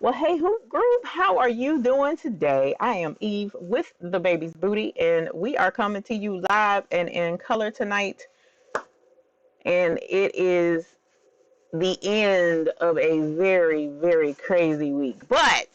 Well, hey, Hoop Group, how are you doing today? I am Eve with the Baby's Booty, and we are coming to you live and in color tonight. And it is the end of a very, very crazy week. But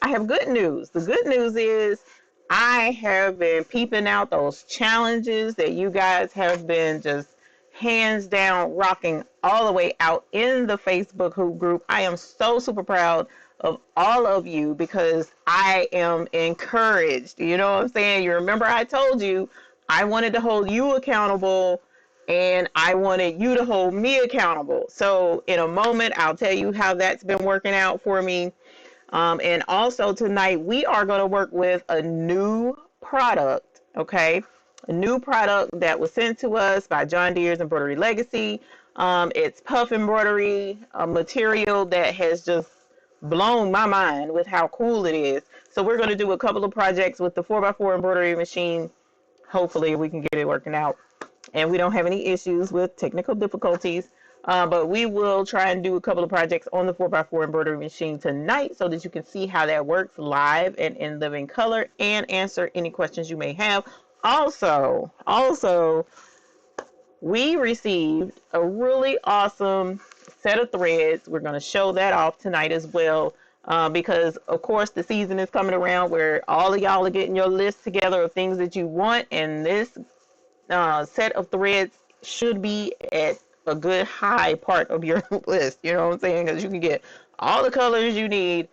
I have good news. The good news is I have been peeping out those challenges that you guys have been just hands down rocking all the way out in the Facebook Hoop group. I am so super proud of all of you because I am encouraged. You know what I'm saying? You remember I told you I wanted to hold you accountable and I wanted you to hold me accountable. So in a moment, I'll tell you how that's been working out for me. And also tonight, we are going to work with a new product, okay? A new product that was sent to us by John Deere's Embroidery Legacy. It's puff embroidery, a material that has just blown my mind with how cool it is. So we're going to do a couple of projects with the 4x4 embroidery machine. Hopefully we can get it working out and we don't have any issues with technical difficulties. But we will try and do a couple of projects on the 4x4 embroidery machine tonight so that you can see how that works live and in living color and answer any questions you may have. Also, we received a really awesome set of threads. We're going to show that off tonight as well. Because of course the season is coming around where all of y'all are getting your list together of things that you want, and this set of threads should be at a good high part of your list. You know what I'm saying? Because you can get all the colors you need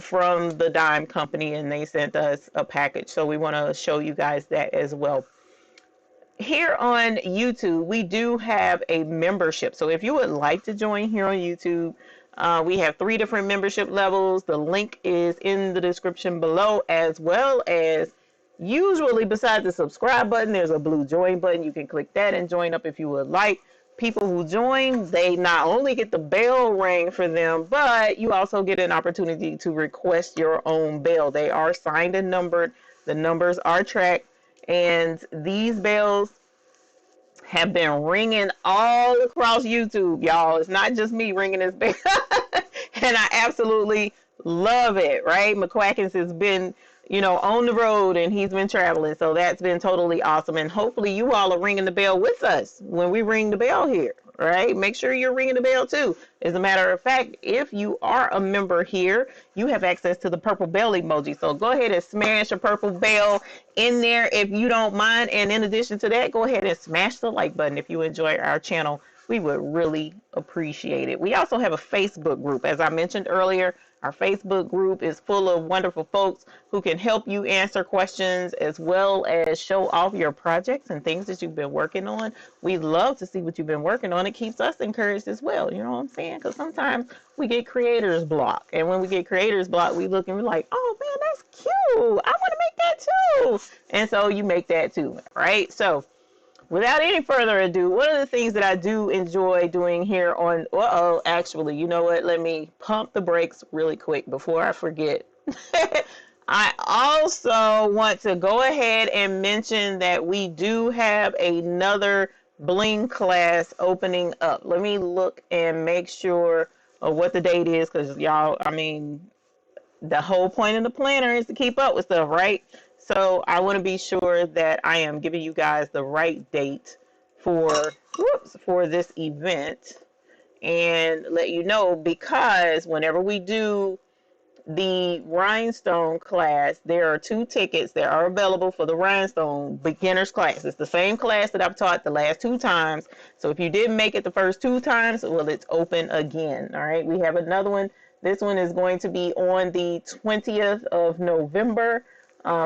from the Dime Company, and they sent us a package. So we want to show you guys that as well. Here on YouTube, we do have a membership. So if you would like to join here on YouTube, we have 3 different membership levels. The link is in the description below, as well as usually beside the subscribe button, there's a blue join button. You can click that and join up if you would like. People who join, they not only get the bell ring for them, but you also get an opportunity to request your own bell. They are signed and numbered. The numbers are tracked. And these bells have been ringing all across YouTube, y'all. It's not just me ringing this bell. And I absolutely love it, right? McQuackins has been, on the road and he's been traveling. So that's been totally awesome. And hopefully you all are ringing the bell with us when we ring the bell here, right? Make sure you're ringing the bell too. As a matter of fact, if you are a member here, you have access to the purple bell emoji. So go ahead and smash a purple bell in there if you don't mind. And in addition to that, go ahead and smash the like button if you enjoy our channel. We would really appreciate it. We also have a Facebook group. As I mentioned earlier, our Facebook group is full of wonderful folks who can help you answer questions as well as show off your projects and things that you've been working on. We love to see what you've been working on. It keeps us encouraged as well. You know what I'm saying? Because sometimes we get creator's block. And when we get creator's block, we look and we're like, oh man, that's cute. I want to make that too. And so you make that too, right? So without any further ado, one of the things that I do enjoy doing here on, actually, you know what? Let me pump the brakes really quick before I forget. I also want to go ahead and mention that we do have another bling class opening up. Let me look and make sure of what the date is, because y'all, the whole point of the planner is to keep up with stuff, right? So I want to be sure that I am giving you guys the right date for this event and let you know, because whenever we do the Rhinestone class, there are 2 tickets that are available for the Rhinestone beginners class. It's the same class that I've taught the last 2 times. So if you didn't make it the first 2 times, well, it's open again. All right. We have another one. This one is going to be on the 20th of November.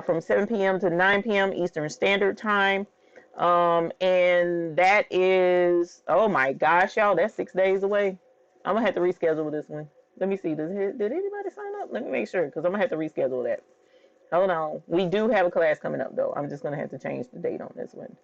From 7 p.m. to 9 p.m. Eastern Standard Time. And that is, oh my gosh, y'all, that's 6 days away. I'm going to have to reschedule this one. Let me see. Did anybody sign up? Let me make sure, because I'm going to have to reschedule that. Hold on. We do have a class coming up, though. I'm just going to have to change the date on this one.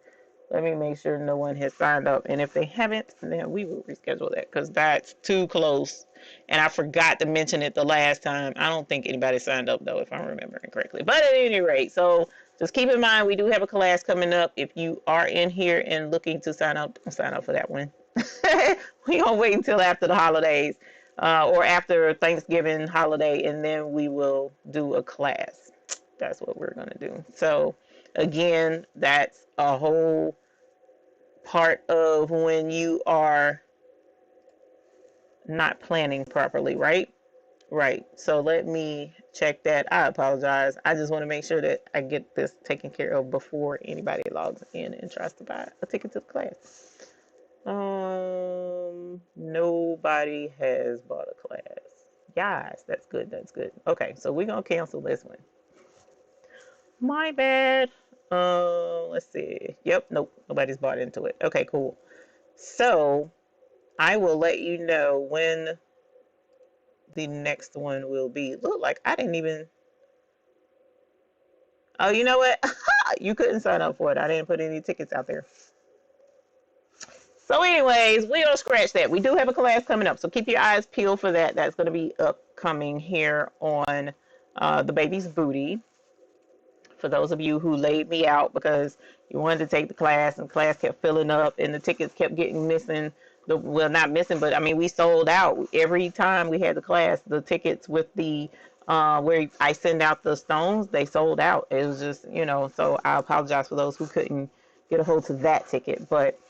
Let me make sure no one has signed up. And if they haven't, then we will reschedule that, because that's too close. And I forgot to mention it the last time. I don't think anybody signed up, though, if I'm remembering correctly. But at any rate, so just keep in mind, we do have a class coming up. If you are in here and looking to sign up for that one. We're going to wait until after the holidays. or after Thanksgiving holiday, and then we will do a class. That's what we're going to do. So again, that's a whole part of when you are not planning properly, right? Right. So let me check that. I apologize. I just want to make sure that I get this taken care of before anybody logs in and tries to buy a ticket to the class. Nobody has bought a class. Yes, that's good. That's good. Okay, so we're gonna cancel this one. My bad. Let's see. Yep, nope, nobody's bought into it. Okay, cool. So I will let you know when the next one will be. Look, like I didn't even. Oh, you know what? You couldn't sign up for it. I didn't put any tickets out there. So anyways, we'll scratch that. We do have a class coming up, so keep your eyes peeled for that. That's going to be upcoming here on the baby's booty. For those of you who laid me out because you wanted to take the class and class kept filling up and the tickets kept getting missing. Well, not missing, but I mean, we sold out every time we had the class. The tickets with the where I send out the stones, they sold out. It was just, so I apologize for those who couldn't get a hold of that ticket, but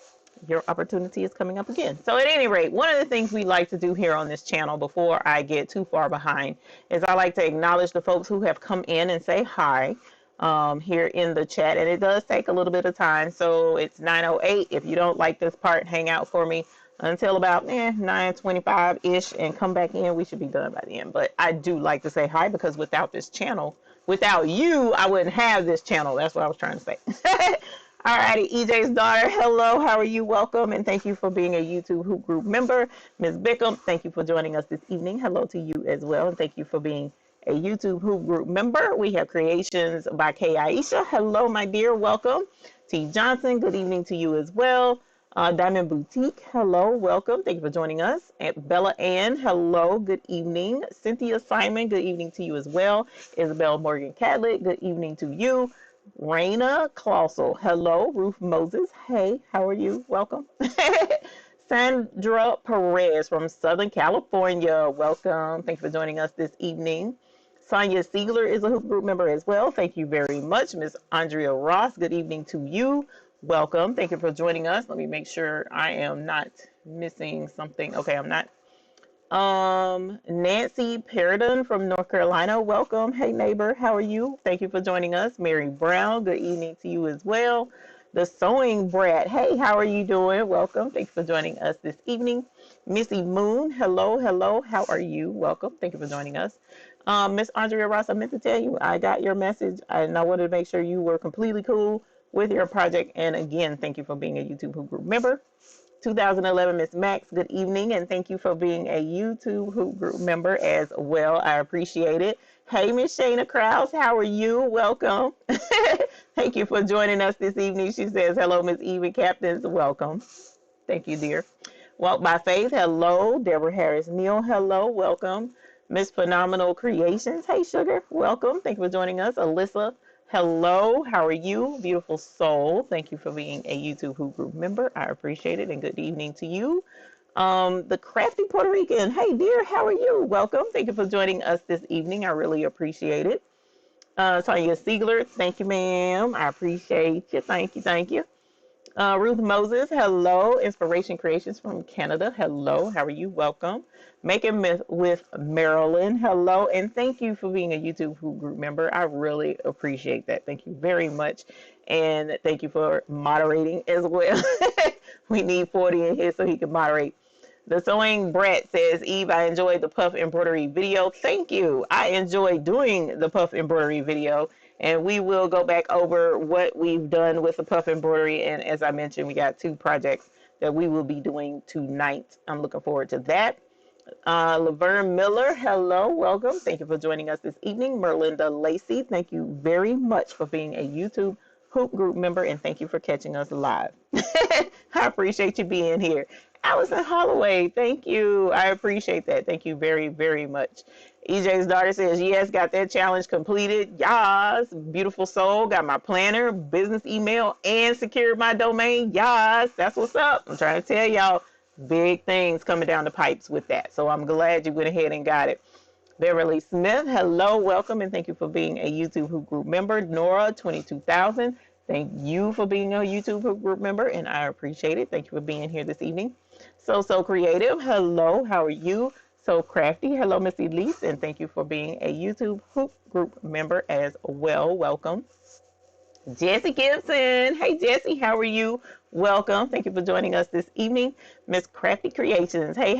your opportunity is coming up again. So at any rate, one of the things we like to do here on this channel before I get too far behind is I like to acknowledge the folks who have come in and say hi here in the chat. And it does take a little bit of time. So it's 9:08. If you don't like this part, hang out for me until about 9:25-ish and come back in. We should be done by the end. But I do like to say hi because without this channel, without you, I wouldn't have this channel. That's what I was trying to say. All righty, EJ's daughter, hello, how are you? Welcome, and thank you for being a YouTube Hoop Group member. Ms. Bickham, thank you for joining us this evening. Hello to you as well, and thank you for being a YouTube Hoop Group member. We have Creations by K. Aisha. Hello, my dear, welcome. T. Johnson, good evening to you as well. Diamond Boutique, hello, welcome. Thank you for joining us. And Bella Ann, hello, good evening. Cynthia Simon, good evening to you as well. Isabel Morgan Cadlet, good evening to you. Raina Clausel, hello. Ruth Moses, hey, how are you? Welcome. Sandra Perez from Southern California, welcome. Thank you for joining us this evening. Sonia Siegler is a Hoop Group member as well. Thank you very much. Miss Andrea Ross, good evening to you. Welcome. Thank you for joining us. Let me make sure I am not missing something. Okay, I'm not. Nancy Paradon from North Carolina, welcome. Hey neighbor, how are you? Thank you for joining us. Mary Brown, good evening to you as well. The Sewing Brat, hey, how are you doing? Welcome. Thank you for joining us this evening. Missy Moon, hello, hello, how are you? Welcome. Thank you for joining us. Miss Andrea Ross, I meant to tell you, I got your message and I wanted to make sure you were completely cool with your project. And again, thank you for being a YouTube Hoop Group member. 2011 Miss Max, good evening, and thank you for being a YouTube Hoop Group member as well. I appreciate it. Hey, Miss Shayna Krause, how are you? Welcome. Thank you for joining us this evening. She says, hello, Miss Eva Captains. Welcome. Thank you, dear. Walk by Faith, hello. Deborah Harris Neal, hello. Welcome. Miss Phenomenal Creations, hey, sugar. Welcome. Thank you for joining us. Alyssa, hello, how are you? Beautiful soul. Thank you for being a YouTube Hoop Group member. I appreciate it, and good evening to you. The Crafty Puerto Rican. Hey, dear, how are you? Welcome. Thank you for joining us this evening. I really appreciate it. Tanya Siegler, thank you, ma'am. I appreciate you. Thank you, thank you. Ruth Moses, hello. Inspiration Creations from Canada, hello. How are you? Welcome. Making Myth with Marilyn, hello. And thank you for being a YouTube Hoop Group member. I really appreciate that. Thank you very much. And thank you for moderating as well. We need 40 in here so he can moderate. The Sewing Brat says, Eve, I enjoyed the puff embroidery video. Thank you. I enjoyed doing the puff embroidery video. And we will go back over what we've done with the puff embroidery. And as I mentioned, we got 2 projects that we will be doing tonight. I'm looking forward to that. Laverne Miller, hello, welcome. Thank you for joining us this evening. Merlinda Lacey, thank you very much for being a YouTube Hoop Group member. And thank you for catching us live. I appreciate you being here. Allison Holloway, thank you. I appreciate that. Thank you very, very much. EJ's daughter says, yes, got that challenge completed. Yes, beautiful soul. Got my planner, business email, and secured my domain. Yes, that's what's up. I'm trying to tell y'all, Big things coming down the pipes with that. So I'm glad you went ahead and got it. Beverly Smith, hello, welcome, and thank you for being a YouTube Hoop Group member. Nora, 22,000, thank you for being a YouTube Hoop Group member, and I appreciate it. Thank you for being here this evening. So Creative, hello, how are you? So Crafty, hello, Miss Elise, and thank you for being a YouTube Hoop Group member as well. Welcome. Jesse Gibson. Hey, Jesse, how are you? Welcome. Thank you for joining us this evening. Miss Crafty Creations. Hey,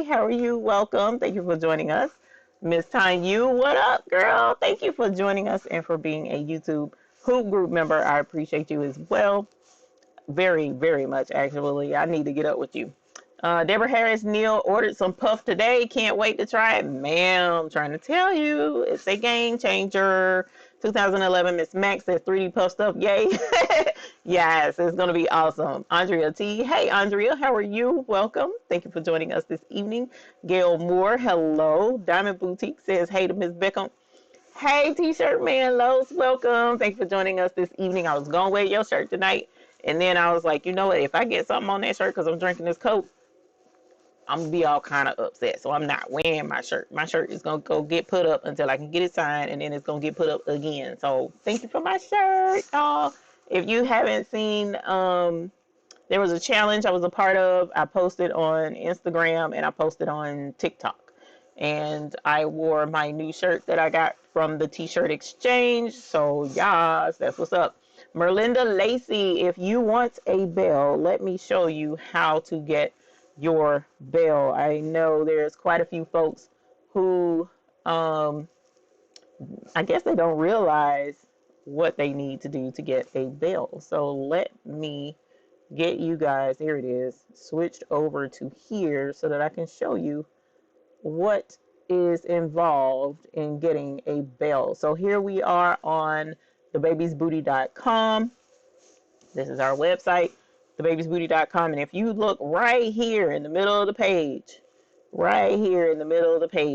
how are you? Welcome. Thank you for joining us. Miss Tanya, what up, girl? Thank you for joining us and for being a YouTube Hoop Group member. I appreciate you as well. Very, very much, actually. I need to get up with you. Deborah Harris Neal ordered some puff today. Can't wait to try it. Ma'am, trying to tell you, it's a game changer. 2011 Miss Max says 3D puff stuff. Yay. Yes, it's going to be awesome. Andrea T. Hey, Andrea, how are you? Welcome. Thank you for joining us this evening. Gail Moore, hello. Diamond Boutique says hey to Miss Beckham. Hey, T-shirt man, Lowe's, welcome. Thanks for joining us this evening. I was going to wear your shirt tonight. And then I was like, you know what? If I get something on that shirt because I'm drinking this Coke, I'm going to be all kind of upset. So I'm not wearing my shirt. My shirt is going to go get put up until I can get it signed. And then it's going to get put up again. So thank you for my shirt, y'all. If you haven't seen, there was a challenge I was a part of. I posted on Instagram and I posted on TikTok. And I wore my new shirt that I got from the T-shirt exchange. So, yes, that's what's up. Merlinda Lacey, if you want a bell, let me show you how to get your bell. I know there's quite a few folks who, I guess they don't realize what they need to do to get a bell. So let me get you guys, here it is, switched over to here so that I can show you what is involved in getting a bell. So here we are on thebabiesbooty.com. This is our website, thebabiesbooty.com. And if you look right here in the middle of the page,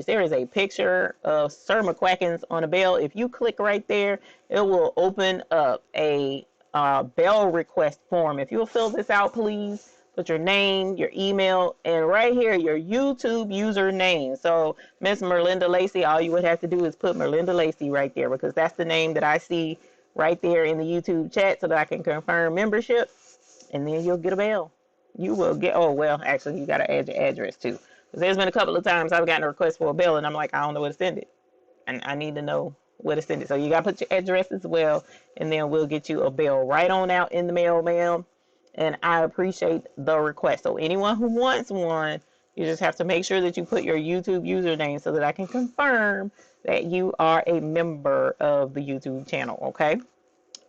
there is a picture of Sir McQuackins on a bell. If you click right there, it will open up a bell request form. If you'll fill this out, please. Put your name, your email, and right here, your YouTube username. So, Miss Merlinda Lacey, all you would have to do is put Merlinda Lacey right there because that's the name that I see right there in the YouTube chat so that I can confirm membership, and then you'll get a bell. You will get, oh, well, actually, you got to add your address too. Because there's been a couple of times I've gotten a request for a bell, and I'm like, I don't know where to send it. And I need to know where to send it. So, you got to put your address as well, and then we'll get you a bell right on out in the mail, ma'am. And I appreciate the request. So anyone who wants one, you just have to make sure that you put your YouTube username so that I can confirm that you are a member of the YouTube channel, okay?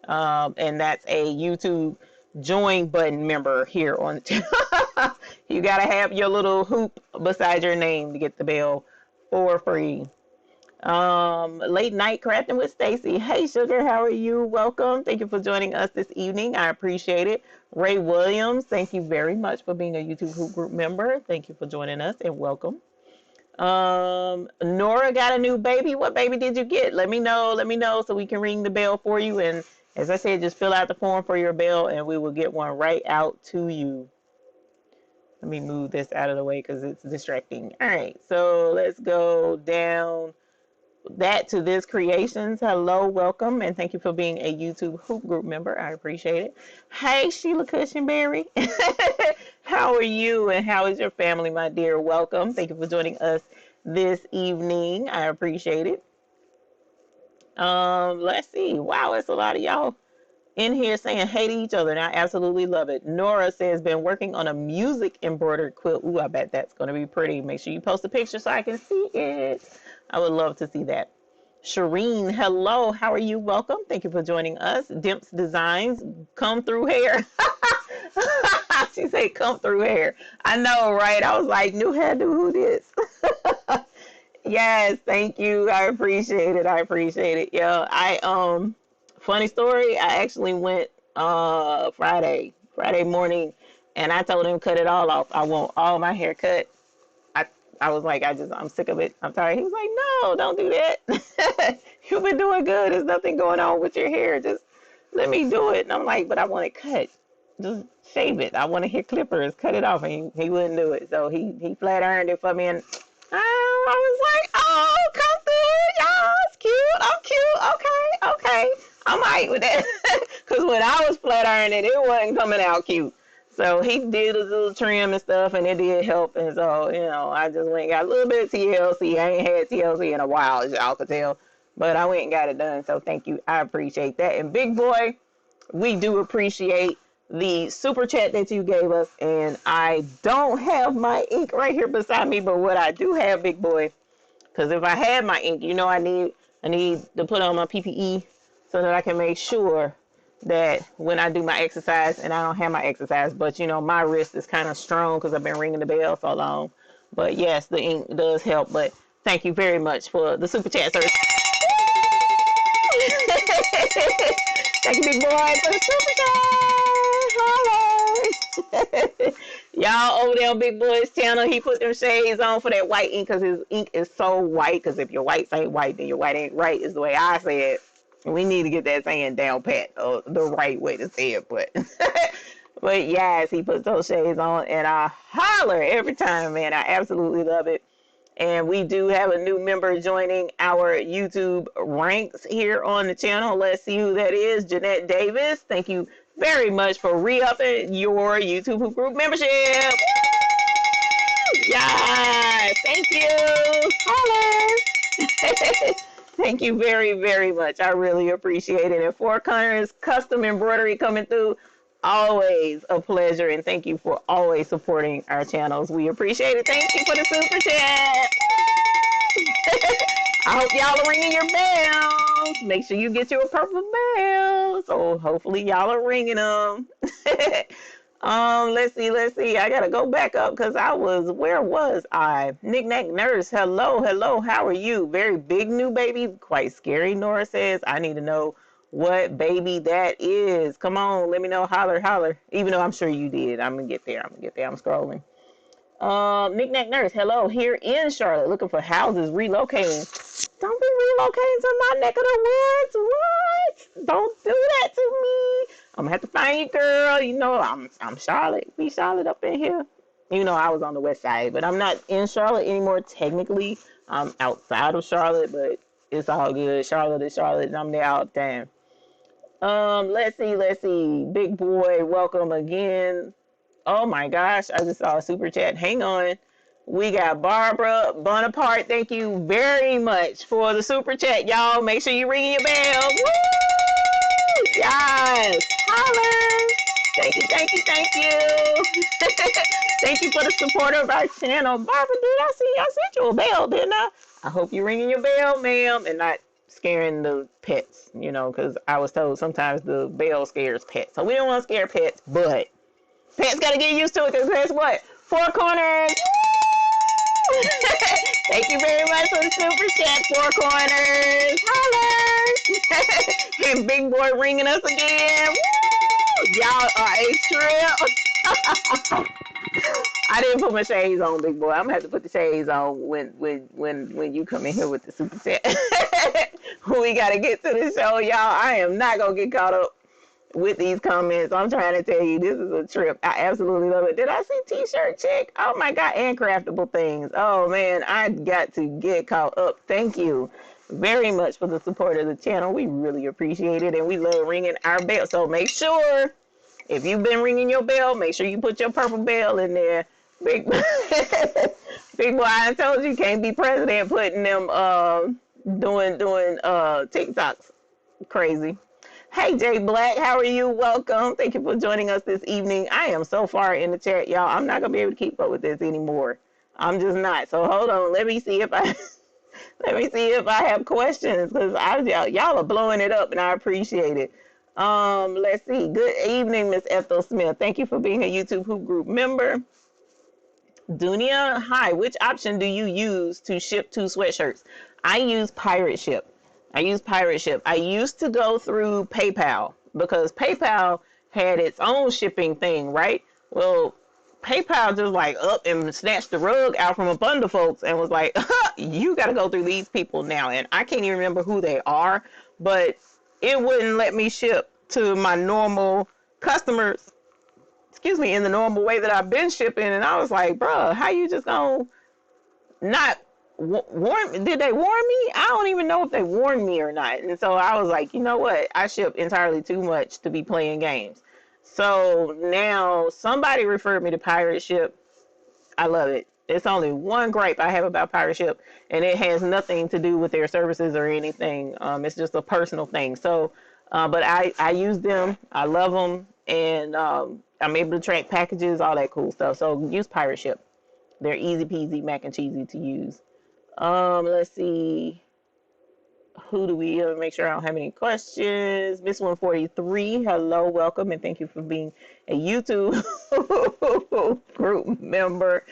And that's a YouTube join button member here on the channel. You got to have your little hoop beside your name to get the bell for free. Late night crafting with Stacy. Hey sugar, how are you? Welcome. Thank you for joining us this evening. I appreciate it. Ray Williams, thank you very much for being a YouTube Hoop Group member. Thank you for joining us and welcome. Nora got a new baby. What baby did you get? Let me know so we can ring the bell for you. And as I said, just fill out the form for your bell and we will get one right out to you. Let me move this out of the way because it's distracting. All right, so let's go down that to this creations. Hello, welcome, and thank you for being a YouTube Hoop Group member. I appreciate it. Hey, Sheila Cushionberry. How are you and how is your family, my dear? Welcome. Thank you for joining us this evening. I appreciate it. Let's see. Wow, it's a lot of y'all in here saying hey to each other, and I absolutely love it. Nora says, been working on a music embroidered quilt. Ooh, I bet that's going to be pretty. Make sure you post a picture so I can see it. I would love to see that. Shireen, hello. How are you? Welcome. Thank you for joining us. Dimps Designs, come through hair. She said, come through hair. I know, right? I was like, new hairdo, who this? Yes, thank you. I appreciate it. Yeah, funny story. I actually went Friday morning, and I told him cut it all off. I want all my hair cut. I was like, I'm sick of it. I'm tired. He was like, no, don't do that. You've been doing good. There's nothing going on with your hair. Just let me do it. And I'm like, but I want it cut. just shave it. I want to hit clippers, cut it off. And he wouldn't do it. So he flat ironed it for me. And I was like, oh, come through, y'all. It's cute. I'm cute. Okay, okay. I'm all right with that. Because when I was flat ironing, it wasn't coming out cute. So he did a little trim and stuff, and it did help. And so, you know, I just went and got a little bit of TLC. I ain't had TLC in a while, as y'all could tell. But I went and got it done. So thank you. I appreciate that. And Big Boy, we do appreciate the super chat that you gave us. And I don't have my ink right here beside me, but what I do have, Big Boy, because if I had my ink, you know, I need to put on my PPE so that I can make sure that when I do my exercise, and I don't have my exercise, but you know, my wrist is kind of strong because I've been ringing the bell so long. But yes, the ink does help. But thank you very much for the super chat, sir. Thank you, Big Boy, for the super chat. Y'all over there on Big Boy's channel, he put them shades on for that white ink because his ink is so white. Because if your whites ain't white, then your white ain't right, is the way I say it. We need to get that saying down pat, the right way to say it. But but yes, he puts those shades on, and I holler every time, man. I absolutely love it. And we do have a new member joining our YouTube ranks here on the channel. Let's see who that is. Jeanette Davis. Thank you very much for re-upping your YouTube Hoop Group membership. Yes, thank you. Holler. Thank you very, very much. I really appreciate it. And Four Corners Custom Embroidery coming through. Always a pleasure. And thank you for always supporting our channels. We appreciate it. Thank you for the super chat. I hope y'all are ringing your bells. Make sure you get your purple bells. So hopefully y'all are ringing them. Let's see. I gotta go back up because where was I? Knick-Knack Nurse, hello, how are you? Very big new baby, quite scary, Nora says. I need to know what baby that is. Come on, let me know, holler. Even though I'm sure you did. I'm gonna get there, I'm scrolling. Knick-Knack Nurse, hello, here in Charlotte, looking for houses, relocating. Don't be relocating to my neck of the woods. What? Don't do that to me. I'm gonna have to find you, girl. You know, I'm Charlotte. We Charlotte up in here. You know, I was on the west side, but I'm not in Charlotte anymore. Technically, I'm outside of Charlotte, but it's all good. Charlotte is Charlotte, and I'm there all the time. Let's see. Big Boy, welcome again. Oh my gosh, I just saw a super chat. Hang on. We got Barbara Bonaparte. Thank you very much for the super chat, y'all. Make sure you ring your bell. Woo! Yes. Holler. Thank you. Thank you for the support of our channel. Barbara, I sent you a bell, didn't I? I hope you're ringing your bell, ma'am, and not scaring the pets, you know, because I was told sometimes the bell scares pets. So we don't want to scare pets, but pets got to get used to it because guess what? Four Corners. Thank you very much for the super chat, Four Corners. Holler. And Big Boy ringing us again. Woo! Y'all are a trip. I didn't put my shades on, Big Boy. I'm gonna have to put the shades on when you come in here with the super chat. We gotta get to the show, y'all. I am not gonna get caught up with these comments. I'm trying to tell you, this is a trip. I absolutely love it. Did I see t-shirt chick? Oh my God, and craftable things. Oh man, I got to get caught up. Thank you very much for the support of the channel. We really appreciate it, and we love ringing our bell. So make sure, if you've been ringing your bell, make sure you put your purple bell in there. Big Boy, I told you can't be president putting them doing TikToks. Crazy. Hey, Jay Black, how are you? Welcome. Thank you for joining us this evening. I am so far in the chat, y'all. I'm not going to be able to keep up with this anymore. I'm just not. So hold on. Let me see if I have questions because y'all are blowing it up and I appreciate it. Let's see. Good evening, Miss Ethel Smith. Thank you for being a YouTube Hoop Group member. Dunia, hi. Which option do you use to ship 2 sweatshirts? I use Pirate Ship. I used to go through PayPal because PayPal had its own shipping thing, right? Well, PayPal just like up and snatched the rug out from up under folks and was like, you got to go through these people now. And I can't even remember who they are, but it wouldn't let me ship to my normal customers excuse me, in the normal way that I've been shipping. And I was like, bruh, how you just gonna not warn? Did they warn me? I don't even know if they warned me or not. And so I was like, you know what? I ship entirely too much to be playing games. So now somebody referred me to Pirate Ship. I love it. It's only one gripe I have about Pirate Ship, and it has nothing to do with their services or anything. It's just a personal thing. So, but I use them. I love them, and I'm able to track packages, all that cool stuff. So use Pirate Ship. They're easy peasy, mac and cheesy to use. Let's see. Who do we make sure I don't have any questions? Miss 143, hello, welcome, and thank you for being a YouTube group member.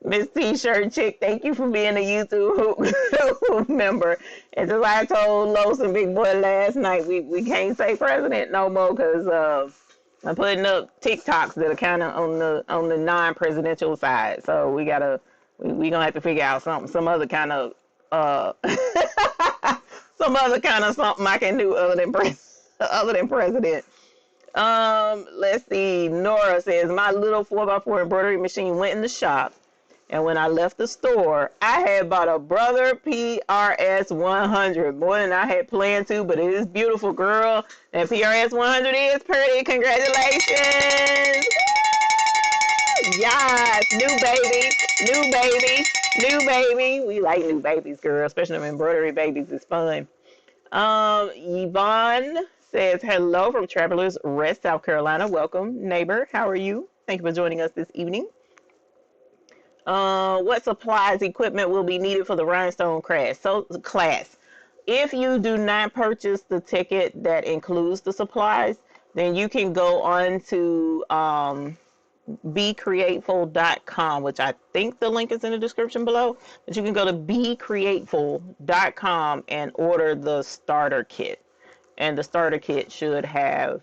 Miss T-shirt chick, thank you for being a YouTube member. And just like I told Los and Big Boy last night, we can't say president no more because I'm putting up TikToks that are kind of on the non-presidential side. So we gonna have to figure out some other kind of something I can do other than president. Let's see. Nora says, my little 4x4 embroidery machine went in the shop, and when I left the store, I had bought a Brother PRS 100, more than I had planned to, but it is beautiful, girl. And PRS 100 is pretty. Congratulations. Yes, new baby. We like new babies, girl, especially them embroidery babies. It's fun. Yvonne says, hello from Travelers Rest, South Carolina. Welcome, neighbor. How are you? Thank you for joining us this evening. What supplies, equipment will be needed for the Rhinestone class? If you do not purchase the ticket that includes the supplies, then you can go on to becreateful.com, which I think the link is in the description below, but you can go to becreateful.com and order the starter kit. And the starter kit should have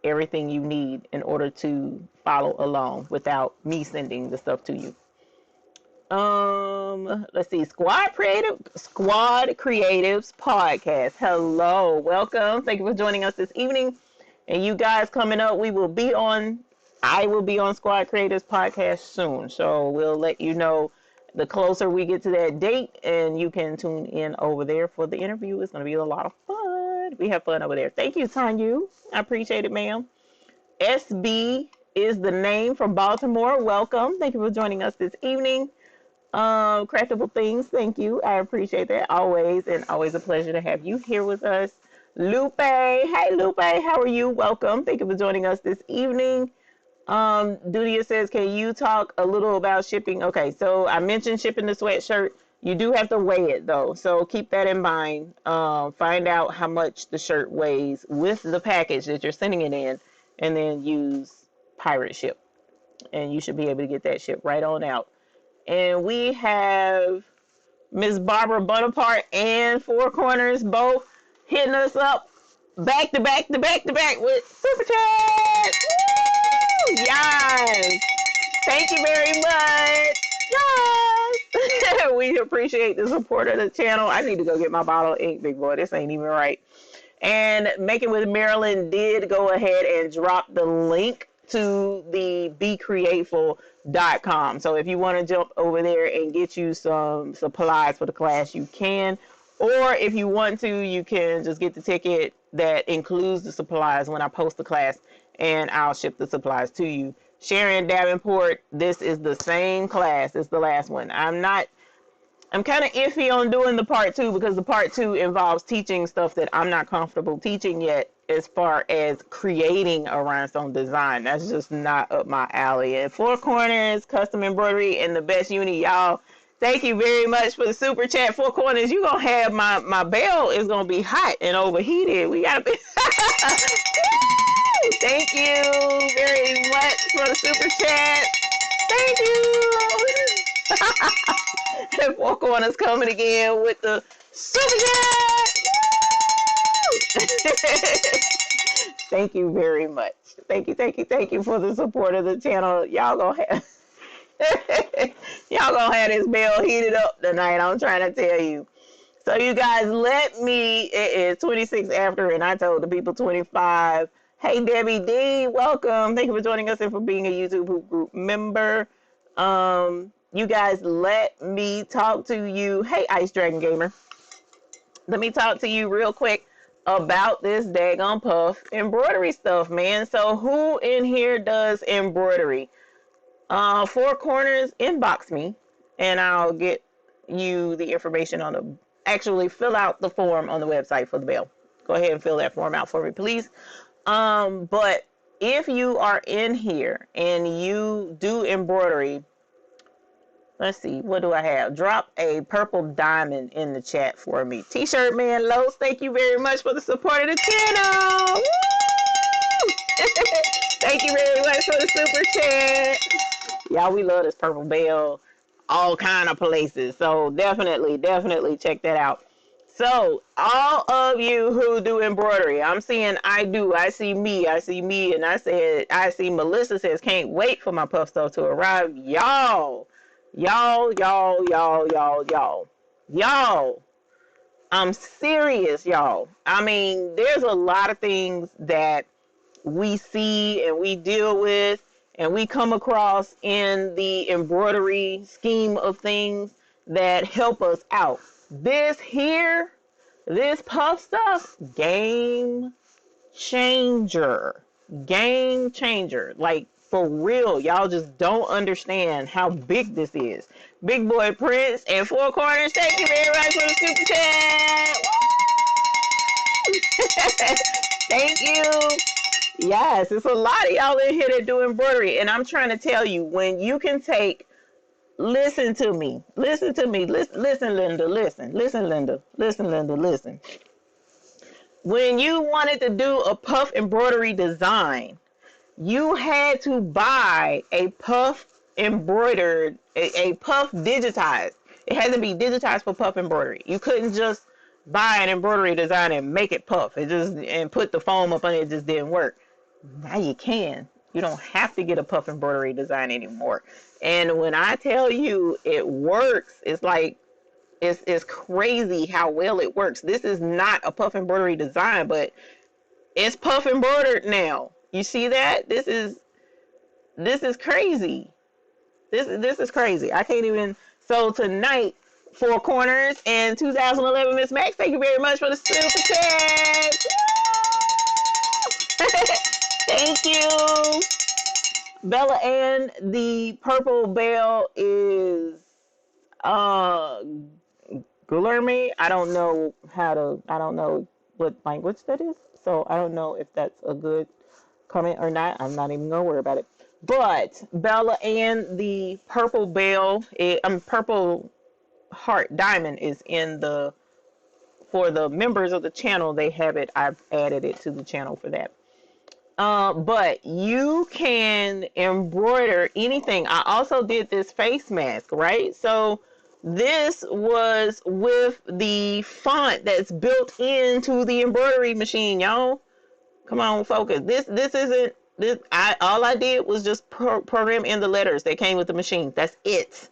everything you need in order to follow along without me sending the stuff to you. Let's see. Squad Creatives podcast. Hello, welcome. Thank you for joining us this evening. And you guys coming up, I will be on Squad Creatives podcast soon. So we'll let you know the closer we get to that date, and you can tune in over there for the interview. It's going to be a lot of fun. We have fun over there. Thank you, Tanya. I appreciate it, ma'am. SB is the name from Baltimore. Welcome. Thank you for joining us this evening. Craftable Things, thank you. I appreciate that always, and always a pleasure to have you here with us. Lupe, hey Lupe, how are you? Welcome. Thank you for joining us this evening. Dudia says, can you talk a little about shipping? Okay, so I mentioned shipping the sweatshirt. You do have to weigh it though, so keep that in mind. Find out how much the shirt weighs with the package that you're sending it in, and then use Pirate Ship, and you should be able to get that ship right on out. And we have Miss Barbara Bonaparte and Four Corners both hitting us up back to back with Super Chat. Woo! Yes. Thank you very much. Yes. We appreciate the support of the channel. I need to go get my bottle of ink, big boy. This ain't even right. And Making with Marilyn did go ahead and drop the link to the becreateful.com. So if you want to jump over there and get you some supplies for the class, you can. Or if you want to, you can just get the ticket that includes the supplies when I post the class, and I'll ship the supplies to you. Sharon Davenport, this is the same class as the last one. I'm kind of iffy on doing the part 2 because the part 2 involves teaching stuff that I'm not comfortable teaching yet, as far as creating a rhinestone design. That's just not up my alley. And Four Corners, Custom Embroidery, and the Best Uni, y'all, thank you very much for the super chat. Four Corners, you gonna have my bell is gonna be hot and overheated. We gotta be thank you very much for the super chat. Thank you. And Four Corners coming again with the super chat. Thank you very much. Thank you for the support of the channel. Y'all gonna have this bell heated up tonight. I'm trying to tell you. So you guys, it is 26 after, and I told the people 25. Hey, Debbie D, welcome. Thank you for joining us and for being a YouTube group member. You guys, let me talk to you. Hey, Ice Dragon Gamer. Let me talk to you real quick about this daggone puff embroidery stuff, man. So who in here does embroidery? Four Corners, inbox me and I'll get you the information on the, actually fill out the form on the website for the bell. Go ahead and fill that form out for me, please. But if you are in here and you do embroidery, let's see, what do I have? Drop a purple diamond in the chat for me. T-shirt man Lowe's, thank you very much for the support of the channel. Woo! Thank you very much for the super chat. Y'all, we love this purple bell, all kind of places. So definitely check that out. So all of you who do embroidery, I'm seeing I do. I see me, and I see Melissa says, can't wait for my puff stuff to arrive. Y'all, I'm serious, y'all. I mean, there's a lot of things that we see and we deal with and we come across in the embroidery scheme of things that help us out. This here, this puff stuff, game changer. Game changer. Like, for real, y'all just don't understand how big this is. Big Boy Prince and Four Corners, thank you very much for the super chat. Thank you. Yes, it's a lot of y'all in here that do embroidery. And I'm trying to tell you, when you can take, listen to me, listen, Linda, listen. When you wanted to do a puff embroidery design, you had to buy a puff embroidered, a puff digitized. It had to be digitized for puff embroidery. You couldn't just buy an embroidery design and make it puff. It just, and put the foam up on it, it just didn't work. Now you can. You don't have to get a puff embroidery design anymore. And when I tell you it works, it's like, it's crazy how well it works. This is not a puff embroidery design, but it's puff embroidered now. You see that? This is crazy. This is crazy. I can't even. So tonight, Four Corners and 2011 Miss Max, thank you very much for the super chat. Thank you. Bella Ann, the purple bell is Guillermo. I don't know what language that is. So I don't know if that's a good comment or not. I'm not even gonna worry about it. But Bella Ann, the purple bell, purple heart diamond is in the, for the members of the channel, they have it. I've added it to the channel for that. But you can embroider anything. I also did this face mask, right? So this was with the font that's built into the embroidery machine, y'all. Come on, focus. This isn't this. All I did was just program in the letters that came with the machine. That's it.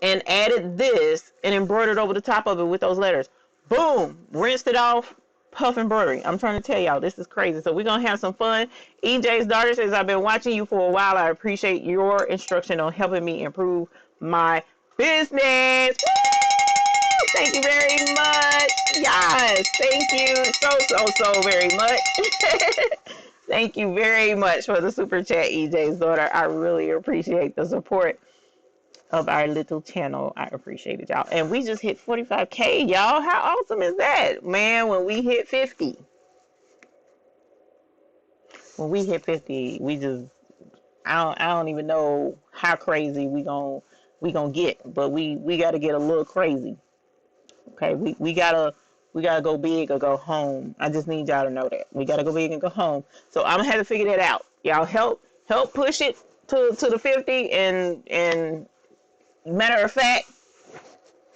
And added this and embroidered over the top of it with those letters. Boom, rinsed it off. Puff embroidery. I'm trying to tell y'all, this is crazy. So we're gonna have some fun. EJ's daughter says, I've been watching you for a while. I appreciate your instruction on helping me improve my business. Woo! Thank you very much. Yes, thank you so very much. Thank you very much for the super chat, EJ's daughter. I really appreciate the support of our little channel. I appreciate it, y'all. And we just hit 45K, y'all. How awesome is that? Man, when we hit 50, we just, I don't even know how crazy we gonna get, but we got to get a little crazy. Okay, we gotta go big or go home. I just need y'all to know that we gotta go big and go home. So I'm gonna have to figure that out. Y'all help push it to the 50. And matter of fact,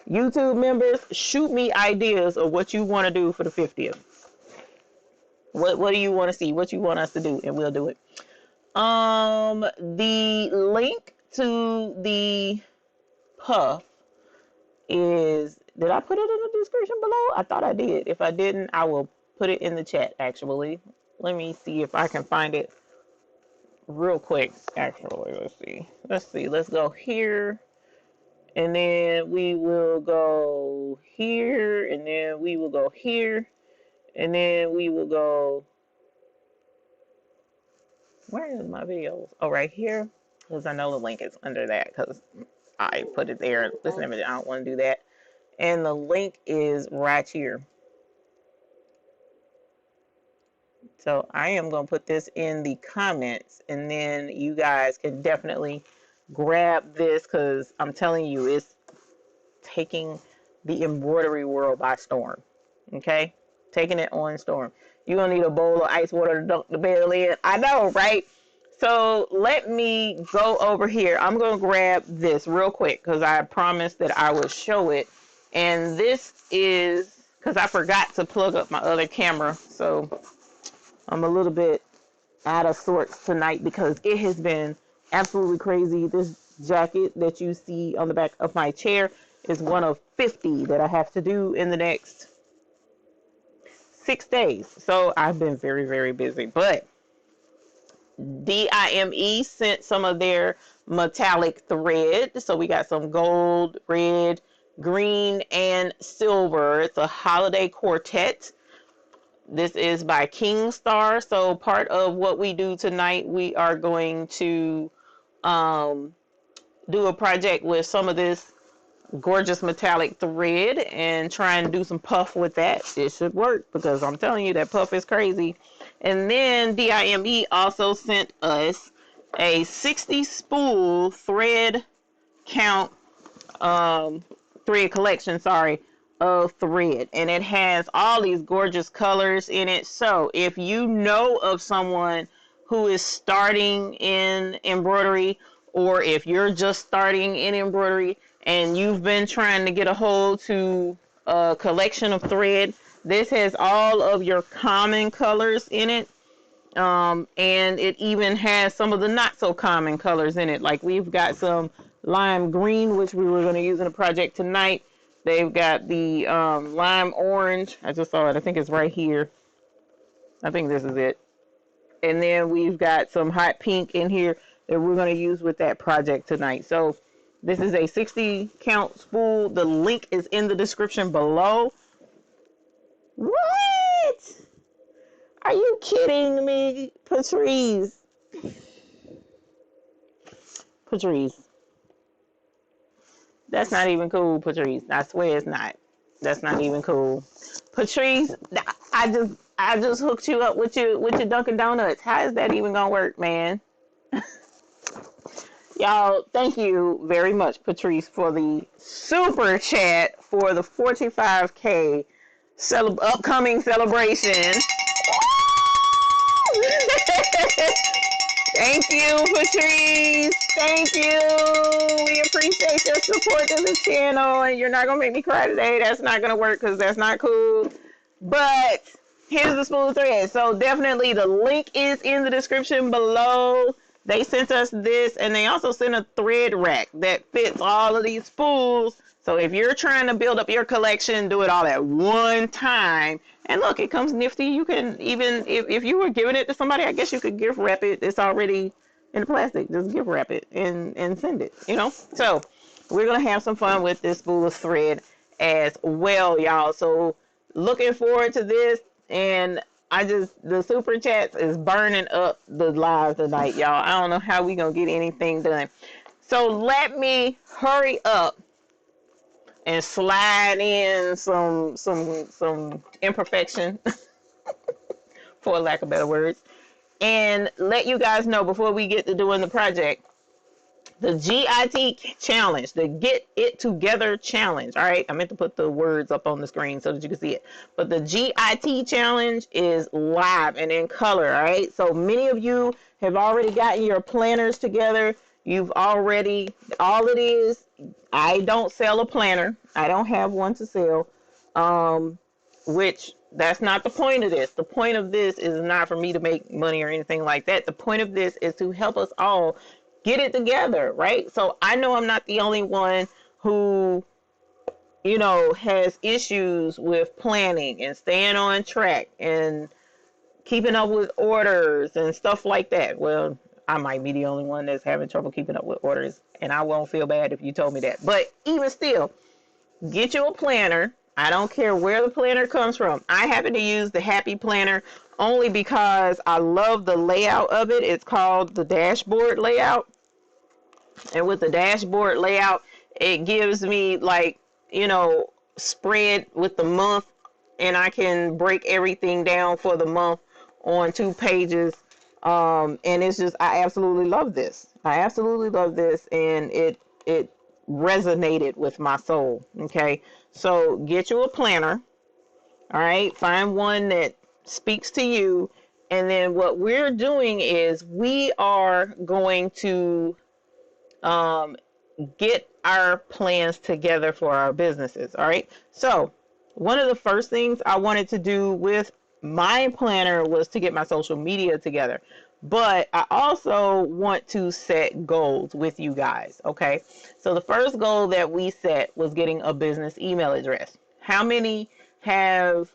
YouTube members, shoot me ideas of what you want to do for the 50th. What do you want to see? What you want us to do, and we'll do it. The link to the puff is, did I put it in the description below? I thought I did. If I didn't, I will put it in the chat, actually. let me see if I can find it real quick. Actually, let's go here, and then we will go here, and then we will go here, and then we will go, where is my videos? Oh, right here, because I know the link is under that because I put it there. Listen to me, I don't want to do that. And the link is right here. So I am going to put this in the comments, and then you guys can definitely grab this because I'm telling you, it's taking the embroidery world by storm. Okay? Taking it on storm. You're going to need a bowl of ice water to dunk the bell in. I know, right? So let me go over here. I'm going to grab this real quick because I promised that I would show it. And this is because I forgot to plug up my other camera. So I'm a little bit out of sorts tonight because it has been absolutely crazy. This jacket that you see on the back of my chair is one of 50 that I have to do in the next 6 days. So I've been very, very busy. But DIME sent some of their metallic thread. So we got some gold, red, green, and silver. It's a holiday quartet. This is by Kingstar. So part of what we do tonight, we are going to do a project with some of this gorgeous metallic thread and try and do some puff with that. It should work because I'm telling you that puff is crazy. And then DIME also sent us a 60 spool thread count thread collection, of thread, and it has all these gorgeous colors in it. So if you know of someone who is starting in embroidery, or if you're just starting in embroidery and you've been trying to get a hold to a collection of thread, this has all of your common colors in it. And it even has some of the not so common colors in it. Like we've got some lime green, which we were going to use in a project tonight. They've got the lime orange. I just saw it. I think it's right here. I think this is it. And then we've got some hot pink in here that we're going to use with that project tonight. So this is a 60 count spool. The link is in the description below. What? Are you kidding me, Patrice? Patrice. That's not even cool, Patrice. I swear it's not. That's not even cool. Patrice, I just hooked you up with your Dunkin' Donuts. How is that even gonna work, man? Y'all, thank you very much, Patrice, for the super chat for the 45K upcoming celebration. Thank you, Patrice. Thank you. We appreciate your support to the channel. And you're not going to make me cry today. That's not going to work because that's not cool. But here's the spool thread. So definitely the link is in the description below. They sent us this, and they also sent a thread rack that fits all of these spools. So if you're trying to build up your collection, do it all at one time. And look, it comes nifty. You can even, if you were giving it to somebody, I guess you could gift wrap it. It's already in the plastic. Just gift wrap it and send it, you know? So we're going to have some fun with this spool of thread as well, y'all. So looking forward to this. And the super chats is burning up the live tonight, y'all. I don't know how we going to get anything done. So let me hurry up and slide in some imperfection, for lack of better words, and let you guys know before we get to doing the project, the GIT challenge, the Get It Together challenge. All right, I meant to put the words up on the screen so that you can see it. But the GIT challenge is live and in color. All right, so many of you have already gotten your planners together. You've already, all it is, I don't sell a planner. I don't have one to sell, which that's not the point of this. The point of this is not for me to make money or anything like that. The point of this is to help us all get it together, right? So I know I'm not the only one who, you know, has issues with planning and staying on track and keeping up with orders and stuff like that. Well, I might be the only one that's having trouble keeping up with orders, and I won't feel bad if you told me that. But even still, get you a planner. I don't care where the planner comes from. I happen to use the Happy Planner only because I love the layout of it. It's called the dashboard layout. And with the dashboard layout, it gives me, like, you know, spread with the month, and I can break everything down for the month on 2 pages. And it's just, I absolutely love this. I absolutely love this, and it resonated with my soul. Okay, so get you a planner. All right, find one that speaks to you, and then what we're doing is we are going to um, get our plans together for our businesses. All right. So one of the first things I wanted to do with my planner was to get my social media together. But I also want to set goals with you guys. Okay. So the first goal that we set was getting a business email address. How many have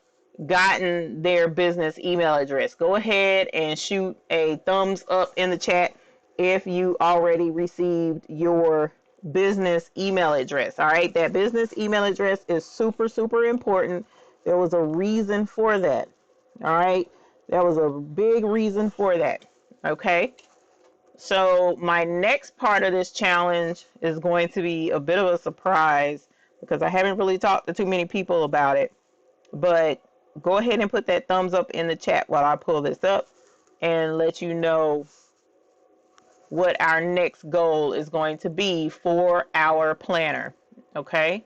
gotten their business email address? Go ahead and shoot a thumbs up in the chat if you already received your business email address. All right, that business email address is super, super important. There was a reason for that. All right, there was a big reason for that. Okay, so my next part of this challenge is going to be a bit of a surprise because I haven't really talked to too many people about it. But go ahead and put that thumbs up in the chat while I pull this up and let you know what our next goal is going to be for our planner. Okay,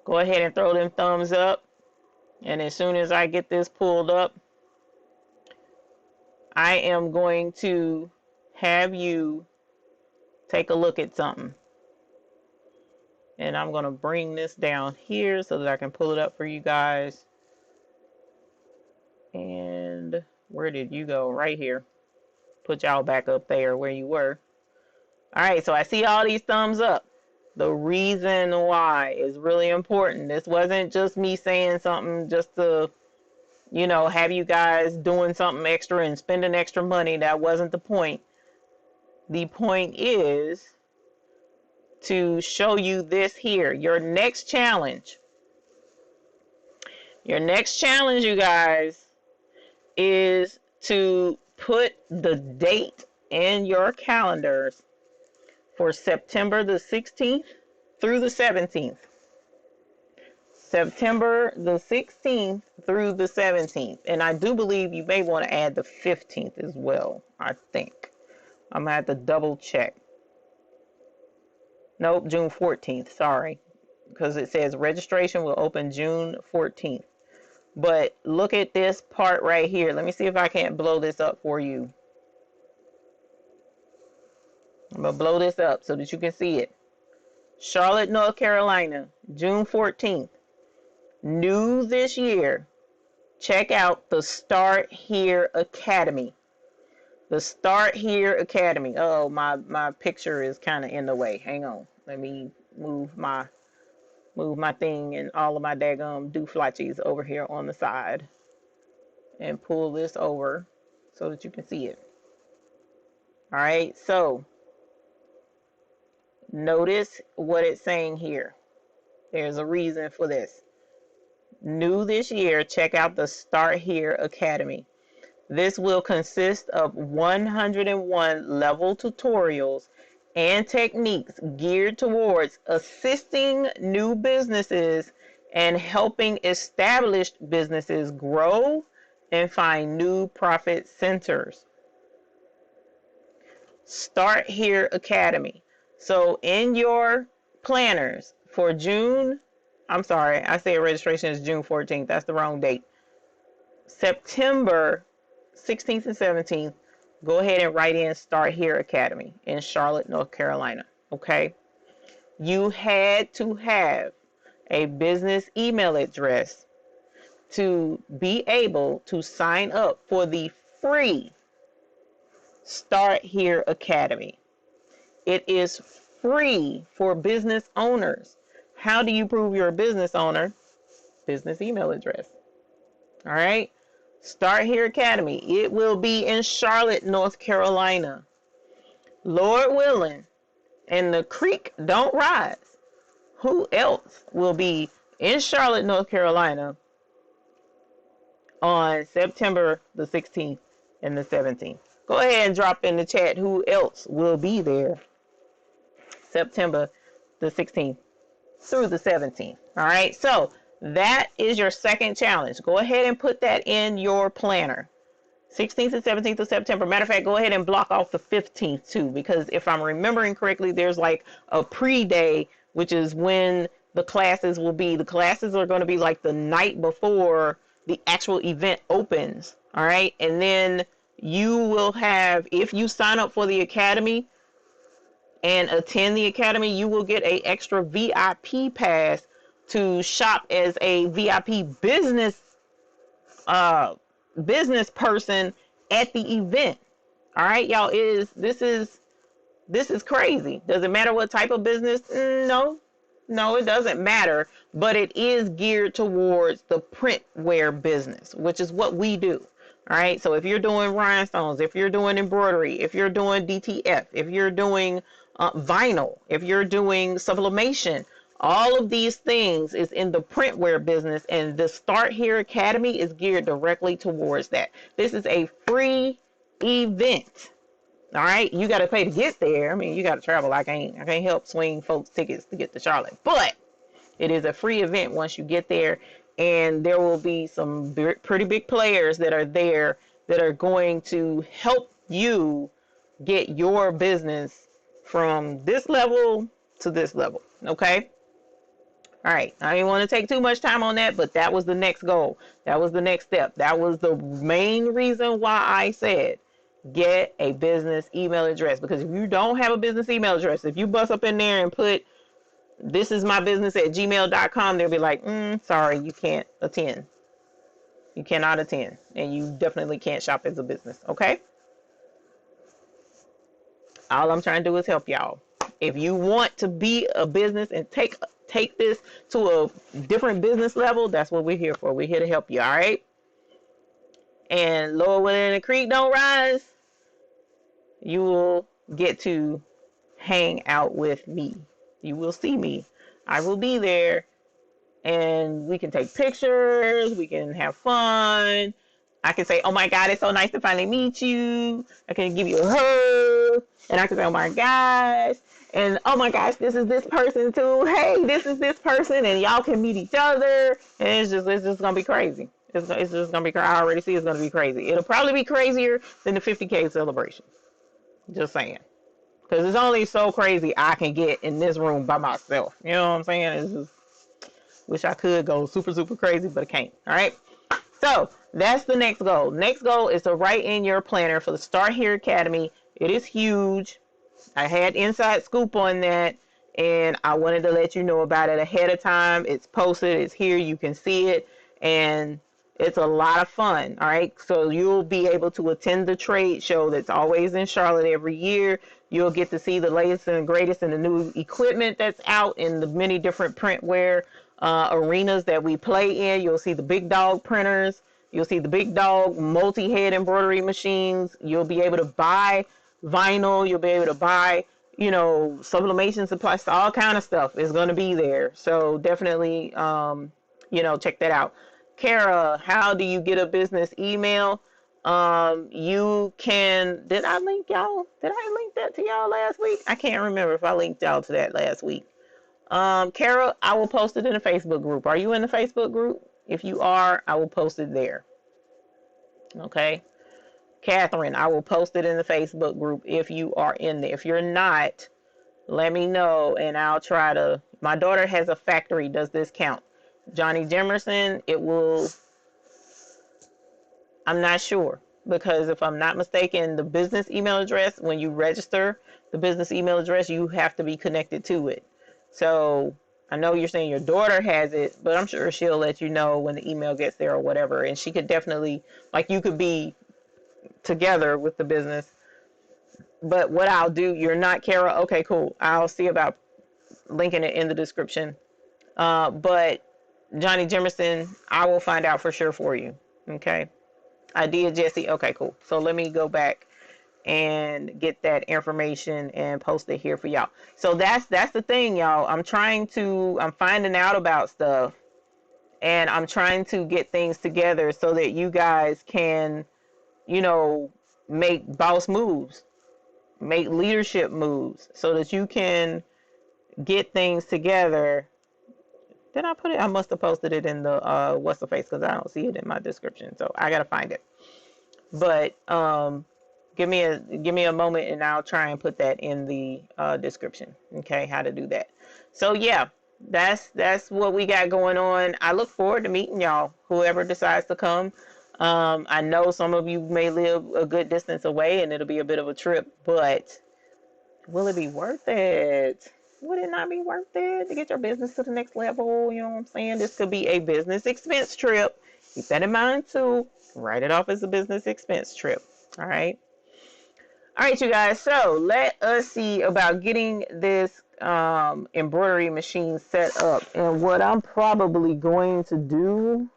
go ahead and throw them thumbs up, and as soon as I get this pulled up, I am going to have you take a look at something, and I'm going to bring this down here so that I can pull it up for you guys. And where did you go? Right here. Put y'all back up there where you were. All right, so I see all these thumbs up. The reason why is really important. This wasn't just me saying something just to, you know, have you guys doing something extra and spending extra money. That wasn't the point. The point is to show you this here. Your next challenge, you guys, is to put the date in your calendars for September the 16th through the 17th. September the 16th through the 17th. And I do believe you may want to add the 15th as well, I think. I'm going to have to double check. Nope, June 14th, sorry. Because it says registration will open June 14th. But look at this part right here. Let me see if I can't blow this up for you. I'm going to blow this up so that you can see it. Charlotte, North Carolina, June 14th. New this year. Check out the Start Here Academy. The Start Here Academy. Oh, my picture is kind of in the way. Hang on. Let me move my thing and all of my daggum dooflachies over here on the side. And pull this over so that you can see it. All right, so notice what it's saying here. There's a reason for this. New this year, check out the Start Here Academy. This will consist of 101 level tutorials and techniques geared towards assisting new businesses and helping established businesses grow and find new profit centers. Start Here Academy. So in your planners for June, I'm sorry, I said registration is June 14th. That's the wrong date. September 16th and 17th, go ahead and write in Start Here Academy in Charlotte, North Carolina. Okay. You had to have a business email address to be able to sign up for the free Start Here Academy. It is free for business owners. How do you prove you're a business owner? Business email address. All right. Start Here Academy. It will be in Charlotte, North Carolina. Lord willing, and the creek don't rise. Who else will be in Charlotte, North Carolina on September the 16th and the 17th? Go ahead and drop in the chat who else will be there September the 16th through the 17th. All right, so that is your second challenge. Go ahead and put that in your planner. 16th and 17th of September. Matter of fact, go ahead and block off the 15th too, because if I'm remembering correctly, there's like a pre-day, which is when the classes will be. The classes are going to be like the night before the actual event opens. All right, and then you will have, if you sign up for the academy and attend the academy, you will get a extra VIP pass to shop as a VIP business person at the event. All right, y'all, this is crazy. Does it matter what type of business? No, it doesn't matter, but it is geared towards the printwear business, which is what we do. All right, so if you're doing rhinestones, if you're doing embroidery, if you're doing DTF, if you're doing vinyl, if you're doing sublimation, all of these things is in the printwear business, and the Start Here Academy is geared directly towards that. This is a free event. All right, you got to pay to get there. I mean, you got to travel. I can't help swing folks tickets to get to Charlotte, but it is a free event once you get there, and there will be some pretty big players that are there that are going to help you get your business from this level to this level. Okay. All right, I didn't want to take too much time on that, but that was the next goal. That was the next step. That was the main reason why I said get a business email address, because if you don't have a business email address, if you bust up in there and put this is my business at gmail.com, they'll be like, sorry, you can't attend. You cannot attend, and you definitely can't shop as a business. Okay. All I'm trying to do is help y'all. If you want to be a business and take this to a different business level, that's what we're here for. We're here to help you. All right. And Lord willing, the creek don't rise, you will get to hang out with me. You will see me. I will be there, and we can take pictures. We can have fun. I can say, oh my God, it's so nice to finally meet you. I can give you a hug, and I can say, oh my gosh. And oh my gosh, this is this person too. Hey, this is this person, and y'all can meet each other. And it's just gonna be crazy. It's just gonna be. I already see it's gonna be crazy. It'll probably be crazier than the 50K celebration. Just saying, because it's only so crazy I can get in this room by myself. You know what I'm saying? It's just wish I could go super crazy, but I can't. All right. So that's the next goal. Next goal is to write in your planner for the Start Here Academy. It is huge. I had inside scoop on that, and I wanted to let you know about it ahead of time. It's posted, it's here, you can see it, and it's a lot of fun. All right, so you'll be able to attend the trade show that's always in Charlotte every year. You'll get to see the latest and greatest and the new equipment that's out in the many different printwear arenas that we play in. You'll see the big dog printers. You'll see the big dog multi-head embroidery machines. You'll be able to buy vinyl. You'll be able to buy, sublimation supplies, all kind of stuff is going to be there. So definitely, check that out. Kara, how do you get a business email? You can, did I link that to y'all last week? I can't remember if I linked y'all to that last week. Kara, I will post it in the Facebook group. Are you in the Facebook group? If you are, I will post it there. Okay. Catherine, I will post it in the Facebook group if you are in there. If you're not, let me know and I'll try to. My daughter has a factory. Does this count? Johnny Jimerson, it will. I'm not sure, because if I'm not mistaken, the business email address, when you register the business email address, you have to be connected to it. So I know you're saying your daughter has it, but I'm sure she'll let you know when the email gets there or whatever. And she could definitely, you could be together with the business. But what I'll do, you're not Kara. Okay, cool. I'll see about linking it in the description. But Johnny Jimerson, I will find out for sure for you. Okay. I did, Jesse. Okay, cool. So let me go back and get that information and post it here for y'all. So that's the thing, y'all. I'm finding out about stuff, and I'm trying to get things together so that you guys can, you know, make boss moves, make leadership moves, so that you can get things together. Did I put it? I must have posted it in the what's the face, because I don't see it in my description. So I gotta find it. But give me a moment and I'll try and put that in the description. Okay, how to do that. So yeah, that's what we got going on. I look forward to meeting y'all, whoever decides to come. I know some of you may live a good distance away and it'll be a bit of a trip, but will it be worth it? Would it not be worth it to get your business to the next level? You know what I'm saying? This could be a business expense trip. Keep that in mind too. Write it off as a business expense trip. All right. All right, you guys. So let us see about getting this embroidery machine set up. And what I'm probably going to do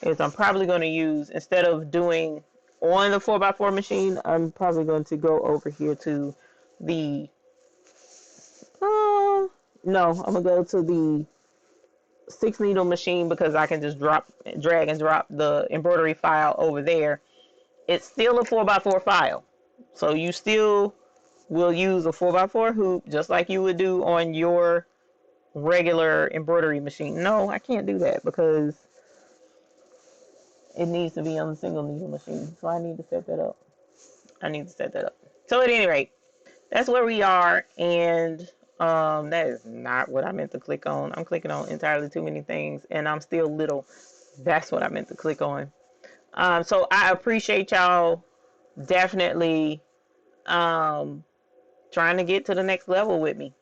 is I'm probably going to use, instead of doing on the 4x4 machine, I'm probably going to go over here to the no, I'm gonna go to the 6 needle machine, because I can just drag and drop the embroidery file over there. It's still a 4x4 file, so you still will use a 4x4 hoop just like you would do on your regular embroidery machine. No, I can't do that because it needs to be on the single needle machine, so I need to set that up. So at any rate, that's where we are, and that is not what I meant to click on. I'm clicking on entirely too many things, and I'm still little. That's what I meant to click on. So I appreciate y'all definitely trying to get to the next level with me.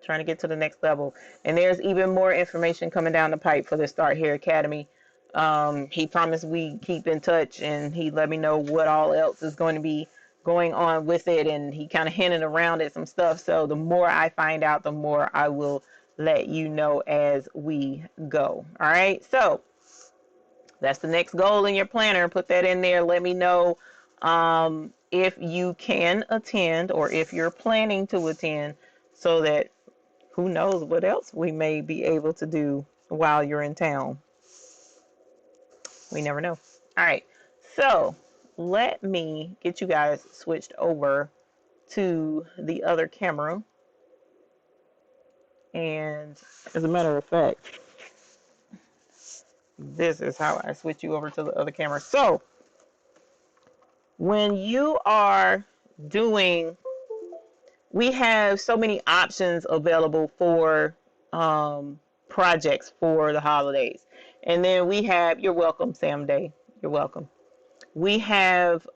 Trying to get to the next level. And there's even more information coming down the pipe for the Start Here Academy. He promised we keep in touch, and he let me know what all else is going to be going on with it, and he kind of hinted around at some stuff. So the more I find out, the more I will let you know as we go. All right, so that's the next goal in your planner. Put that in there. Let me know if you can attend, or if you're planning to attend, so that who knows what else we may be able to do while you're in town. We never know. All right, so let me get you guys switched over to the other camera. And as a matter of fact, this is how I switch you over to the other camera. So when you are doing, we have so many options available for projects for the holidays. And then we have, you're welcome, Sam Day. You're welcome. We have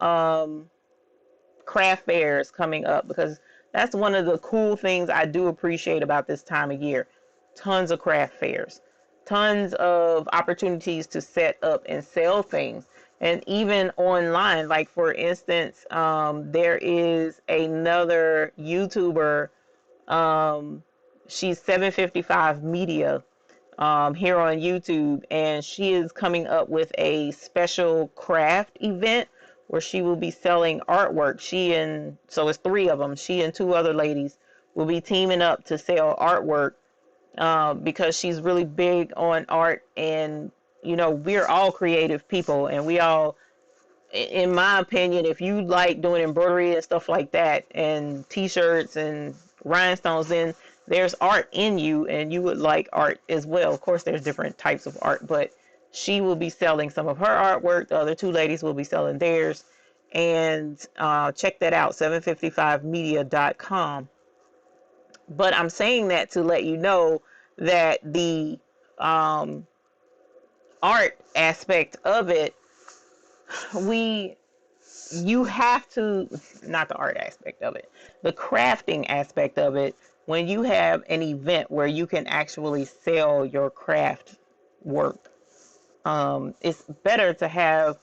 craft fairs coming up, because that's one of the cool things I do appreciate about this time of year. Tons of craft fairs, tons of opportunities to set up and sell things, and even online. Like for instance, there is another YouTuber, she's 755 Media, here on YouTube, and she is coming up with a special craft event where she will be selling artwork. So it's 3 of them. She and 2 other ladies will be teaming up to sell artwork, because she's really big on art, and you know, we're all creative people, and we all, in my opinion, if you like doing embroidery and stuff like that, and t-shirts and rhinestones, then there's art in you, and you would like art as well. Of course, there's different types of art, but she will be selling some of her artwork. The other 2 ladies will be selling theirs. And check that out, 755media.com. But I'm saying that to let you know that the art aspect of it, you have to, not the art aspect of it, the crafting aspect of it, when you have an event where you can actually sell your craft work. It's better to have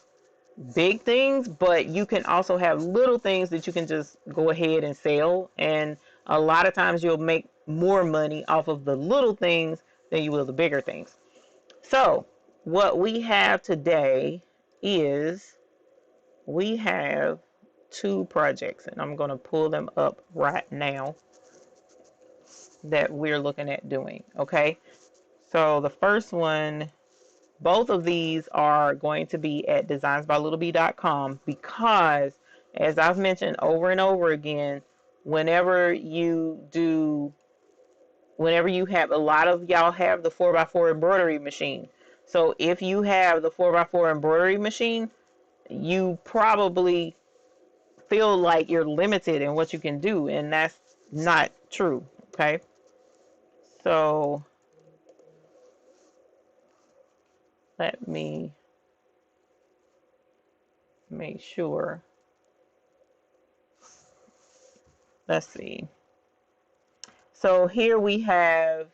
big things, but you can also have little things that you can just go ahead and sell. And a lot of times you'll make more money off of the little things than you will the bigger things. So what we have today is we have 2 projects, and I'm going to pull them up right now that we're looking at doing. Okay, so the first one, both of these are going to be at designsbylittleb.com because, as I've mentioned over and over again, whenever you have, a lot of y'all have the 4x4 embroidery machine. So if you have the 4x4 embroidery machine, you probably feel like you're limited in what you can do, and that's not true. Okay, so let me make sure. Let's see. So here we have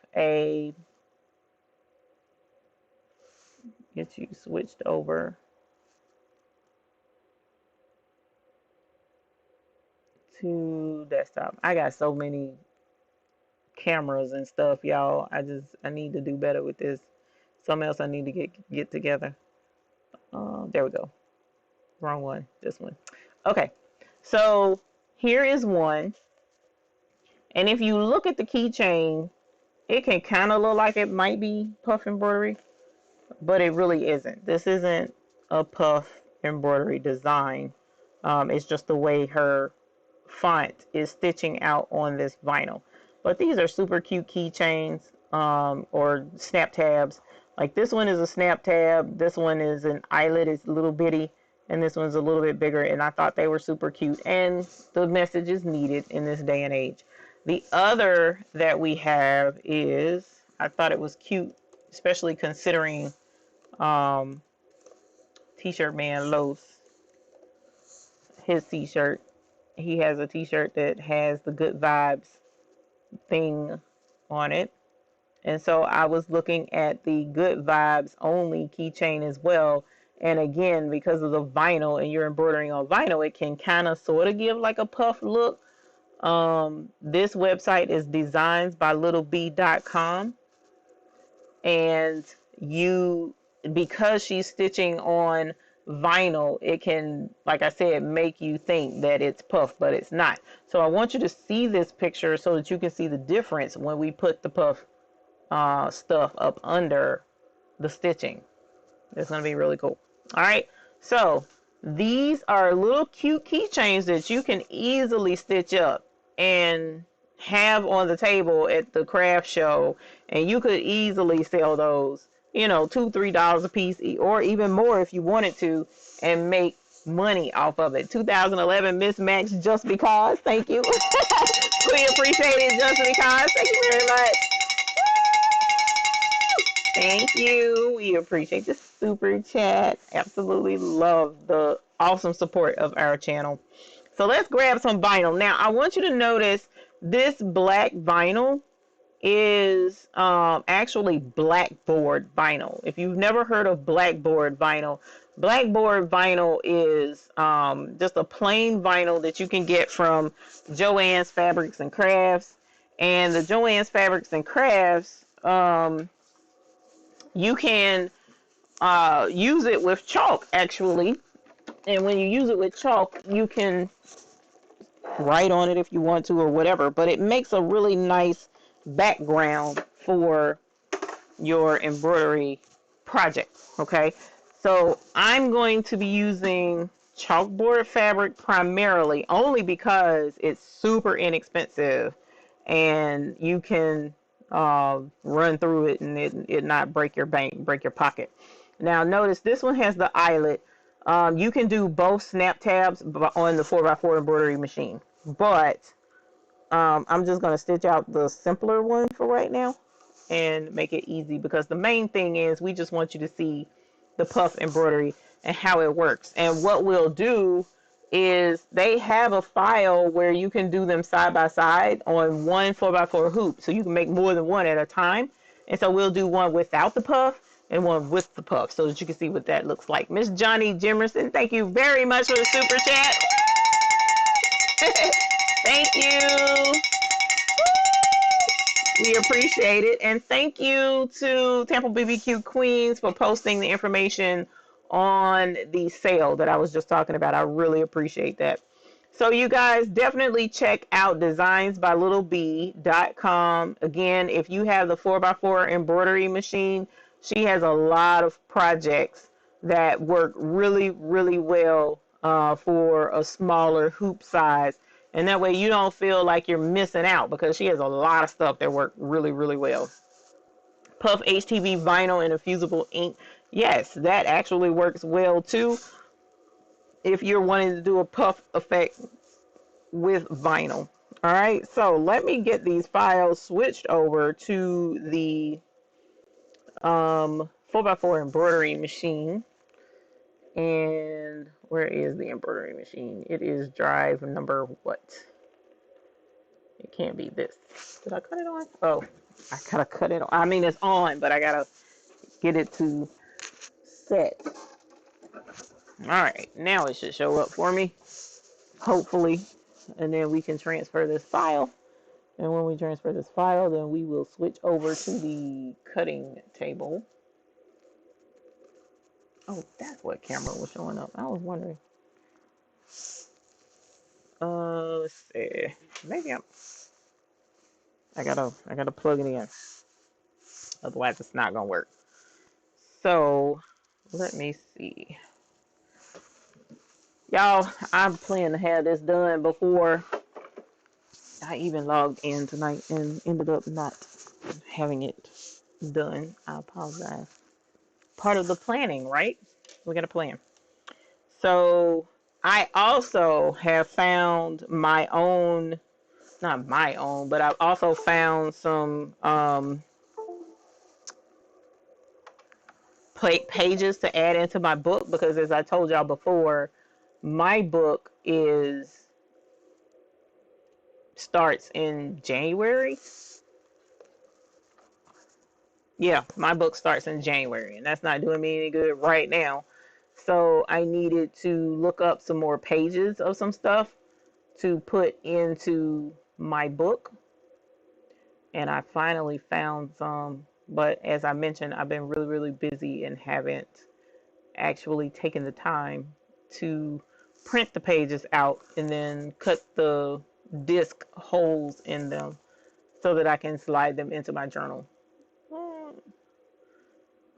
get you switched over to desktop. I got so many cameras and stuff, y'all. I need to do better with this. Something else I need to get together. There we go. Wrong one. This one. Okay. So here is one. And if you look at the keychain, it can kind of look like it might be puff embroidery, but it really isn't. This isn't a puff embroidery design. It's just the way her font is stitching out on this vinyl. But these are super cute keychains, or snap tabs. Like this one is a snap tab. This one is an eyelet. It's a little bitty. And this one's a little bit bigger. And I thought they were super cute. And the message is needed in this day and age. The other that we have is, I thought it was cute, especially considering T-shirt man Los, his t-shirt. He has a t-shirt that has the good vibes thing on it. And so I was looking at the good vibes only keychain as well. And again, because of the vinyl and you're embroidering on vinyl, it can kind of sort of give like a puff look. This website is designsbylittleb.com, and because she's stitching on vinyl, it can, like I said, make you think that it's puff, but it's not. So I want you to see this picture so that you can see the difference when we put the puff stuff up under the stitching. It's going to be really cool. All right, so these are little cute keychains that you can easily stitch up and have on the table at the craft show, and you could easily sell those, you know, $2-3 a piece, or even more if you wanted to, and make money off of it. 2011 Miss Max, just because. Thank you. We appreciate it, just because. Thank you very much. Thank you. We appreciate the super chat. Absolutely love the awesome support of our channel. So let's grab some vinyl. Now, I want you to notice this black vinyl is actually blackboard vinyl. If you've never heard of blackboard vinyl is just a plain vinyl that you can get from Joann's Fabrics and Crafts. And the Joann's Fabrics and Crafts, you can use it with chalk, actually. And when you use it with chalk, you can write on it if you want to or whatever. But it makes a really nice background for your embroidery project. Okay, so I'm going to be using chalkboard fabric primarily, only because it's super inexpensive and you can run through it and it not break your pocket. Now notice this one has the eyelet. You can do both snap tabs on the 4x4 embroidery machine, but I'm just going to stitch out the simpler one for right now and make it easy, because the main thing is we just want you to see the puff embroidery and how it works. And what we'll do is they have a file where you can do them side by side on one 4x4 hoop, so you can make more than one at a time. And so we'll do one without the puff and one with the puff, so that you can see what that looks like. Miss Johnny Jimerson, thank you very much for the super chat. Thank you. We appreciate it. And thank you to Tampa BBQ Queens for posting the information on the sale that I was just talking about. I really appreciate that. So you guys definitely check out designsbylittleb.com. Again, if you have the 4x4 embroidery machine, she has a lot of projects that work really, really well for a smaller hoop size. And that way you don't feel like you're missing out, because she has a lot of stuff that work really, really well. Puff HTV vinyl and infusible ink. Yes, that actually works well too if you're wanting to do a puff effect with vinyl. All right, so let me get these files switched over to the 4x4 embroidery machine. And where is the embroidery machine? It is drive number what? It can't be this. Did I cut it on? Oh, I gotta cut it on. I mean, it's on, but I gotta get it to set. All right, now it should show up for me, hopefully. And then we can transfer this file. And when we transfer this file, then we will switch over to the cutting table. Oh, that's what camera was showing up. I was wondering. Let's see. Maybe I gotta plug it in. Otherwise, it's not gonna work. So let me see. Y'all, I'm planning to have this done before I even logged in tonight and ended up not having it done. I apologize. Part of the planning, right? We got a plan. So I also have found my own, not my own, but I've also found some pages to add into my book, because as I told y'all before, my book starts in January. Yeah, my book starts in January, and that's not doing me any good right now. So I needed to look up some more pages of some stuff to put into my book. And I finally found some, but as I mentioned, I've been really, really busy and haven't actually taken the time to print the pages out and then cut the disc holes in them so that I can slide them into my journal.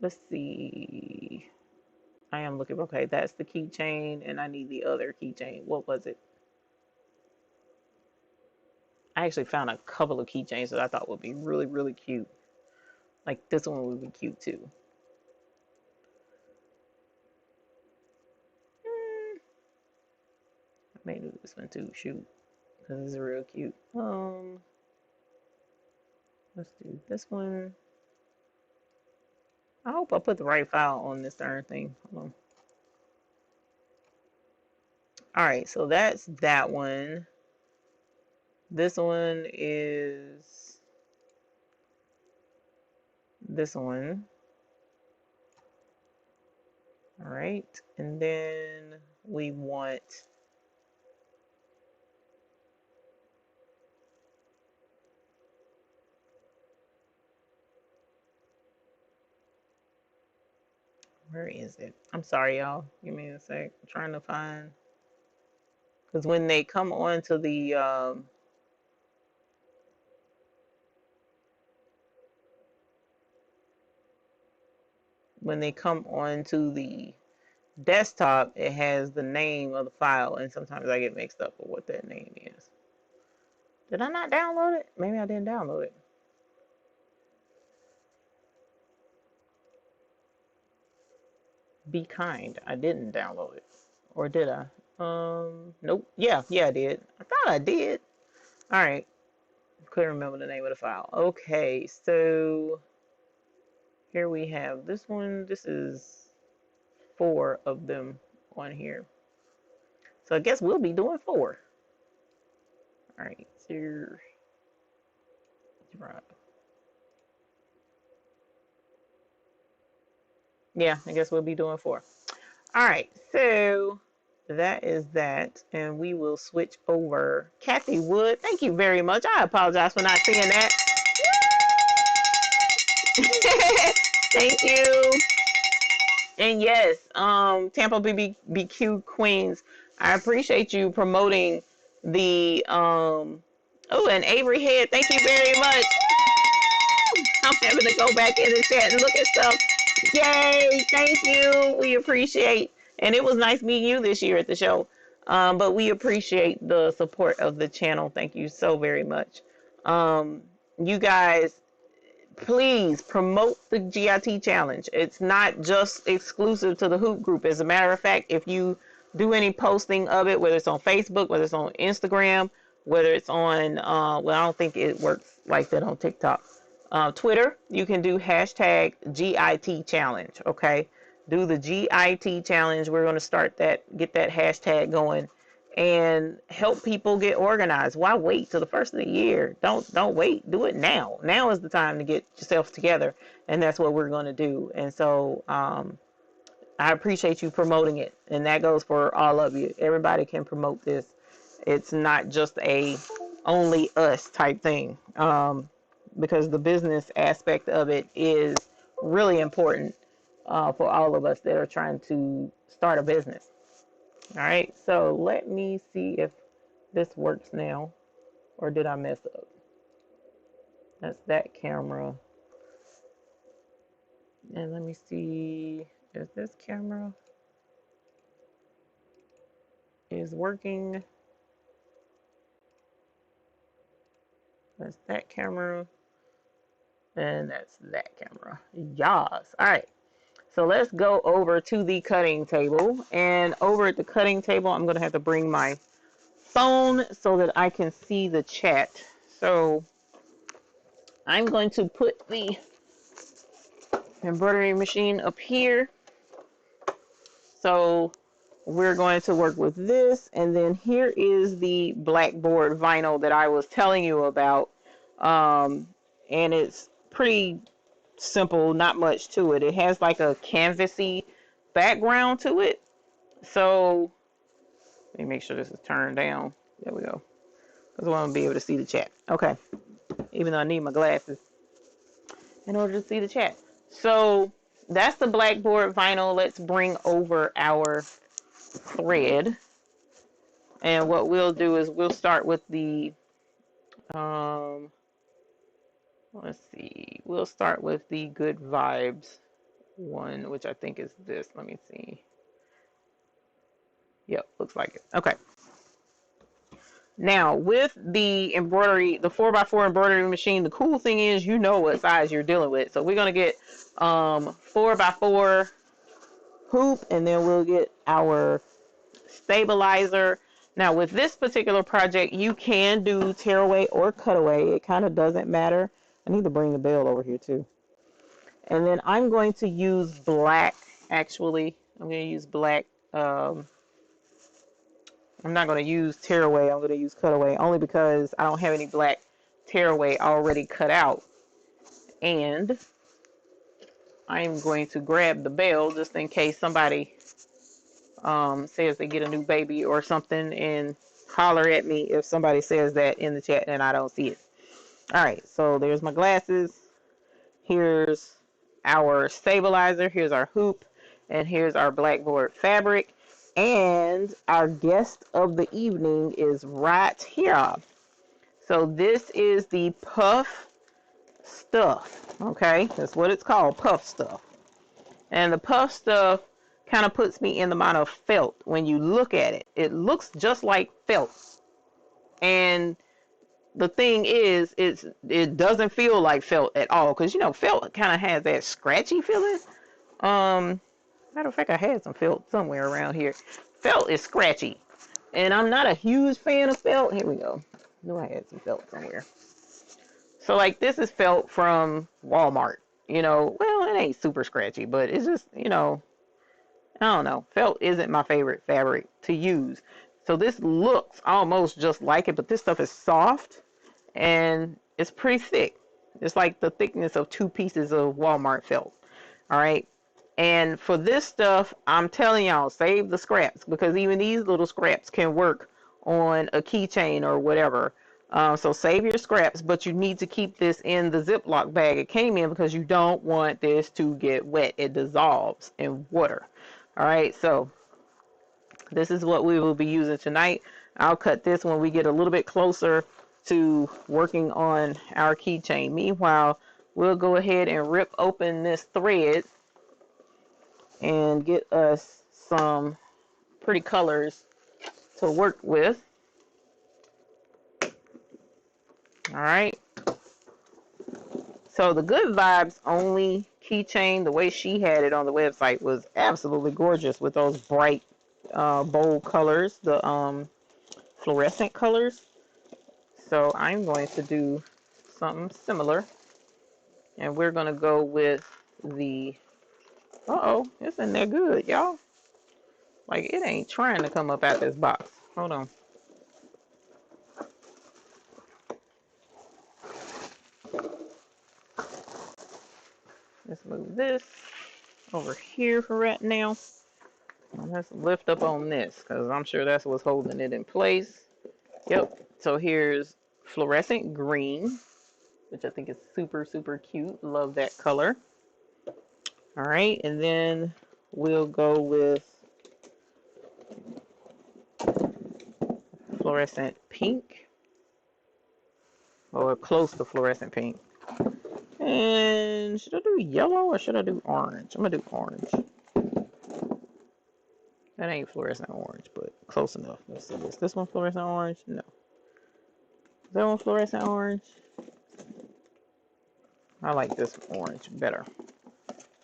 Let's see. I am looking. Okay, that's the keychain, and I need the other keychain. What was it? I actually found a couple of keychains that I thought would be really, really cute. Like this one would be cute too. I may do this one too. Shoot, because it's real cute. Let's do this one. I hope I put the right file on this darn thing. Hold on. All right, so that's that one. This one is this one. All right, and then we want where is it? I'm sorry, y'all. Give me a sec. I'm trying to find, because when they come onto the desktop, it has the name of the file, and sometimes I get mixed up with what that name is. Did I not download it? Maybe I didn't download it. Be kind. I didn't download it. Or did I? Nope. Yeah, I did. I thought I did. All right. Couldn't remember the name of the file. Okay, so here we have this one. This is 4 of them on here. So I guess we'll be doing 4. All right, so yeah, I guess we'll be doing 4. All right, so that is that, and we will switch over. Kathy Wood, thank you very much. I apologize for not seeing that. Thank you. And yes, Tampa BBQ Queens, I appreciate you promoting the oh, and Avery Head, thank you very much. I'm having to go back in the chat and look at stuff. Yay, thank you. We appreciate, and it was nice meeting you this year at the show. But we appreciate the support of the channel. Thank you so very much. You guys, please promote the GIT challenge. It's not just exclusive to the hoop group. As a matter of fact, if you do any posting of it, whether it's on Facebook, whether it's on Instagram, whether it's on well, I don't think it works like that on TikTok. Twitter, you can do hashtag GIT challenge. Okay, do the GIT challenge. We're going to start that, get that hashtag going, and help people get organized. Why wait till the first of the year? Don't wait. Do it now. Now is the time to get yourself together, and that's what we're going to do. And so I appreciate you promoting it, and that goes for all of you. Everybody can promote this. It's not just a only us type thing, because the business aspect of it is really important for all of us that are trying to start a business. All right, so let me see if this works now, or did I mess up? That's that camera. And let me see if this camera is working. That's that camera. And that's that camera. Yas. All right. So let's go over to the cutting table. And over at the cutting table, I'm going to have to bring my phone so that I can see the chat. So I'm going to put the embroidery machine up here. So we're going to work with this. And then here is the blackboard vinyl that I was telling you about. And it's pretty simple, not much to it. It has like a canvasy background to it. So let me make sure this is turned down. There we go. Because I want to be able to see the chat. Okay. Even though I need my glasses in order to see the chat. So that's the blackboard vinyl. Let's bring over our thread. And what we'll do is we'll start with the let's see. We'll start with the Good Vibes one, which I think is this. Let me see. Yep, looks like it. Okay. Now, with the embroidery, the 4x4 embroidery machine, the cool thing is you know what size you're dealing with. So we're going to get 4x4 hoop, and then we'll get our stabilizer. Now, with this particular project, you can do tearaway or cutaway. It kind of doesn't matter. I need to bring the bell over here too. And then I'm going to use black, actually. I'm going to use black. I'm not going to use tearaway. I'm going to use cutaway only because I don't have any black tearaway already cut out. And I'm going to grab the bell just in case somebody says they get a new baby or something, and holler at me if somebody says that in the chat and I don't see it. All right, so there's my glasses. Here's our stabilizer. Here's our hoop. And here's our blackboard fabric. And our guest of the evening is right here. So this is the puff stuff. Okay, that's what it's called, puff stuff. And the puff stuff kind of puts me in the mind of felt. When you look at it, it looks just like felt. And the thing is, it doesn't feel like felt at all, because you know felt kind of has that scratchy feeling. Matter of fact, I had some felt somewhere around here. Felt is scratchy, and I'm not a huge fan of felt. Here we go. I knew I had some felt somewhere. So like this is felt from Walmart. You know, well, it ain't super scratchy, but it's just, you know, I don't know. Felt isn't my favorite fabric to use. So this looks almost just like it, but this stuff is soft and it's pretty thick. It's like the thickness of 2 pieces of Walmart felt. All right. And for this stuff, I'm telling y'all, save the scraps, because even these little scraps can work on a keychain or whatever. So save your scraps, but you need to keep this in the Ziploc bag it came in because you don't want this to get wet. It dissolves in water. All right, so this is what we will be using tonight. I'll cut this when we get a little bit closer to working on our keychain. Meanwhile, we'll go ahead and rip open this thread and get us some pretty colors to work with. All right. So the Good Vibes Only keychain, the way she had it on the website, was absolutely gorgeous with those bright, bold colors, the fluorescent colors. So I'm going to do something similar, and we're going to go with the, uh-oh, it's in there good, y'all. Like, it ain't trying to come up out this box. Hold on. Let's move this over here for right now. Let's lift up on this, because I'm sure that's what's holding it in place. Yep. So here's fluorescent green, which I think is super, super cute. Love that color. All right. And then we'll go with fluorescent pink, or close to fluorescent pink. And should I do yellow or should I do orange? I'm going to do orange. That ain't fluorescent orange, but close enough. Let's see. Is this one fluorescent orange? No. Is that one fluorescent orange? I like this orange better.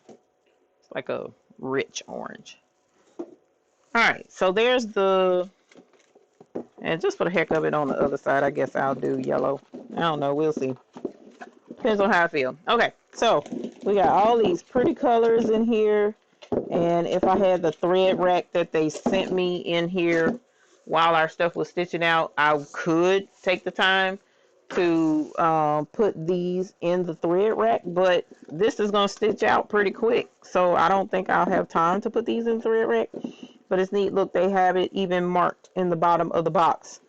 It's like a rich orange. Alright, so there's the, and just for the heck of it on the other side, I guess I'll do yellow. I don't know, we'll see. Depends on how I feel. Okay, so we got all these pretty colors in here. And if I had the thread rack that they sent me in here while our stuff was stitching out, I could take the time to put these in the thread rack, but this is going to stitch out pretty quick. So I don't think I'll have time to put these in the thread rack. But it's neat. Look, they have it even marked in the bottom of the box,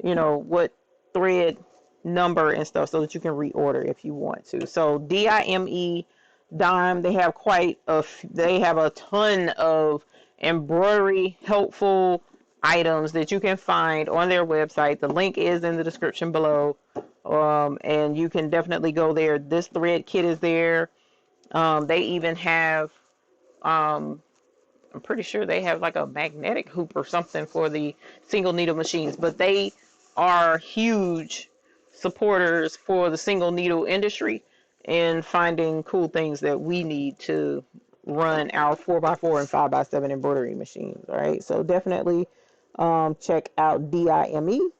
you know, what thread number and stuff, so that you can reorder if you want to. So DIME Dime, they have they have a ton of embroidery helpful items that you can find on their website. The link is in the description below, and you can definitely go there. This thread kit is there. They even have, I'm pretty sure they have like a magnetic hoop or something for the single needle machines, but they are huge supporters for the single needle industry and finding cool things that we need to run our 4x4 and 5x7 embroidery machines. All right, so definitely check out DIME.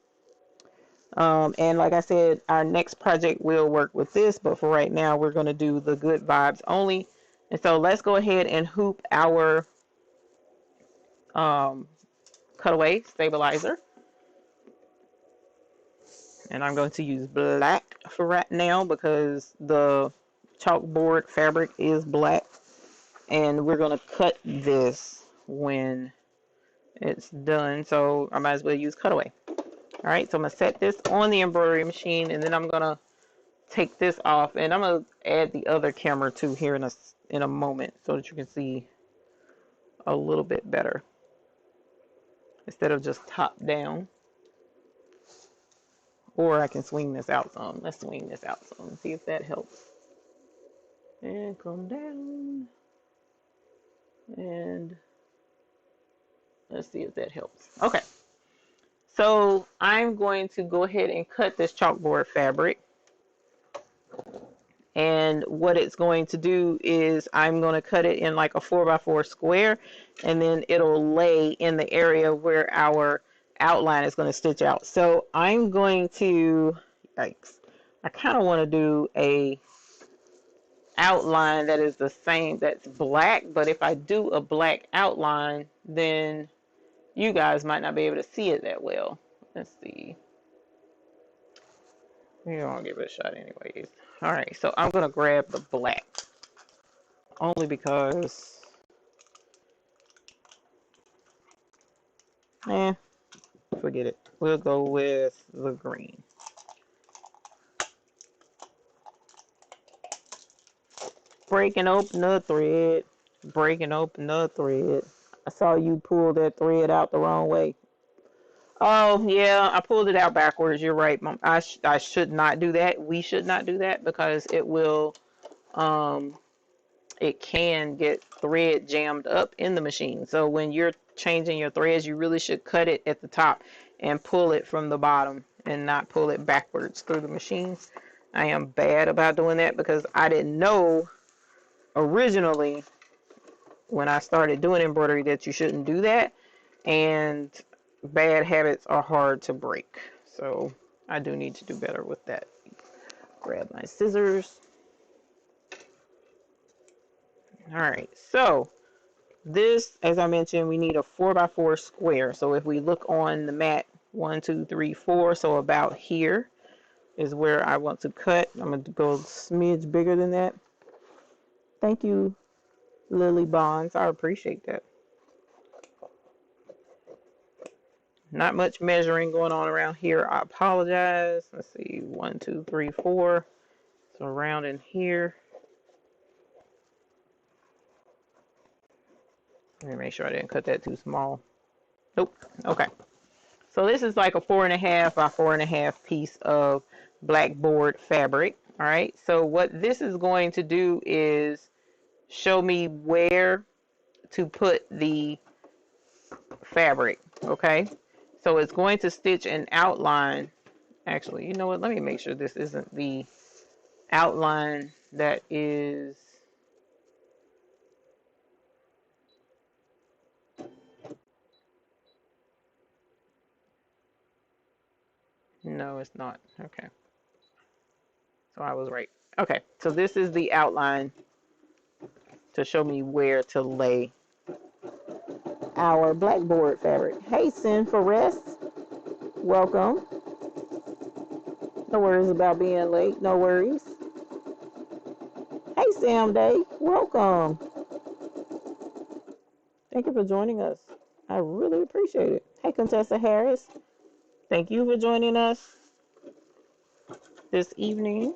And like I said, our next project will work with this, but for right now, we're going to do the Good Vibes Only. And so let's go ahead and hoop our cutaway stabilizer. And I'm going to use black for right now because the chalkboard fabric is black. And we're going to cut this when it's done. So I might as well use cutaway. All right, so I'm going to set this on the embroidery machine, and then I'm going to take this off. And I'm going to add the other camera too here in a moment so that you can see a little bit better instead of just top down. Or I can swing this out some. Let's swing this out some and see if that helps. And come down. And let's see if that helps. Okay. So I'm going to go ahead and cut this chalkboard fabric. And what it's going to do is I'm going to cut it in like a 4x4 square. And then it'll lay in the area where our outline is going to stitch out. So I'm going to, yikes, I kind of want to do a outline that is the same, that's black, but if I do a black outline, then you guys might not be able to see it that well. Let's see. We're gonna give it a shot anyways. All right, so I'm gonna grab the black only because forget it. We'll go with the green. Breaking open the thread. Breaking open the thread. I saw you pull that thread out the wrong way. Oh, yeah, I pulled it out backwards. You're right, Mom. I should not do that. We should not do that because it will, it can get thread jammed up in the machine. So when you're changing your threads, you really should cut it at the top and pull it from the bottom and not pull it backwards through the machine. I am bad about doing that because I didn't know originally when I started doing embroidery that you shouldn't do that, and bad habits are hard to break. So I do need to do better with that. Grab my scissors. All right, so this, as I mentioned, we need a 4x4 square. So if we look on the mat, 1, 2, 3, 4, so about here is where I want to cut. I'm going to go a smidge bigger than that. Thank you, Lily Bonds. I appreciate that. Not much measuring going on around here. I apologize. Let's see, 1, 2, 3, 4. So around in here. Let me make sure I didn't cut that too small. Nope. Okay. So this is like a 4.5 by 4.5 piece of blackboard fabric. All right. So what this is going to do is show me where to put the fabric. Okay. So it's going to stitch an outline. Actually, you know what? Let me make sure this isn't the outline that is. No, it's not. Okay. So I was right. Okay. So this is the outline to show me where to lay our blackboard fabric. Hey, Sin for Rest. Welcome. No worries about being late. No worries. Hey, Sam Day. Welcome. Thank you for joining us. I really appreciate it. Hey, Contessa Harris. Thank you for joining us this evening.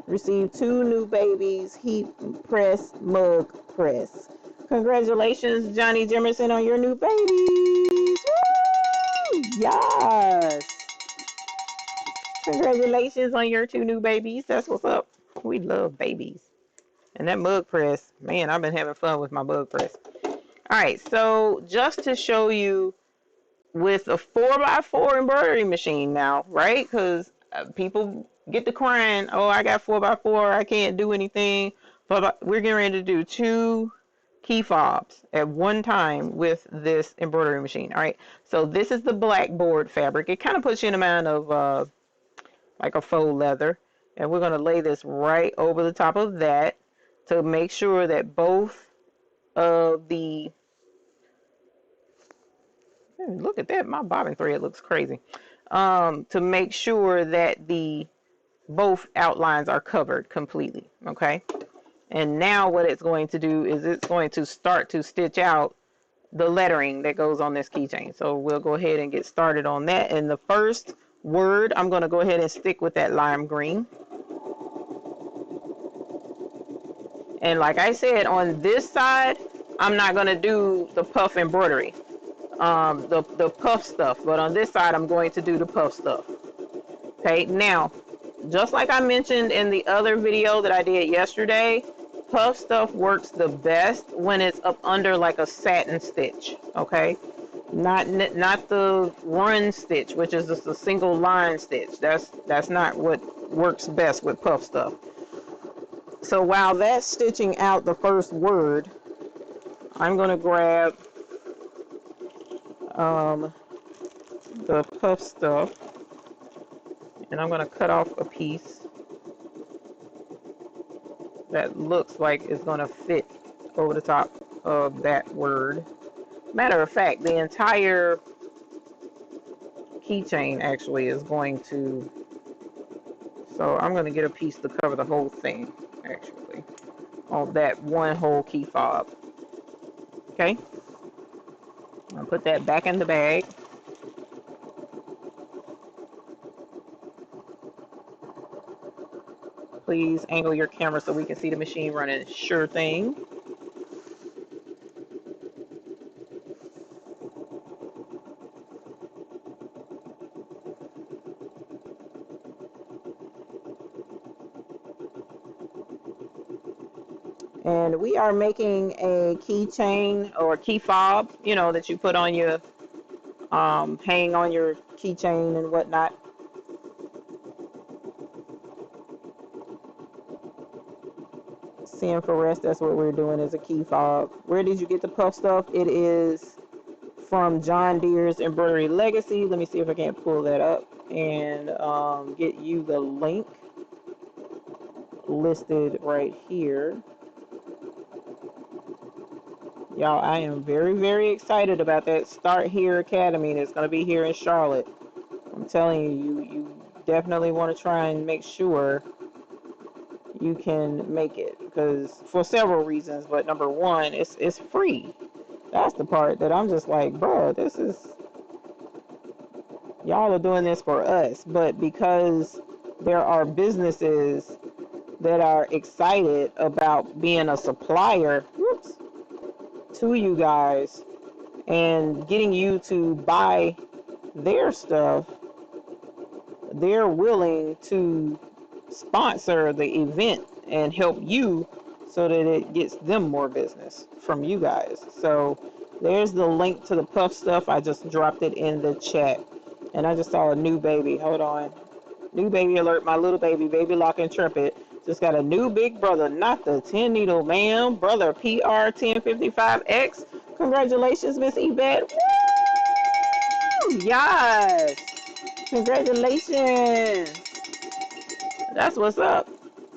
Received 2 new babies, heat press, mug press. Congratulations, Johnny Jimerson, on your new babies. Woo! Yes. Congratulations on your 2 new babies. That's what's up. We love babies. And that mug press, man, I've been having fun with my mug press. All right, so just to show you with a 4x4 embroidery machine now, right? Because people get to crying, oh, I got 4x4, I can't do anything. But we're getting ready to do 2 key fobs at one time with this embroidery machine. All right, so this is the blackboard fabric. It kind of puts you in a mind of like a faux leather. And we're going to lay this right over the top of that to make sure that both of the, look at that, my bobbin thread looks crazy. To make sure that the both outlines are covered completely, okay? And now what it's going to do is it's going to start to stitch out the lettering that goes on this keychain. So we'll go ahead and get started on that. And the first word, I'm going to go ahead and stick with that lime green. And like I said, on this side, I'm not going to do the puff embroidery, the puff stuff. But on this side, I'm going to do the puff stuff. Okay, now, just like I mentioned in the other video that I did yesterday, puff stuff works the best when it's up under like a satin stitch, okay? Not the run stitch, which is just a single line stitch. That's not what works best with puff stuff. So while that's stitching out the first word, I'm going to grab the puff stuff, and I'm going to cut off a piece that looks like it's going to fit over the top of that word. Matter of fact, the entire keychain actually is going to, so I'm going to get a piece to cover the whole thing, actually, on that one whole key fob. Okay, I'll put that back in the bag. Please angle your camera so we can see the machine running. Sure thing. And we are making a keychain or key fob, you know, that you put on your, hang on your keychain and whatnot. Seeing for rest, that's what we're doing is a key fob. Where did you get the puff stuff? It is from John Deere's Embroidery Legacy. Let me see if I can pull that up and get you the link listed right here. Y'all, I am very, very excited about that Start Here Academy that's going to be here in Charlotte. I'm telling you, you definitely want to try and make sure you can make it, because for several reasons, but number one, it's free. That's the part that I'm just like, bro, this is, y'all are doing this for us. But because there are businesses that are excited about being a supplier, whoops, to you guys and getting you to buy their stuff, they're willing to sponsor the event and help you so that it gets them more business from you guys. So there's the link to the puff stuff. I just dropped it in the chat. And I just saw a new baby. Hold on. New baby alert. My little baby, Baby Lock and Trumpet, just got a new big brother. Not the 10 needle, ma'am. Brother PR 1055X. Congratulations, Miss Yvette. Woo! Yes. Congratulations. That's what's up.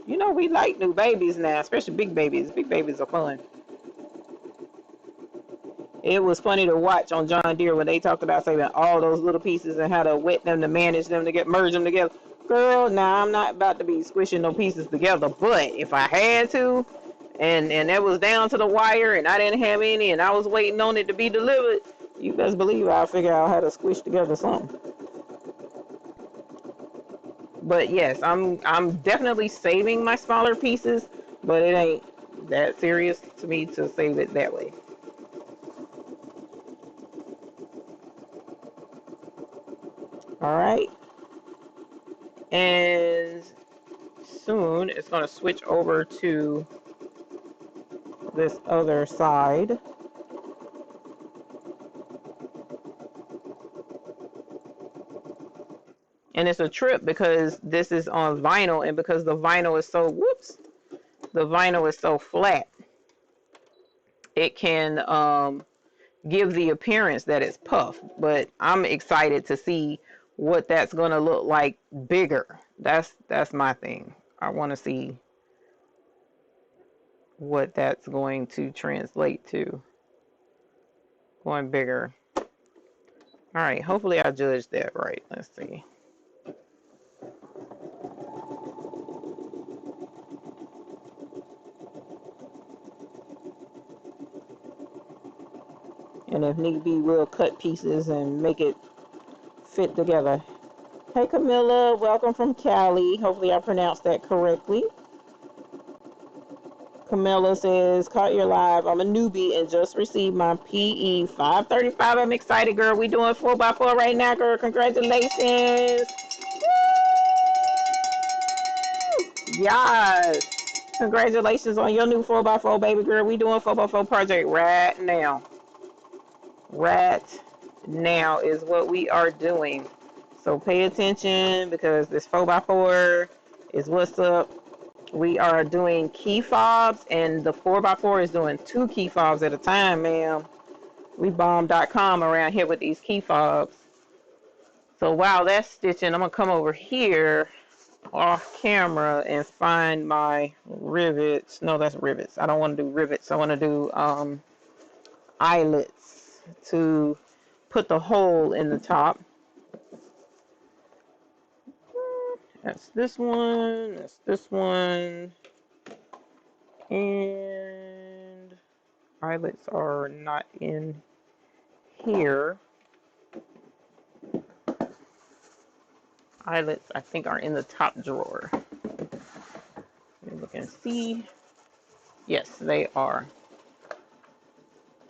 You know, we like new babies now, especially big babies. Big babies are fun. It was funny to watch on John Deere when they talked about saving all those little pieces and how to wet them to manage them to merge them together. Girl, now I'm not about to be squishing no pieces together, but if I had to, and that was down to the wire and I didn't have any and I was waiting on it to be delivered, you best believe I'll figure out how to squish together something. But yes, I'm definitely saving my smaller pieces, but it ain't that serious to me to save it that way. All right. And soon it's going to switch over to this other side. And it's a trip because this is on vinyl, and because the vinyl is so, whoops, the vinyl is so flat, it can give the appearance that it's puff. But I'm excited to see what that's going to look like bigger. That's my thing. I want to see what that's going to translate to going bigger. All right, hopefully I judged that right. Let's see. And if need be, we'll cut pieces and make it fit together. Hey Camilla, welcome from Cali. Hopefully I pronounced that correctly. Camilla says, caught your live. I'm a newbie and just received my PE 535. I'm excited, girl. We doing 4x4 right now, girl. Congratulations. Woo! Yes. Congratulations on your new 4x4, baby girl. We doing 4x4 project right now. Right now is what we are doing. So pay attention because this 4x4 is what's up. We are doing key fobs, and the 4x4 is doing 2 key fobs at a time, ma'am. We bomb.com around here with these key fobs. So while that's stitching, I'm going to come over here off camera and find my rivets. No, that's rivets. I don't want to do rivets. I want to do eyelets to put the hole in the top. That's this one. That's this one. And eyelets are not in here. Eyelets, I think, are in the top drawer. can see. Yes, they are.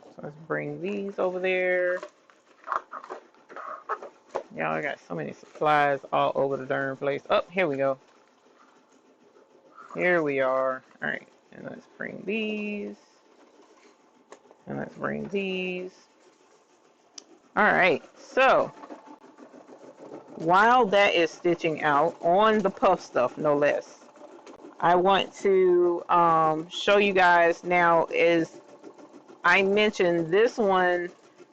So let's bring these over there. Y'all, I got so many supplies all over the darn place. Oh, here we go. Here we are. All right, and let's bring these. And let's bring these. All right, so while that is stitching out on the puff stuff, no less, I want to show you guys now. Is I mentioned this one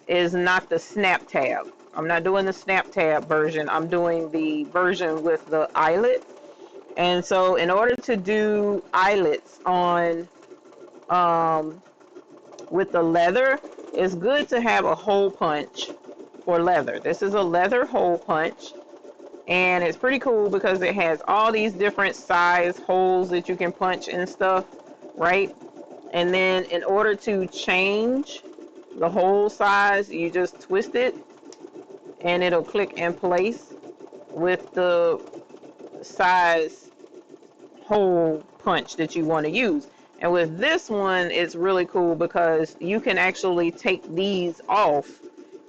is not the snap tab. I'm not doing the snap tab version. I'm doing the version with the eyelet. And so in order to do eyelets on with the leather, it's good to have a hole punch for leather. This is a leather hole punch, and it's pretty cool because it has all these different size holes that you can punch and stuff, right? And then in order to change the hole size, you just twist it and it'll click in place with the size hole punch that you want to use. And with this one, it's really cool because you can actually take these off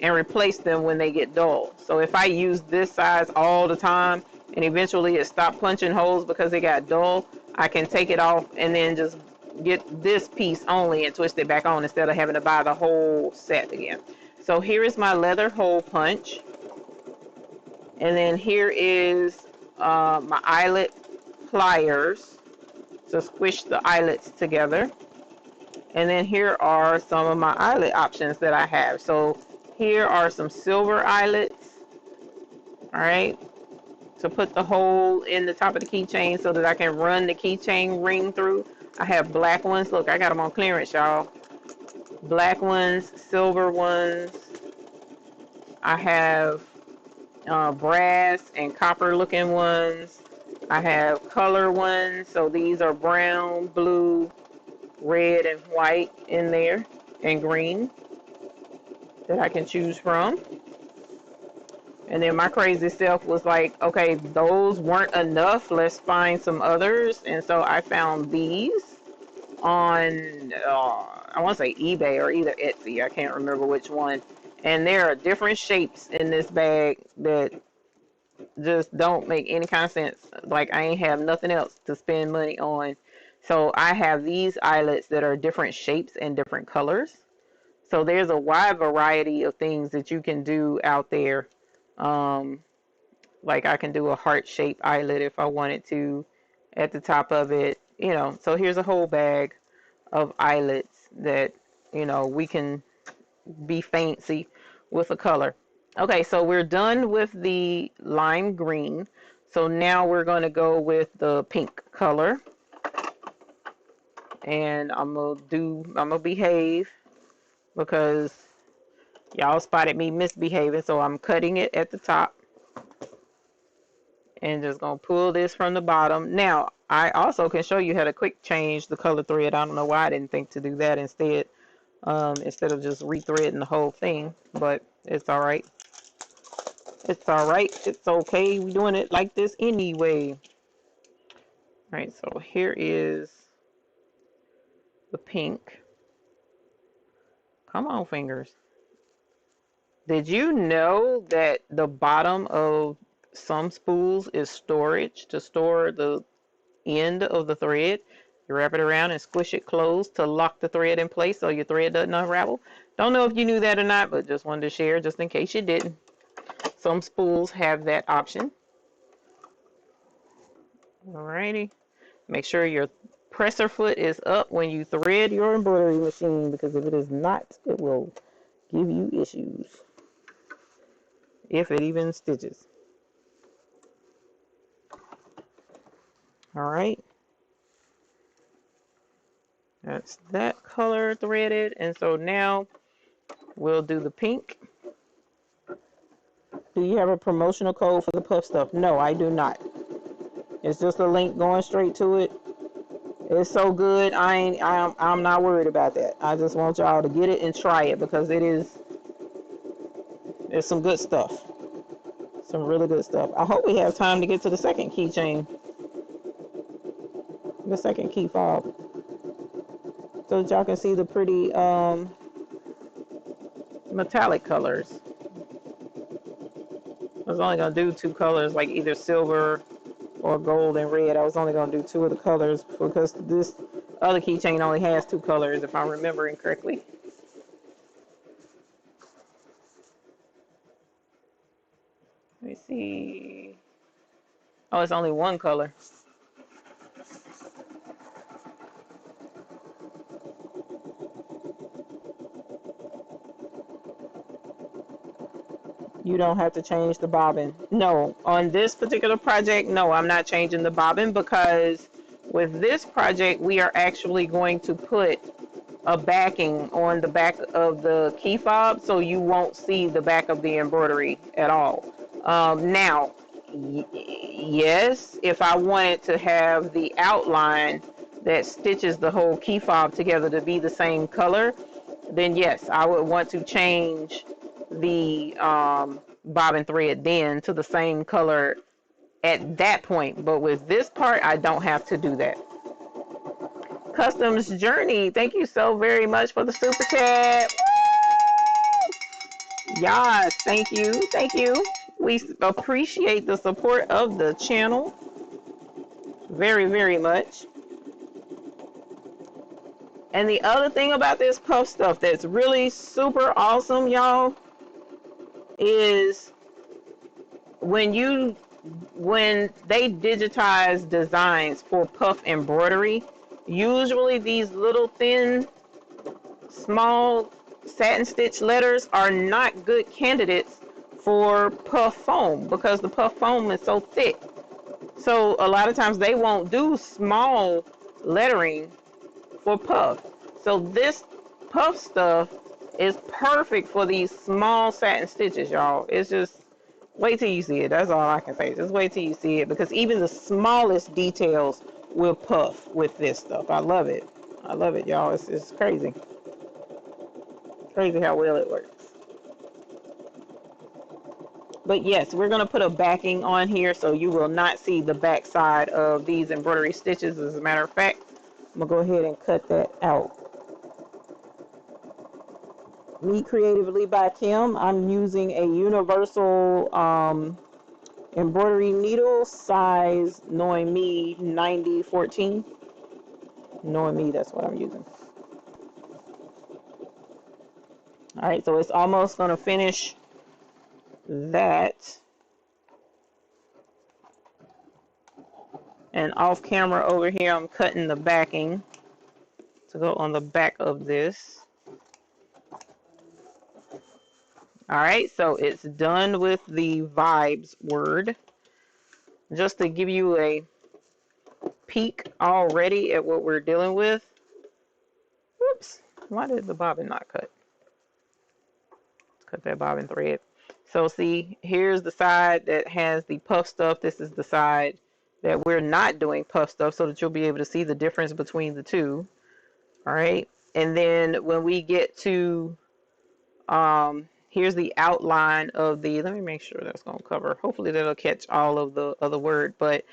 and replace them when they get dull. So if I use this size all the time and eventually it stopped punching holes because it got dull, I can take it off and then just get this piece only and twist it back on instead of having to buy the whole set again. So here is my leather hole punch. And then here is my eyelet pliers to squish the eyelets together. And then here are some of my eyelet options that I have. So here are some silver eyelets, all right, to put the hole in the top of the keychain so that I can run the keychain ring through. I have black ones. Look, I got them on clearance, y'all. Black ones, silver ones. I have brass and copper looking ones. I have color ones. So these are brown, blue, red, and white in there, and green that I can choose from. And then my crazy self was like, okay, those weren't enough. Let's find some others. And so I found these on, I want to say eBay or either Etsy. I can't remember which one. And there are different shapes in this bag that just don't make any kind of sense. Like, I ain't have nothing else to spend money on. So I have these eyelets that are different shapes and different colors. So there's a wide variety of things that you can do out there. Like I can do a heart-shaped eyelet if I wanted to at the top of it, you know. So here's a whole bag of eyelets that, you know, we can be fancy with a color. Okay, so we're done with the lime green. So now we're going to go with the pink color. And I'm gonna behave because y'all spotted me misbehaving. So I'm cutting it at the top and just gonna pull this from the bottom. Now I also can show you how to quick change the color thread. I don't know why I didn't think to do that instead of just rethreading the whole thing, but it's all right. It's all right. It's okay. We're doing it like this anyway. All right, so here is the pink. Come on, fingers. Did you know that the bottom of some spools is storage to store the end of the thread? You wrap it around and squish it closed to lock the thread in place so your thread doesn't unravel. Don't know if you knew that or not, but just wanted to share just in case you didn't. Some spools have that option. Alrighty. Make sure your presser foot is up when you thread your embroidery machine, because if it is not, it will give you issues. If it even stitches. Alright. That's that color threaded. And so now we'll do the pink. Do you have a promotional code for the puff stuff? No, I do not. It's just a link going straight to it. It's so good. I'm not worried about that. I just want y'all to get it and try it because it's some good stuff. Some really good stuff. I hope we have time to get to the second keychain. the second key fob, so that y'all can see the pretty metallic colors. I was only gonna do two colors, like either silver or gold and red. I was only gonna do two of the colors because this other keychain only has two colors, if I'm remembering correctly. Let me see. Oh, it's only one color. You don't have to change the bobbin. No, on this particular project, no, I'm not changing the bobbin because with this project, we are actually going to put a backing on the back of the key fob, so you won't see the back of the embroidery at all. Now, yes, if I wanted to have the outline that stitches the whole key fob together to be the same color, then yes, I would want to change the bobbin thread then to the same color at that point. But with this part, I don't have to do that. Customs Journey, thank you so very much for the super chat. Yes, thank you, thank you. We appreciate the support of the channel very, very much. And the other thing about this puff stuff that's really super awesome, y'all, is when they digitize designs for puff embroidery, usually these little thin, small satin stitch letters are not good candidates for puff foam because the puff foam is so thick. So a lot of times they won't do small lettering for puff. So this puff stuff is perfect for these small satin stitches, y'all. It's just wait till you see it. That's all I can say. Just wait till you see it because even the smallest details will puff with this stuff. I love it. I love it, y'all. It's crazy. Crazy how well it works. But yes, we're going to put a backing on here so you will not see the back side of these embroidery stitches. As a matter of fact, I'm going to go ahead and cut that out. Me Creatively by Kim. I'm using a universal embroidery needle, size Knowing Me 9014. Knowing Me, that's what I'm using. All right, so it's almost going to finish that. And off camera over here, I'm cutting the backing to go on the back of this. All right, so it's done with the vibes word. Just to give you a peek already at what we're dealing with. Whoops, why did the bobbin not cut? Let's cut that bobbin thread. So see, here's the side that has the puff stuff. This is the side that we're not doing puff stuff, so that you'll be able to see the difference between the two. All right, and then when we get to here's the outline of the, let me make sure that's going to cover, hopefully that'll catch all of the other word, but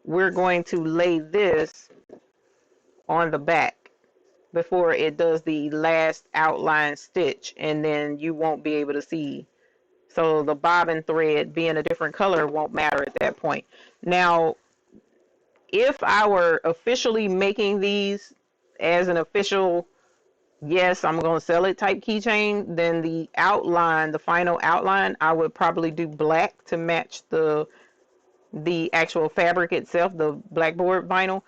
we're going to lay this on the back before it does the last outline stitch, and then you won't be able to see. So the bobbin thread being a different color won't matter at that point. Now, if I were officially making these as an official, yes, I'm going to sell it type keychain, then the outline, the final outline, I would probably do black to match the actual fabric itself, the blackboard vinyl.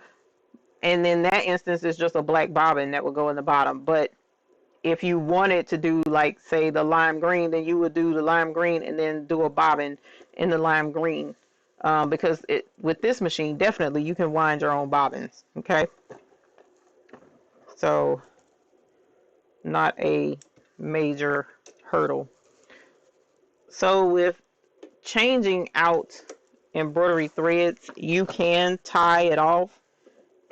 And in that instance, it's just a black bobbin that would go in the bottom. But if you wanted to do, like, say, the lime green, then you would do the lime green and then do a bobbin in the lime green. Because with this machine, definitely you can wind your own bobbins. Okay. So not a major hurdle. So with changing out embroidery threads, you can tie it off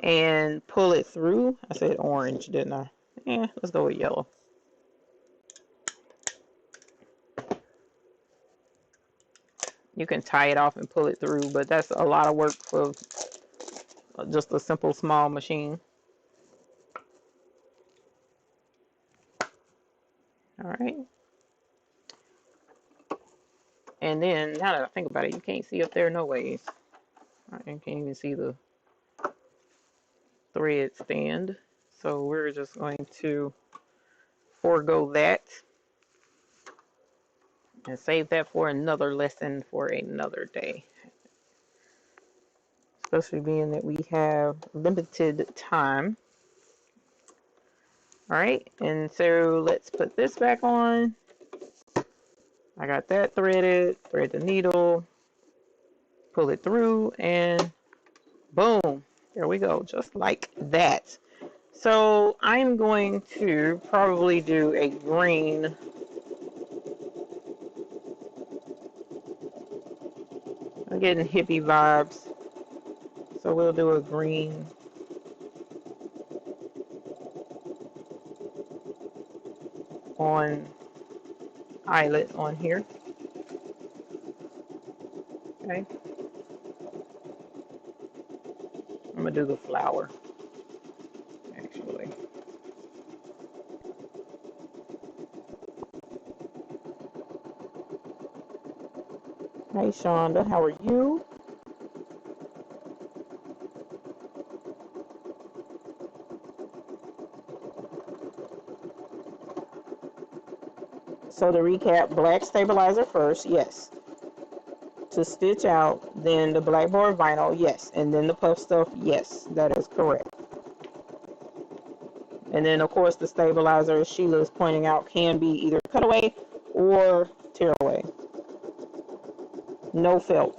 and pull it through. I said orange, didn't I? Yeah, let's go with yellow. You can tie it off and pull it through, but that's a lot of work for just a simple small machine. All right. And then now that I think about it, you can't see up there no ways. I can't even see the thread stand. So we're just going to forego that and save that for another lesson for another day. Especially being that we have limited time. All right, and so let's put this back on. I got that threaded, thread the needle, pull it through, and boom, there we go, just like that. So I'm going to probably do a green. I'm getting hippie vibes, so we'll do a green. On eyelet on here. Okay. I'm gonna do the flower actually. Hey Shonda, how are you? So to recap, black stabilizer first, yes. To stitch out, then the blackboard vinyl, yes. And then the puff stuff, yes, that is correct. And then of course the stabilizer, as Sheila is pointing out, can be either cut away or tear away. No felt.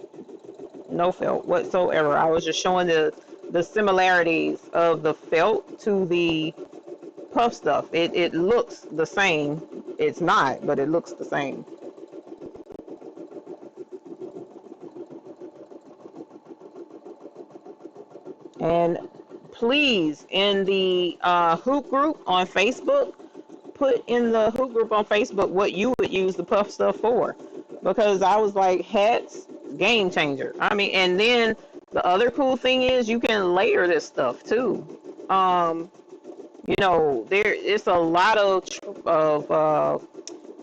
No felt whatsoever. I was just showing the similarities of the felt to the puff stuff. It looks the same. It's not, but it looks the same. And please, in the hoop group on Facebook, put in the hoop group on Facebook what you would use the puff stuff for, because I was like, hats, game changer. I mean, and then the other cool thing is you can layer this stuff too. You know, there it's a lot of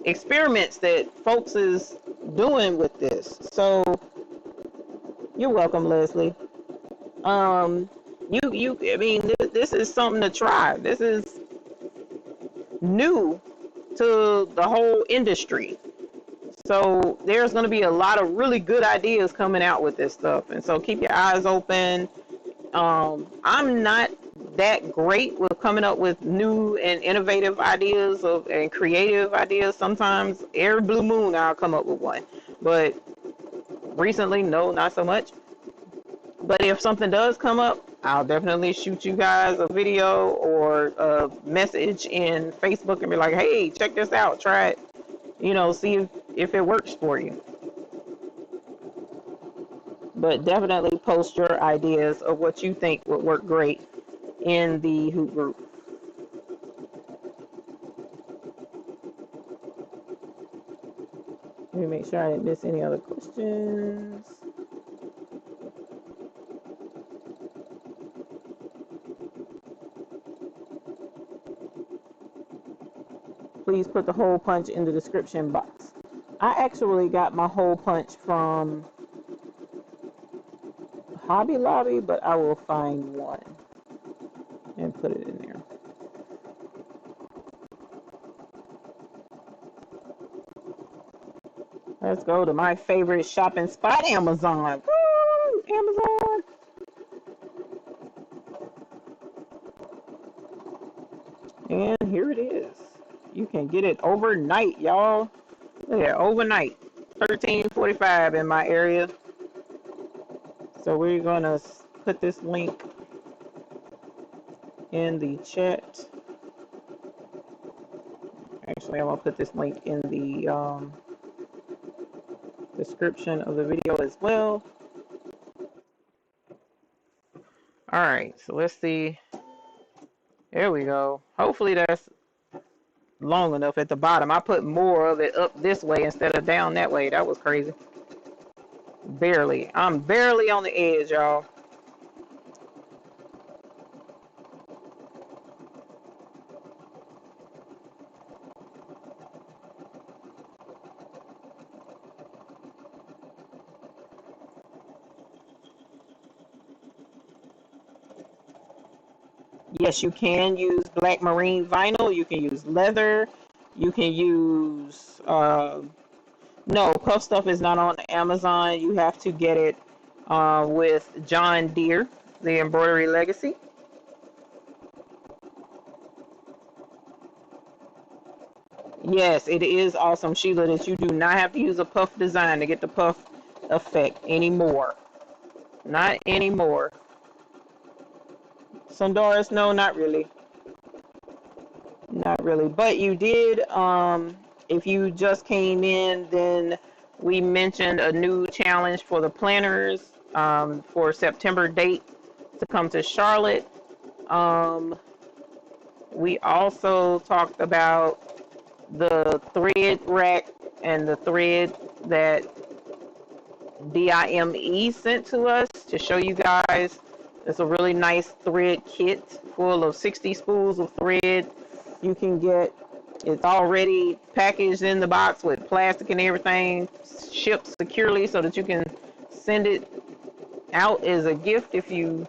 experiments that folks is doing with this. So you're welcome, Leslie. I mean, this is something to try. This is new to the whole industry. So there's going to be a lot of really good ideas coming out with this stuff. And so keep your eyes open. I'm not that great with coming up with new and innovative ideas and creative ideas. Sometimes every blue moon I'll come up with one. But recently, no, not so much. But if something does come up, I'll definitely shoot you guys a video or a message in Facebook and be like, hey, check this out, try it, you know, see if it works for you. But definitely post your ideas of what you think would work great in the hoop group. Let me make sure I didn't miss any other questions. Please put the hole punch in the description box. I actually got my hole punch from Hobby Lobby, but I will find one and put it in there. Let's go to my favorite shopping spot, Amazon. Woo! Amazon. And here it is. You can get it overnight, y'all. Yeah, overnight. $13.45 in my area. So we're gonna put this link in the chat. Actually, I'm gonna put this link in the description of the video as well. All right, so let's see. There we go. Hopefully that's long enough at the bottom. I put more of it up this way instead of down that way. That was crazy. Barely. I'm barely on the edge, y'all. Yes, you can use black marine vinyl. You can use leather. You can use no, Puff Stuff is not on Amazon. You have to get it with John Deere, the Embroidery Legacy. Yes, it is awesome, Sheila, that you do not have to use a puff design to get the puff effect anymore. Not anymore. Sondoris, no, not really. Not really. But you did, if you just came in, then we mentioned a new challenge for the planners for September date to come to Charlotte. Um, we also talked about the thread rack and the thread that DIME sent to us to show you guys. It's a really nice thread kit full of 60 spools of thread. You can get it's already packaged in the box with plastic and everything, shipped securely so that you can send it out as a gift if you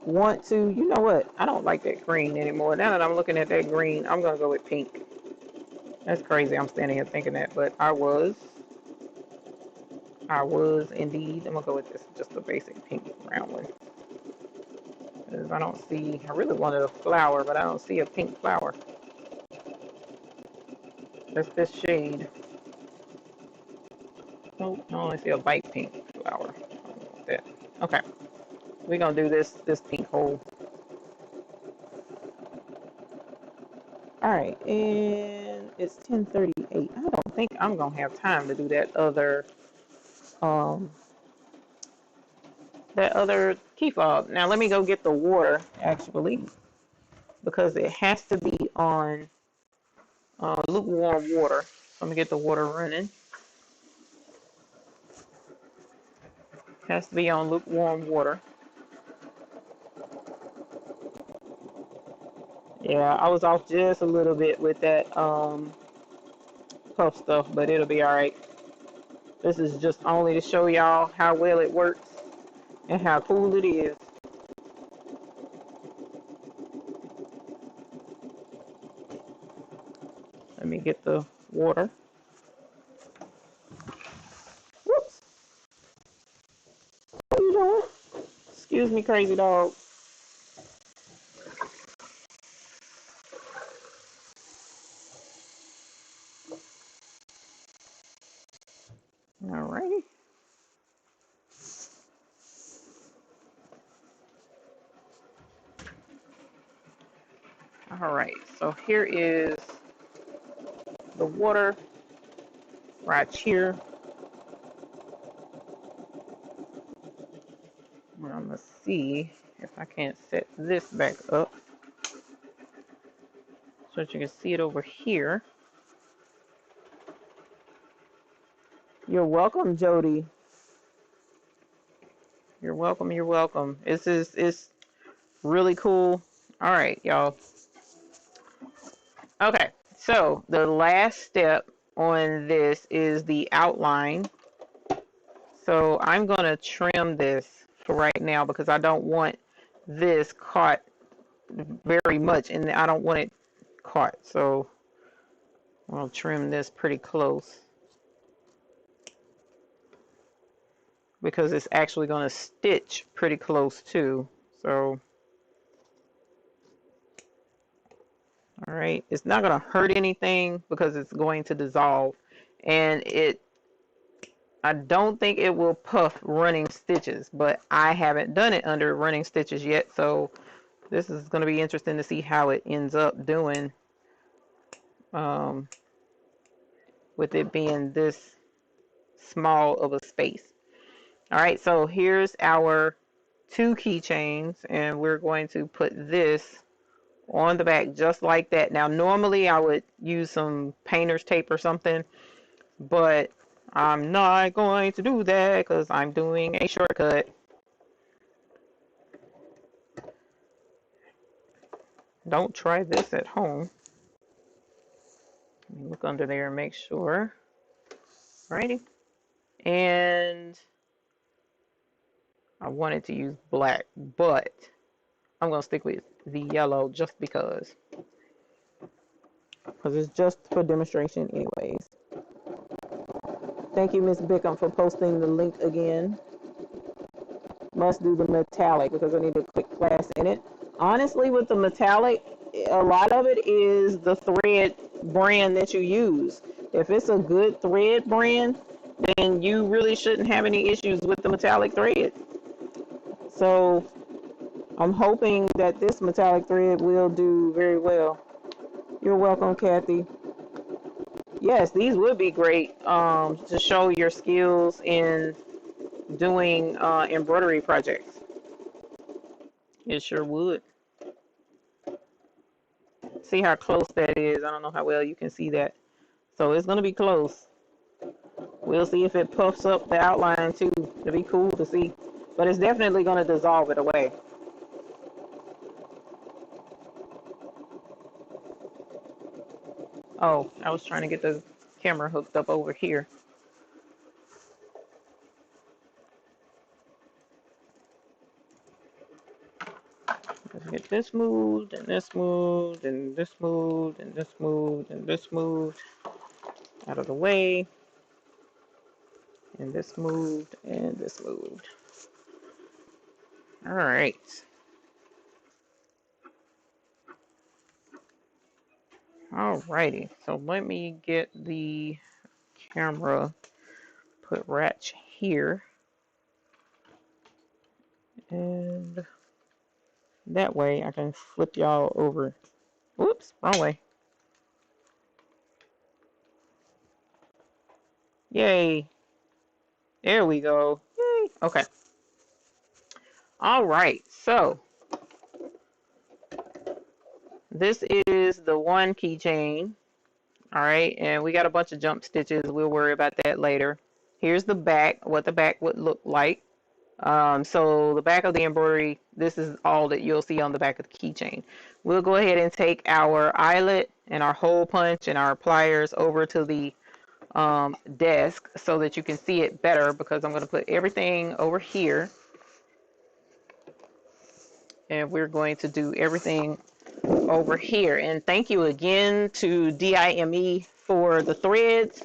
want to. You know what? I don't like that green anymore. Now that I'm looking at that green, I'm going to go with pink. That's crazy. I'm standing here thinking that, but I was. I was indeed. I'm gonna go with this, just a basic pink round one. Because I don't see, I really wanted a flower, but I don't see a pink flower. That's this shade. Nope, I only see a light pink flower. That. Okay, we're gonna do this pink hole. All right, and it's 10:38. I don't think I'm gonna have time to do um that other key fob. Now let me go get the water actually, because it has to be on lukewarm water. So I'm gonna get the water running. Has to be on lukewarm water. Yeah, I was off just a little bit with that puff stuff, but it'll be all right. This is just only to show y'all how well it works and how cool it is. Let me get the water. Whoops. What are you doing? Excuse me, crazy dog. Alrighty. All right. So here is the water right here. I'm gonna see if I can't set this back up so that you can see it over here. You're welcome, Jody. You're welcome. You're welcome. It's really cool. All right, y'all. Okay, so the last step on this is the outline. So I'm gonna trim this for right now because I don't want this caught very much, and I don't want it caught. So I'll trim this pretty close because it's actually gonna stitch pretty close too. So. All right, it's not going to hurt anything because it's going to dissolve, and I don't think it will puff running stitches, but I haven't done it under running stitches yet, so this is going to be interesting to see how it ends up doing um, with it being this small of a space. All right, so here's our 2 keychains, and we're going to put this on the back just like that. Now normally I would use some painter's tape or something, but I'm not going to do that because I'm doing a shortcut. Don't try this at home. Let me look under there and make sure. Alrighty. And I wanted to use black, but I'm going to stick with the yellow just because it's just for demonstration anyways. Thank you, Miss Bickham, for posting the link again. Must do the metallic because I need a quick class in it. Honestly, with the metallic, a lot of it is the thread brand that you use. If it's a good thread brand, then you really shouldn't have any issues with the metallic thread. So I'm hoping that this metallic thread will do very well. You're welcome, Kathy. Yes, these would be great to show your skills in doing embroidery projects. It sure would. See how close that is. I don't know how well you can see that. So it's going to be close. We'll see if it puffs up the outline too. It'll be cool to see. But it's definitely going to dissolve it away. Oh, I was trying to get the camera hooked up over here. Let's get this moved, and this moved, and this moved, and this moved, and this moved out of the way. And this moved, and this moved. All right. Alrighty, so let me get the camera put right here, and that way I can flip y'all over. Whoops, wrong way. Yay. There we go. Yay. Okay. All right, so this is the one keychain. All right, and we got a bunch of jump stitches. We'll worry about that later. Here's the back, what the back would look like. So the back of the embroidery, this is all that you'll see on the back of the keychain. We'll go ahead and take our eyelet and our hole punch and our pliers over to the desk so that you can see it better, because I'm going to put everything over here. And we're going to do everything over here. And thank you again to DIME for the threads.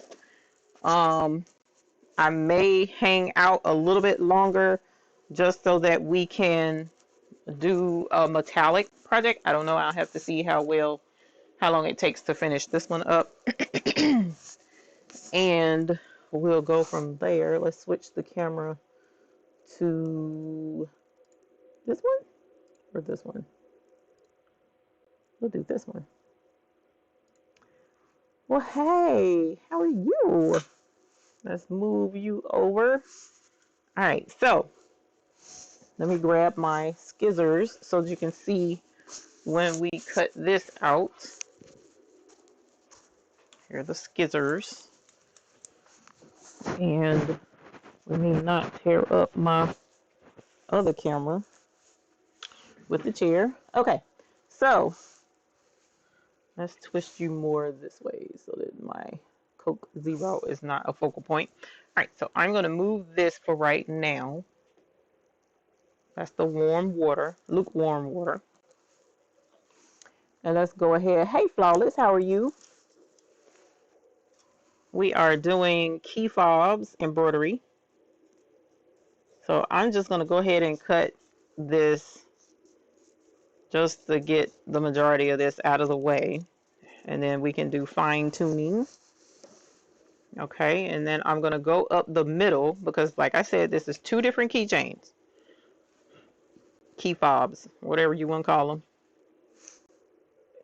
I may hang out a little bit longer just so that we can do a metallic project. I don't know. I'll have to see how long it takes to finish this one up. And we'll go from there. Let's switch the camera to this one or this one. We'll do this one. Well, hey, how are you? Let's move you over. All right, so let me grab my scissors so that you can see when we cut this out. Here are the scissors. And let me not tear up my other camera with the chair. Okay, so let's twist you more this way so that my Coke Zero is not a focal point. All right, so I'm going to move this for right now. That's the warm water, lukewarm water. And let's go ahead. Hey, Flawless, how are you? We are doing key fobs embroidery. So I'm just going to go ahead and cut this just to get the majority of this out of the way. And then we can do fine tuning. Okay, and then I'm going to go up the middle because, like I said, this is two different keychains. Key fobs, whatever you want to call them.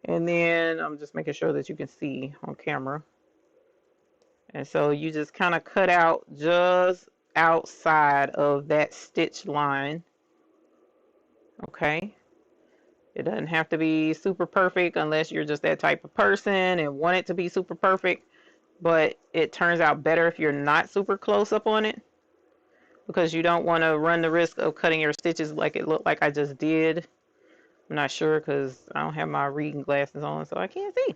And then I'm just making sure that you can see on camera. And so you just kind of cut out just outside of that stitch line. Okay. It doesn't have to be super perfect unless you're just that type of person and want it to be super perfect. But it turns out better if you're not super close up on it, because you don't want to run the risk of cutting your stitches like it looked like I just did. I'm not sure because I don't have my reading glasses on, so I can't see.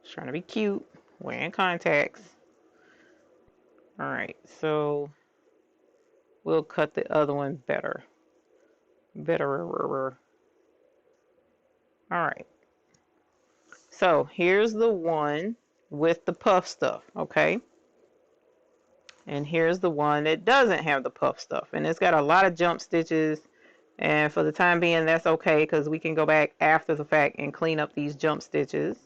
Just trying to be cute, wearing contacts. All right, so we'll cut the other one better. Betterer. All right. So here's the one with the puff stuff, okay? And here's the one that doesn't have the puff stuff. And it's got a lot of jump stitches. And for the time being, that's okay because we can go back after the fact and clean up these jump stitches.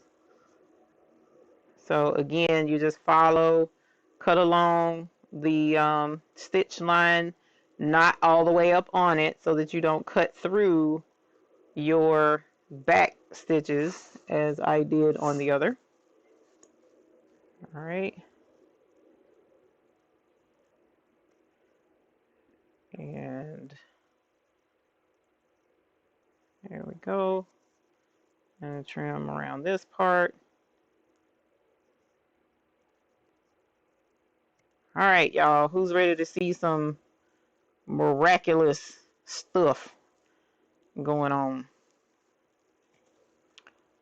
So again, you just follow, cut along the stitch line, not all the way up on it so that you don't cut through your back stitches as I did on the other. All right. And there we go. And trim around this part. All right, y'all. Who's ready to see some miraculous stuff going on?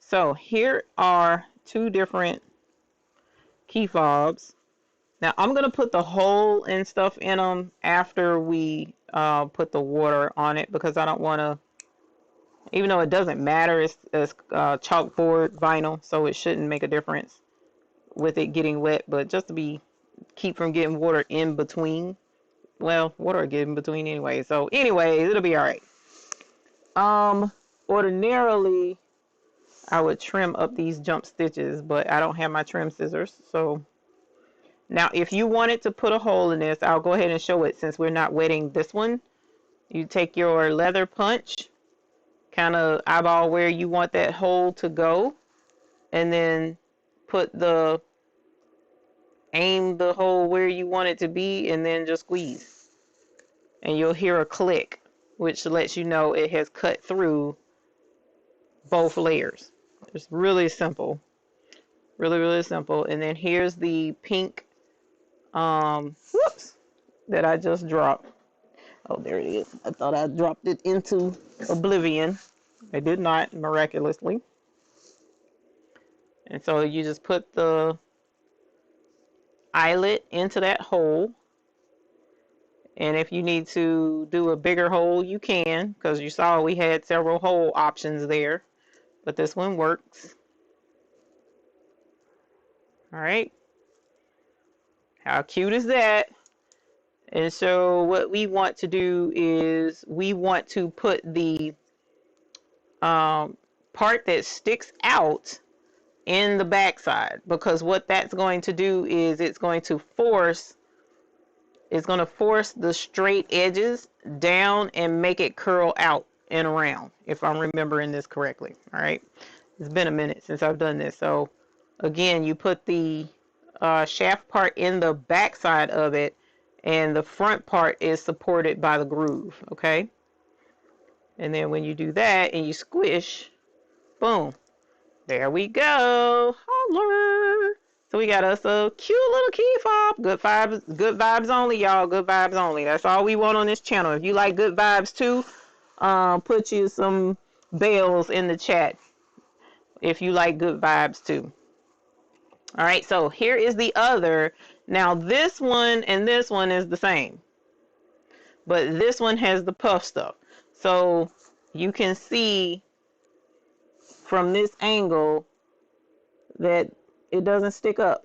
So here are two different key fobs. Now I'm gonna put the hole and stuff in them after we put the water on it because I don't want to, even though it doesn't matter, it's chalkboard vinyl, so it shouldn't make a difference with it getting wet, but just to keep from getting water in between. Well, water will get in between anyway, so anyways, it'll be all right. Ordinarily I would trim up these jump stitches, but I don't have my trim scissors. So now if you wanted to put a hole in this, I'll go ahead and show it since we're not wetting this one. You take your leather punch, kind of eyeball where you want that hole to go, and then aim the hole where you want it to be, and then just squeeze. And you'll hear a click, which lets you know it has cut through both layers. It's really simple. Really, really simple. And then here's the pink, whoops, that I just dropped. Oh, there it is. I thought I dropped it into oblivion. I did not, miraculously. And so you just put the eyelet into that hole. And if you need to do a bigger hole, you can, because you saw we had several hole options there. But this one works. All right. How cute is that? And so what we want to do is we want to put the part that sticks out in the backside, because what that's going to do is it's going to force the straight edges down and make it curl out and around, if I'm remembering this correctly. All right. It's been a minute since I've done this. So again, you put the shaft part in the back side of it, and the front part is supported by the groove. Okay. And then when you do that and you squish, boom, there we go. Holler. So we got us a cute little key fob. Good vibes only, y'all. Good vibes only. That's all we want on this channel. If you like good vibes too, put you some bells in the chat if you like good vibes too. All right, so here is the other. Now this one and this one is the same, but this one has the puff stuff. So you can see from this angle that it doesn't stick up,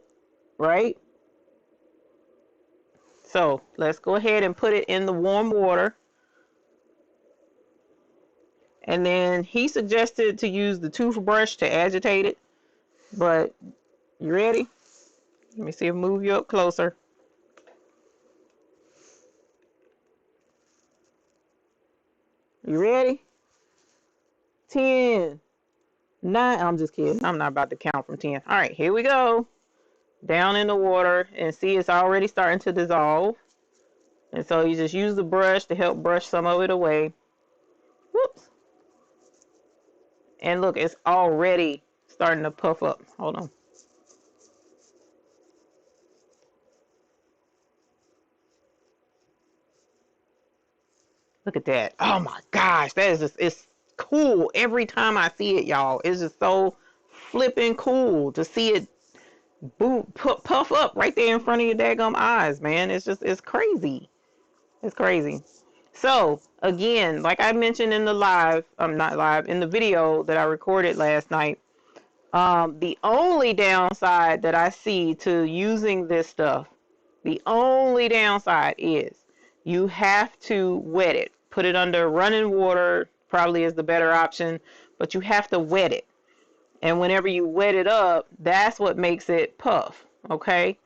right? So let's go ahead and put it in the warm water. And then he suggested to use the toothbrush to agitate it, but you ready? Let me see if I move you up closer. You ready? 10, 9, I'm just kidding. I'm not about to count from 10. All right, here we go. Down in the water, and see it's already starting to dissolve. And so you just use the brush to help brush some of it away. Whoops. And look, it's already starting to puff up. Hold on. Look at that. Oh my gosh, that is just, it's cool every time I see it, y'all. It's just so flipping cool to see it puff up right there in front of your daggum eyes, man. It's crazy. It's crazy. So again, like I mentioned in the live, I'm not live, in the video that I recorded last night, the only downside that I see to using this stuff, the only downside is you have to wet it. Put it under running water, probably is the better option, but you have to wet it. And whenever you wet it up, that's what makes it puff, okay?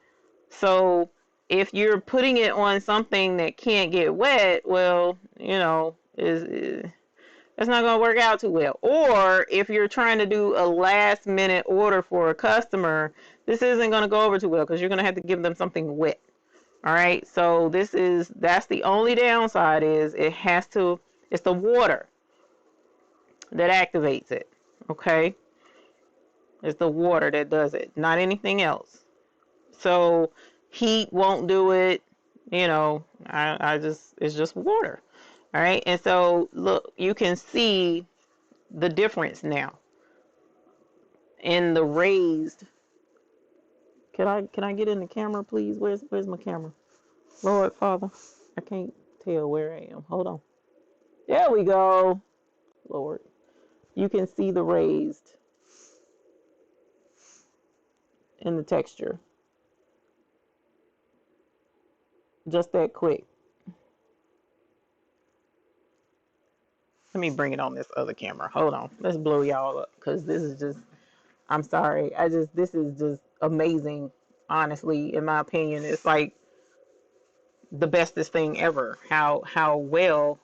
So if you're putting it on something that can't get wet, well, you know, it's not going to work out too well. Or if you're trying to do a last minute order for a customer, this isn't going to go over too well because you're going to have to give them something wet. All right. So that's the only downside is it's the water that activates it. Okay. It's the water that does it, not anything else. So heat won't do it. You know, it's just water. All right. And so look, you can see the difference now in the raised. Can I get in the camera, please? Where's my camera? Lord Father, I can't tell where I am. Hold on. There we go. Lord, you can see the raised in the texture. Just that quick. Let me bring it on this other camera. Hold on. Let's blow y'all up because this is just, I'm sorry. This is just amazing. Honestly, in my opinion, it's like the bestest thing ever. How well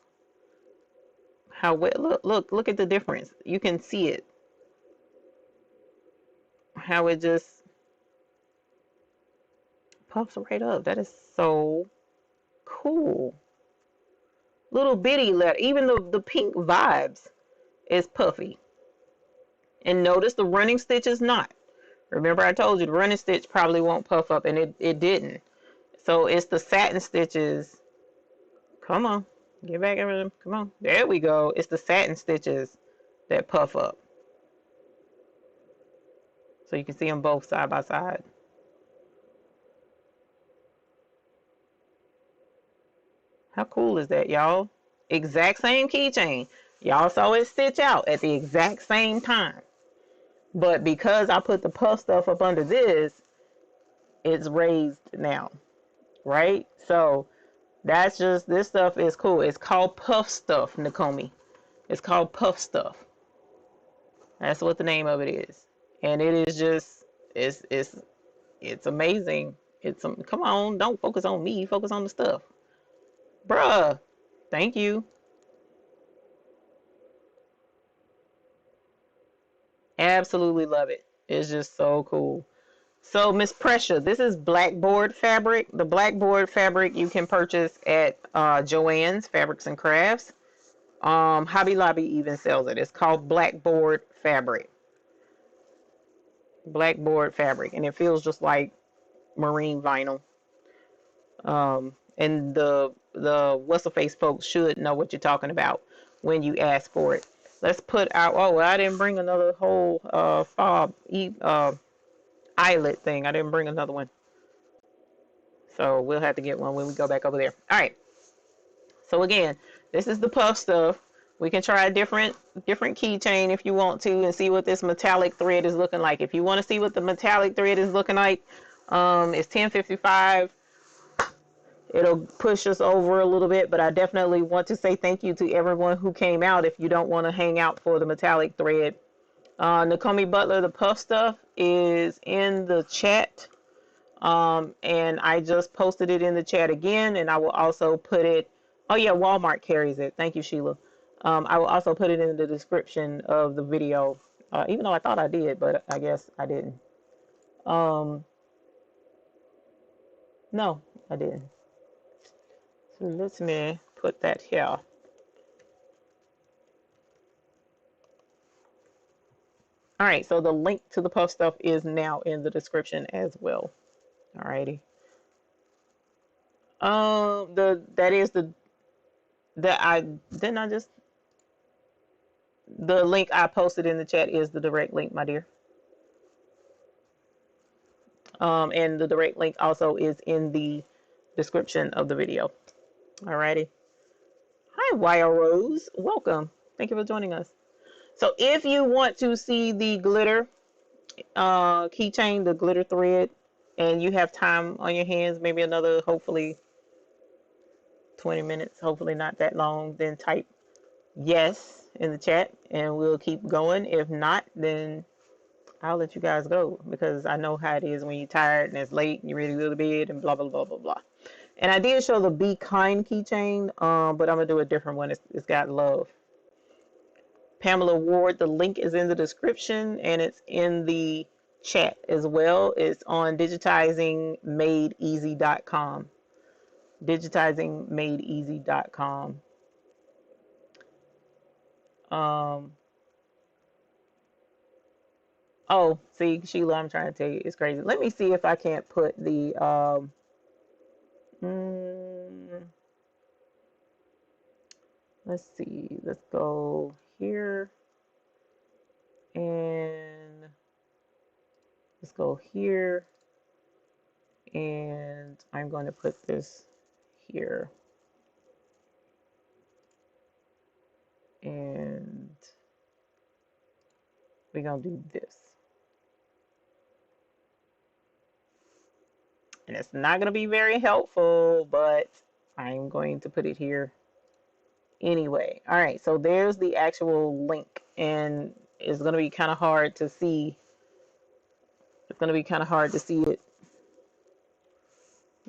look at the difference. You can see it. How it just puffs right up. That is so cool. Little bitty letter. Even the pink vibes is puffy. And notice the running stitch is not. Remember I told you the running stitch probably won't puff up, and it didn't. So it's the satin stitches. Come on. Get back over them. Come on. There we go. It's the satin stitches that puff up. So you can see them both side by side. How cool is that, y'all? Exact same keychain. Y'all saw it stitch out at the exact same time. But because I put the puff stuff up under this, it's raised now, right? So that's just, this stuff is cool. It's called puff stuff, Nakomi. It's called puff stuff. That's what the name of it is. And it is just, it's amazing. Come on, don't focus on me, focus on the stuff. Bruh, thank you. Absolutely love it. It's just so cool. So Miss Pressure, this is blackboard fabric. The blackboard fabric you can purchase at Joann's Fabrics and Crafts. Hobby Lobby even sells it. It's called blackboard fabric. Blackboard fabric, and it feels just like marine vinyl. And the what's the face folks should know what you're talking about when you ask for it. Let's put out. Oh, I didn't bring another whole fob eyelet thing. I didn't bring another one, so we'll have to get one when we go back over there. All right. So again, this is the puff stuff. We can try a different keychain if you want to and see what this metallic thread is looking like. If you want to see what the metallic thread is looking like, it's 10:55. It'll push us over a little bit, but I definitely want to say thank you to everyone who came out. If you don't want to hang out for the metallic thread, Nakomi Butler, the puff stuff is in the chat. And I just posted it in the chat again, and I will also put it, oh yeah, Walmart carries it. Thank you, Sheila. I will also put it in the description of the video, even though I thought I did, but I guess I didn't. No, I didn't. So let me put that here. All right, so the link to the puff stuff is now in the description as well. All righty. The link I posted in the chat is the direct link, my dear. And the direct link also is in the description of the video. Alrighty. Hi, Wire Rose. Welcome. Thank you for joining us. So if you want to see the glitter keychain, the glitter thread, and you have time on your hands, maybe another, hopefully 20 minutes, hopefully not that long, then type yes in the chat and we'll keep going. If not, then I'll let you guys go because I know how it is when you're tired and it's late and you're ready to go to bed and blah, blah, blah, blah, blah. And I did show the Be Kind keychain, but I'm going to do a different one. It's got love. Pamela Ward, the link is in the description and it's in the chat as well. It's on digitizingmadeeasy.com. Digitizingmadeeasy.com. Oh, see, Sheila, I'm trying to tell you, it's crazy. Let me see if I can't put the, let's see, let's go here and let's go here and I'm going to put this here and we're going to do this. And it's not going to be very helpful, but I'm going to put it here anyway. All right, so there's the actual link, and it's going to be kind of hard to see. It's going to be kind of hard to see it.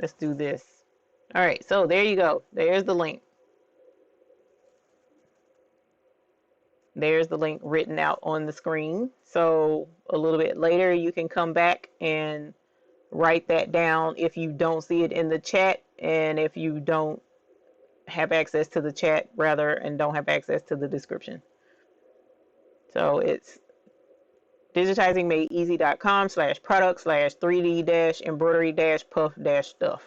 Let's do this. All right, so there you go. There's the link. There's the link written out on the screen. So a little bit later, you can come back and write that down if you don't see it in the chat, and if you don't have access to the chat rather and don't have access to the description. So it's digitizingmadeeasy.com/product/3D-embroidery-puff-stuff.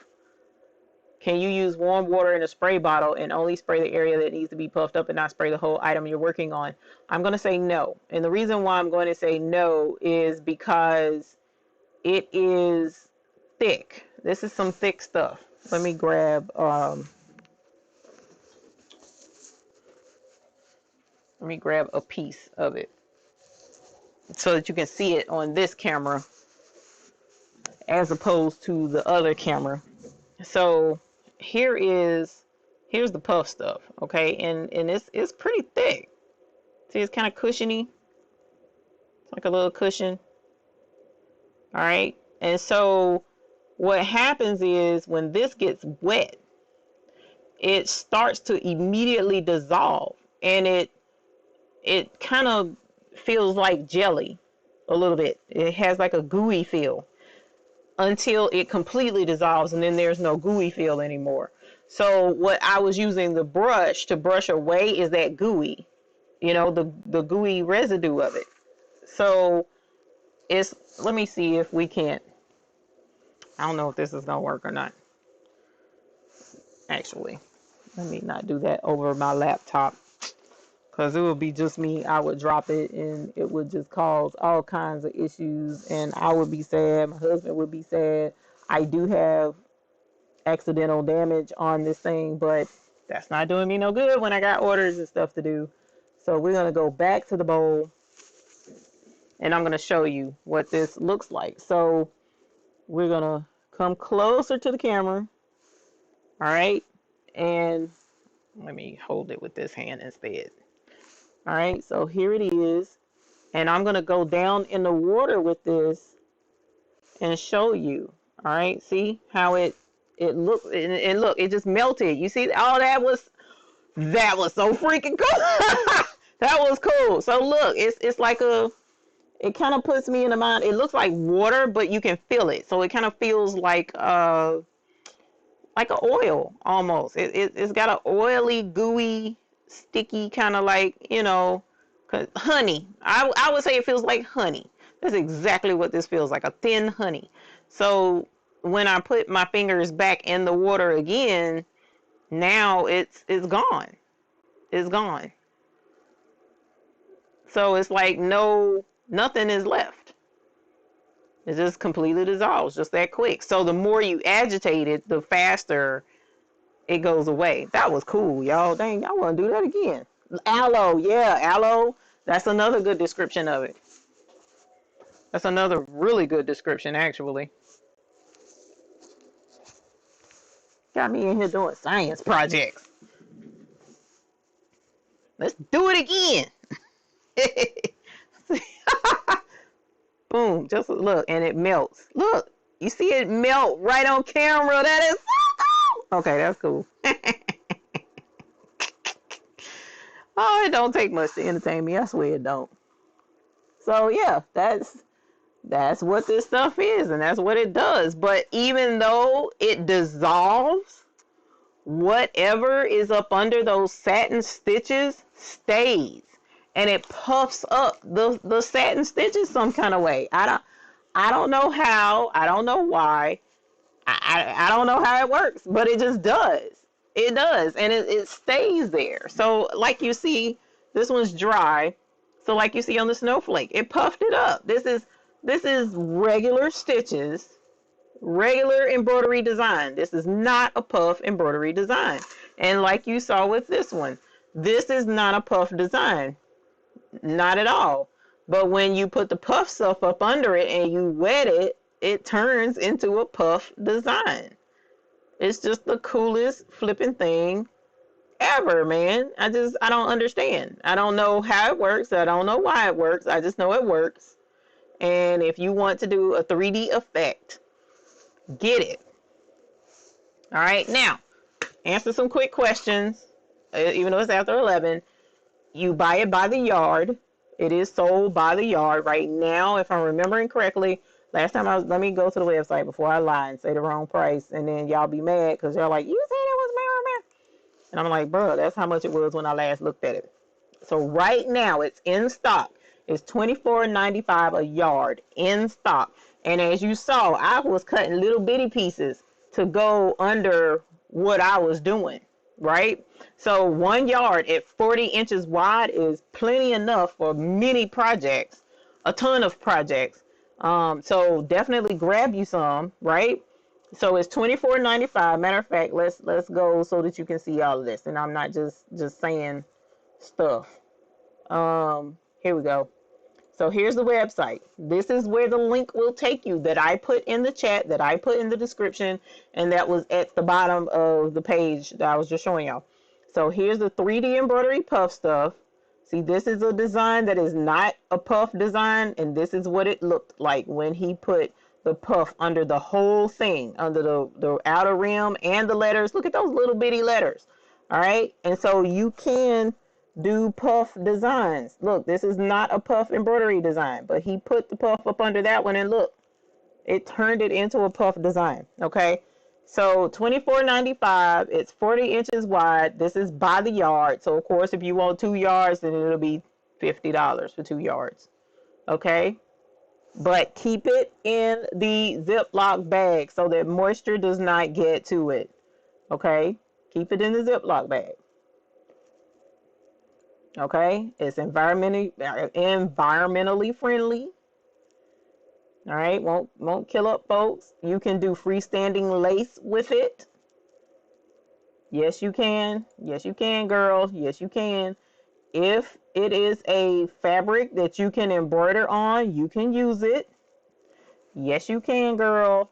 Can you use warm water in a spray bottle and only spray the area that needs to be puffed up and not spray the whole item you're working on? I'm going to say no. And the reason why I'm going to say no is because it is thick. This is some thick stuff. Let me grab a piece of it so that you can see it on this camera as opposed to the other camera. So here's the puff stuff, okay? And it's pretty thick. See, it's kind of cushiony. It's like a little cushion. All right. And so what happens is when this gets wet, it starts to immediately dissolve, and it kind of feels like jelly a little bit. It has like a gooey feel until it completely dissolves, and then there's no gooey feel anymore. So what I was using the brush to brush away is that gooey, you know, the gooey residue of it. So let me see if we can't, I don't know if this is gonna work or not. Actually, let me not do that over my laptop, because it would be just me. I would drop it and it would just cause all kinds of issues, and I would be sad. My husband would be sad. I do have accidental damage on this thing, but that's not doing me no good when I got orders and stuff to do. So we're going to go back to the bowl, and I'm going to show you what this looks like. So we're going to come closer to the camera. All right. And let me hold it with this hand instead. All right, so here it is, and I'm going to go down in the water with this and show you. All right, see how it looks, and look, it just melted. You see, all that was so freaking cool. That was cool. So look, it's like it kind of puts me in the mind. It looks like water, but you can feel it. So it kind of feels like an oil almost. It's got an oily, gooey, sticky kind of like, you know, honey. I would say it feels like honey. That's exactly what this feels like, a thin honey. So when I put my fingers back in the water again, now it's gone. It's gone. So it's like nothing is left. It just completely dissolves, just that quick. So the more you agitate it, the faster it goes away. That was cool, y'all. Dang, I want to do that again. Aloe, yeah, aloe. That's another good description of it. That's another really good description, actually. Got me in here doing science projects. Let's do it again. Boom, just look, and it melts. Look, you see it melt right on camera. That is so cool. Okay, that's cool. Oh, it don't take much to entertain me. I swear it don't. So yeah, that's what this stuff is, and that's what it does. But even though it dissolves, whatever is up under those satin stitches stays, and it puffs up the satin stitches some kind of way. I don't know how. I don't know why. I don't know how it works, but it just does. It does, and it stays there. So like you see, this one's dry. So like you see on the snowflake, it puffed it up. This is regular stitches, regular embroidery design. This is not a puff embroidery design. And like you saw with this one, this is not a puff design. Not at all. But when you put the puff stuff up under it and you wet it, it turns into a puff design. It's just the coolest flipping thing ever, man. I don't understand. I don't know how it works. I don't know why it works. I just know it works. And if you want to do a 3D effect, get it. All right, now answer some quick questions. Even though it's after 11, you buy it by the yard. It is sold by the yard right now, if I'm remembering correctly. Last time let me go to the website before I lie and say the wrong price, and then y'all be mad because y'all like, you said it was more. And I'm like, bro, that's how much it was when I last looked at it. So right now it's in stock. It's $24.95 a yard in stock. And as you saw, I was cutting little bitty pieces to go under what I was doing, right? So 1 yard at 40 inches wide is plenty enough for many projects, a ton of projects. So definitely grab you some, right? So it's $24.95. Matter of fact, let's go so that you can see all of this, and I'm not just saying stuff. Here we go. So here's the website. This is where the link will take you that I put in the chat, that I put in the description, and that was at the bottom of the page that I was just showing y'all. So here's the 3D embroidery puff stuff. See, this is a design that is not a puff design, and this is what it looked like when he put the puff under the whole thing, under the outer rim and the letters. Look at those little bitty letters. All right, and so you can do puff designs. Look, this is not a puff embroidery design, but he put the puff up under that one, and look, it turned it into a puff design. Okay, so $24.95. It's 40 inches wide. This is by the yard. So of course, if you want 2 yards, then it'll be $50 for 2 yards. Okay, but keep it in the Ziploc bag so that moisture does not get to it. Okay, keep it in the Ziploc bag. Okay, it's environmentally friendly. All right, won't kill up folks. You can do freestanding lace with it. Yes, you can. Yes, you can, girl. Yes, you can. If it is a fabric that you can embroider on, you can use it. Yes, you can, girl.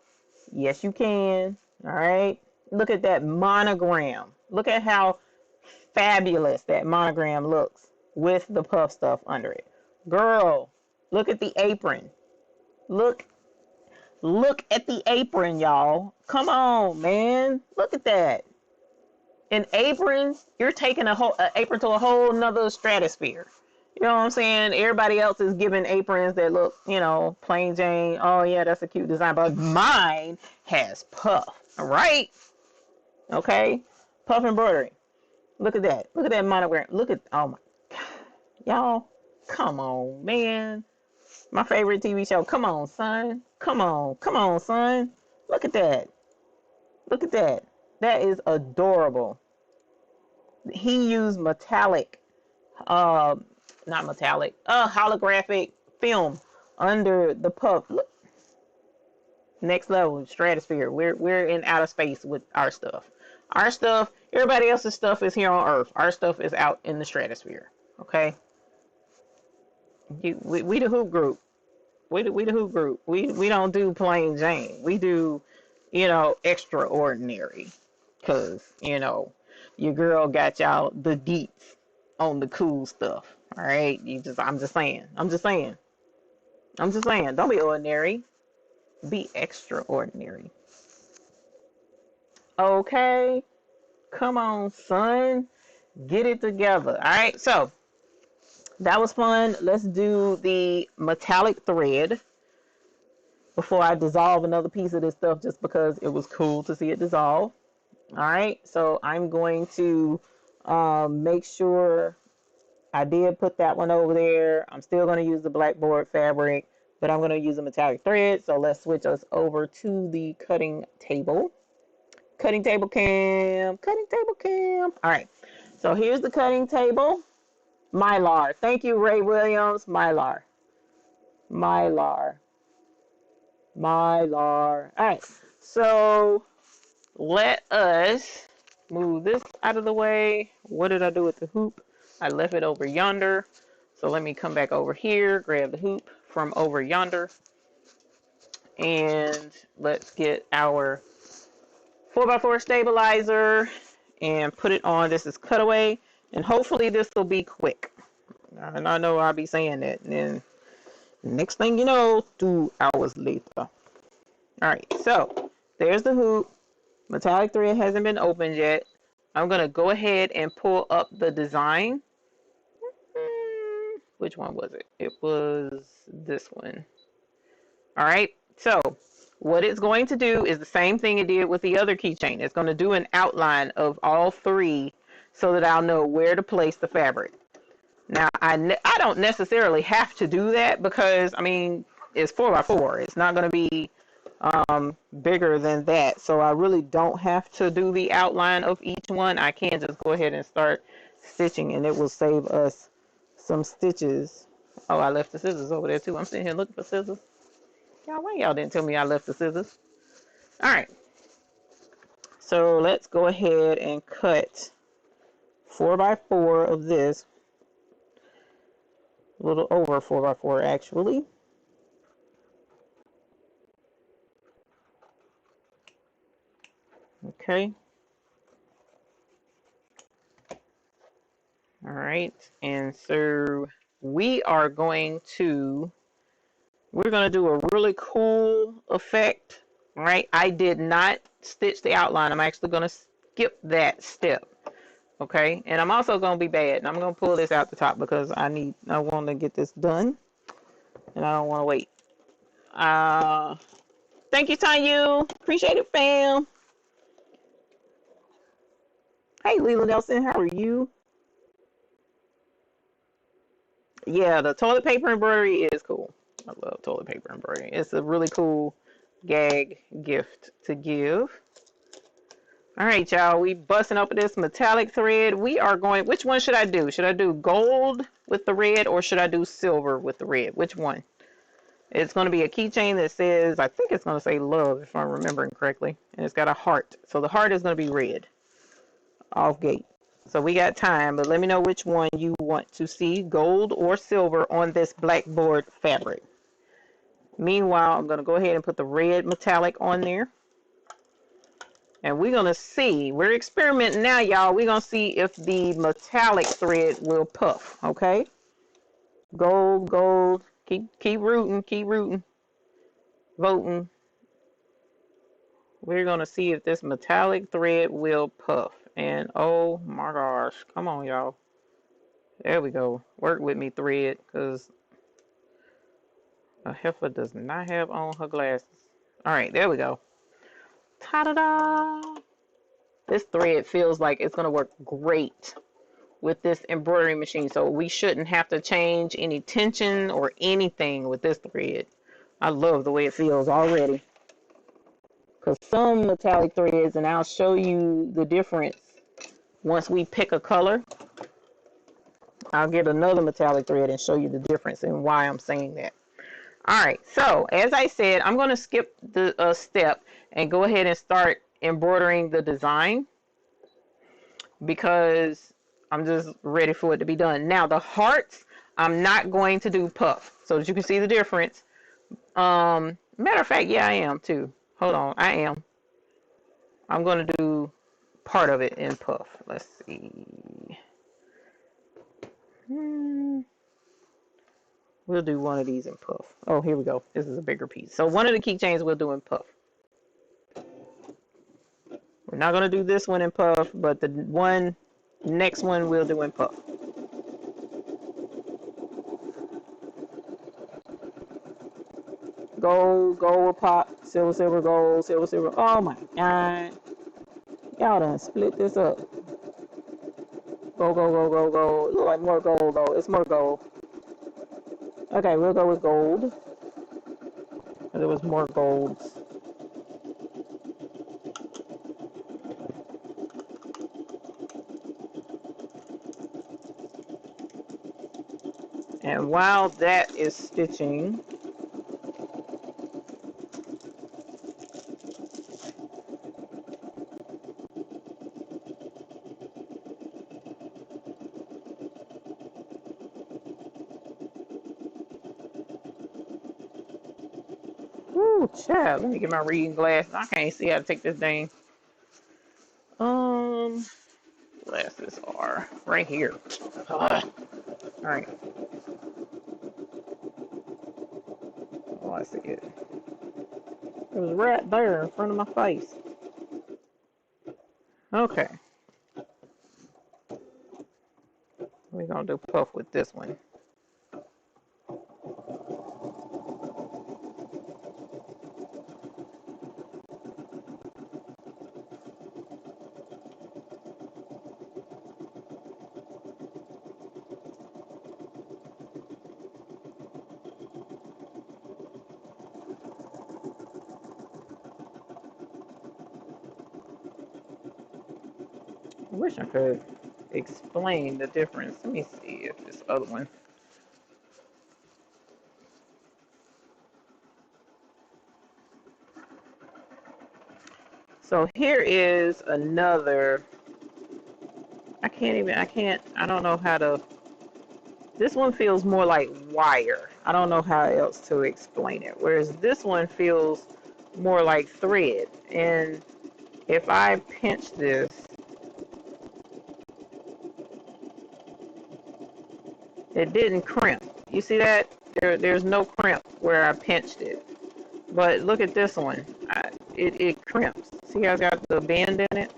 Yes, you can. All right. Look at that monogram. Look at how fabulous that monogram looks with the puff stuff under it. Girl, look at the apron. Look at the apron, y'all. Come on, man. Look at that. An apron, you're taking an apron to a whole nother stratosphere. You know what I'm saying? Everybody else is giving aprons that look, plain Jane. Oh yeah, that's a cute design, but mine has puff. All right. Okay. Puff embroidery. Look at that. Look at that monogram. Oh my God. Y'all, come on, man. My favorite TV show. Come on, son. Come on, son. Look at that. Look at that. That is adorable. He used metallic, not metallic, holographic film under the puff. Look. Next level, stratosphere. We're in outer space with our stuff. Our stuff, everybody else's stuff is here on Earth. Our stuff is out in the stratosphere. Okay. We the hoop group. We the hoop group. We don't do plain Jane. We do, extraordinary. Cause your girl got y'all the deets on the cool stuff. All right. I'm just saying. Don't be ordinary. Be extraordinary. Okay. Come on, son. Get it together. All right. So that was fun. Let's do the metallic thread before I dissolve another piece of this stuff just because it was cool to see it dissolve. All right. So I'm going to make sure I did put that one over there. I'm still going to use the blackboard fabric, but I'm going to use a metallic thread. So let's switch us over to the cutting table. Cutting table cam. All right. So here's the cutting table. Mylar. Thank you, Ray Williams. Mylar. All right. So let us move this out of the way. What did I do with the hoop? I left it over yonder. So let me come back over here, grab the hoop from over yonder. And let's get our 4x4 stabilizer and put it on. This is cutaway. And hopefully this will be quick. And I know I'll be saying that. And then next thing you know, 2 hours later. All right, so there's the hoop. Metallic thread hasn't been opened yet. I'm going to go ahead and pull up the design. Which one was it? It was this one. All right, so what it's going to do is the same thing it did with the other keychain. It's going to do an outline of all three so that I'll know where to place the fabric. Now, I don't necessarily have to do that because, I mean, it's 4x4. It's not going to be bigger than that. So I really don't have to do the outline of each one. I can just go ahead and start stitching and it will save us some stitches. Oh, I left the scissors over there too. I'm sitting here looking for scissors. Y'all, why y'all didn't tell me I left the scissors? All right. So let's go ahead and cut 4x4 of this. A little over 4x4 actually. Okay. All right. And so we're going to do a really cool effect, right? I did not stitch the outline. I'm actually going to skip that step. Okay. And I'm also going to be bad. And I'm going to pull this out the top because I want to get this done. And I don't want to wait. Thank you, Tanyu. Appreciate it, fam. Hey, Leland Nelson, how are you? Yeah, the toilet paper embroidery is cool. I love toilet paper embroidery. It's a really cool gag gift to give. All right, y'all, we busting up this metallic thread. We are going, which one should I do? Should I do gold with the red or should I do silver with the red? Which one? It's going to be a keychain that says, I think it's going to say love if I'm remembering correctly. And it's got a heart. So the heart is going to be red. Off gate. So we got time, but let me know which one you want to see, gold or silver, on this blackboard fabric. Meanwhile, I'm going to go ahead and put the red metallic on there. And we're going to see, we're experimenting now, y'all. We're going to see if the metallic thread will puff, okay? Gold, gold. Keep rooting, voting. We're going to see if this metallic thread will puff. And oh my gosh, come on, y'all. There we go. Work with me, thread, because a heifer does not have on her glasses. All right, there we go. Ta-da-da! This thread feels like it's going to work great with this embroidery machine. So we shouldn't have to change any tension or anything with this thread. I love the way it feels already. Because some metallic threads, and I'll show you the difference once we pick a color. I'll get another metallic thread and show you the difference and why I'm saying that. All right, so as I said, I'm going to skip the step and go ahead and start embroidering the design. because I'm just ready for it to be done. Now the hearts, I'm not going to do puff so that you can see the difference. Matter of fact, yeah, I am too. Hold on, I am. I'm going to do part of it in puff. Let's see. We'll do one of these in puff. Oh, here we go. This is a bigger piece. So one of the keychains we'll do in puff. We're not going to do this one in puff, but the next one we'll do in puff. Gold, gold pop, silver, silver, gold, silver, silver. Oh my God. Y'all done split this up. Gold, gold, gold, gold, gold. Look like more gold though. It's more gold. Okay, we'll go with gold. There was more golds. And while that is stitching, ooh, child, let me get my reading glasses. I can't see how to take this thing. Glasses are right here. All right. Oh, I see it. It was right there in front of my face. Okay. We're gonna do puff with this one. I wish I could explain the difference. Let me see if this other one. So here is another. I don't know how to. This one feels more like wire. I don't know how else to explain it. Whereas this one feels more like thread. And if I pinch this, it didn't crimp. You see that? There's no crimp where I pinched it. But look at this one. It crimps. See how it's got the bend in it?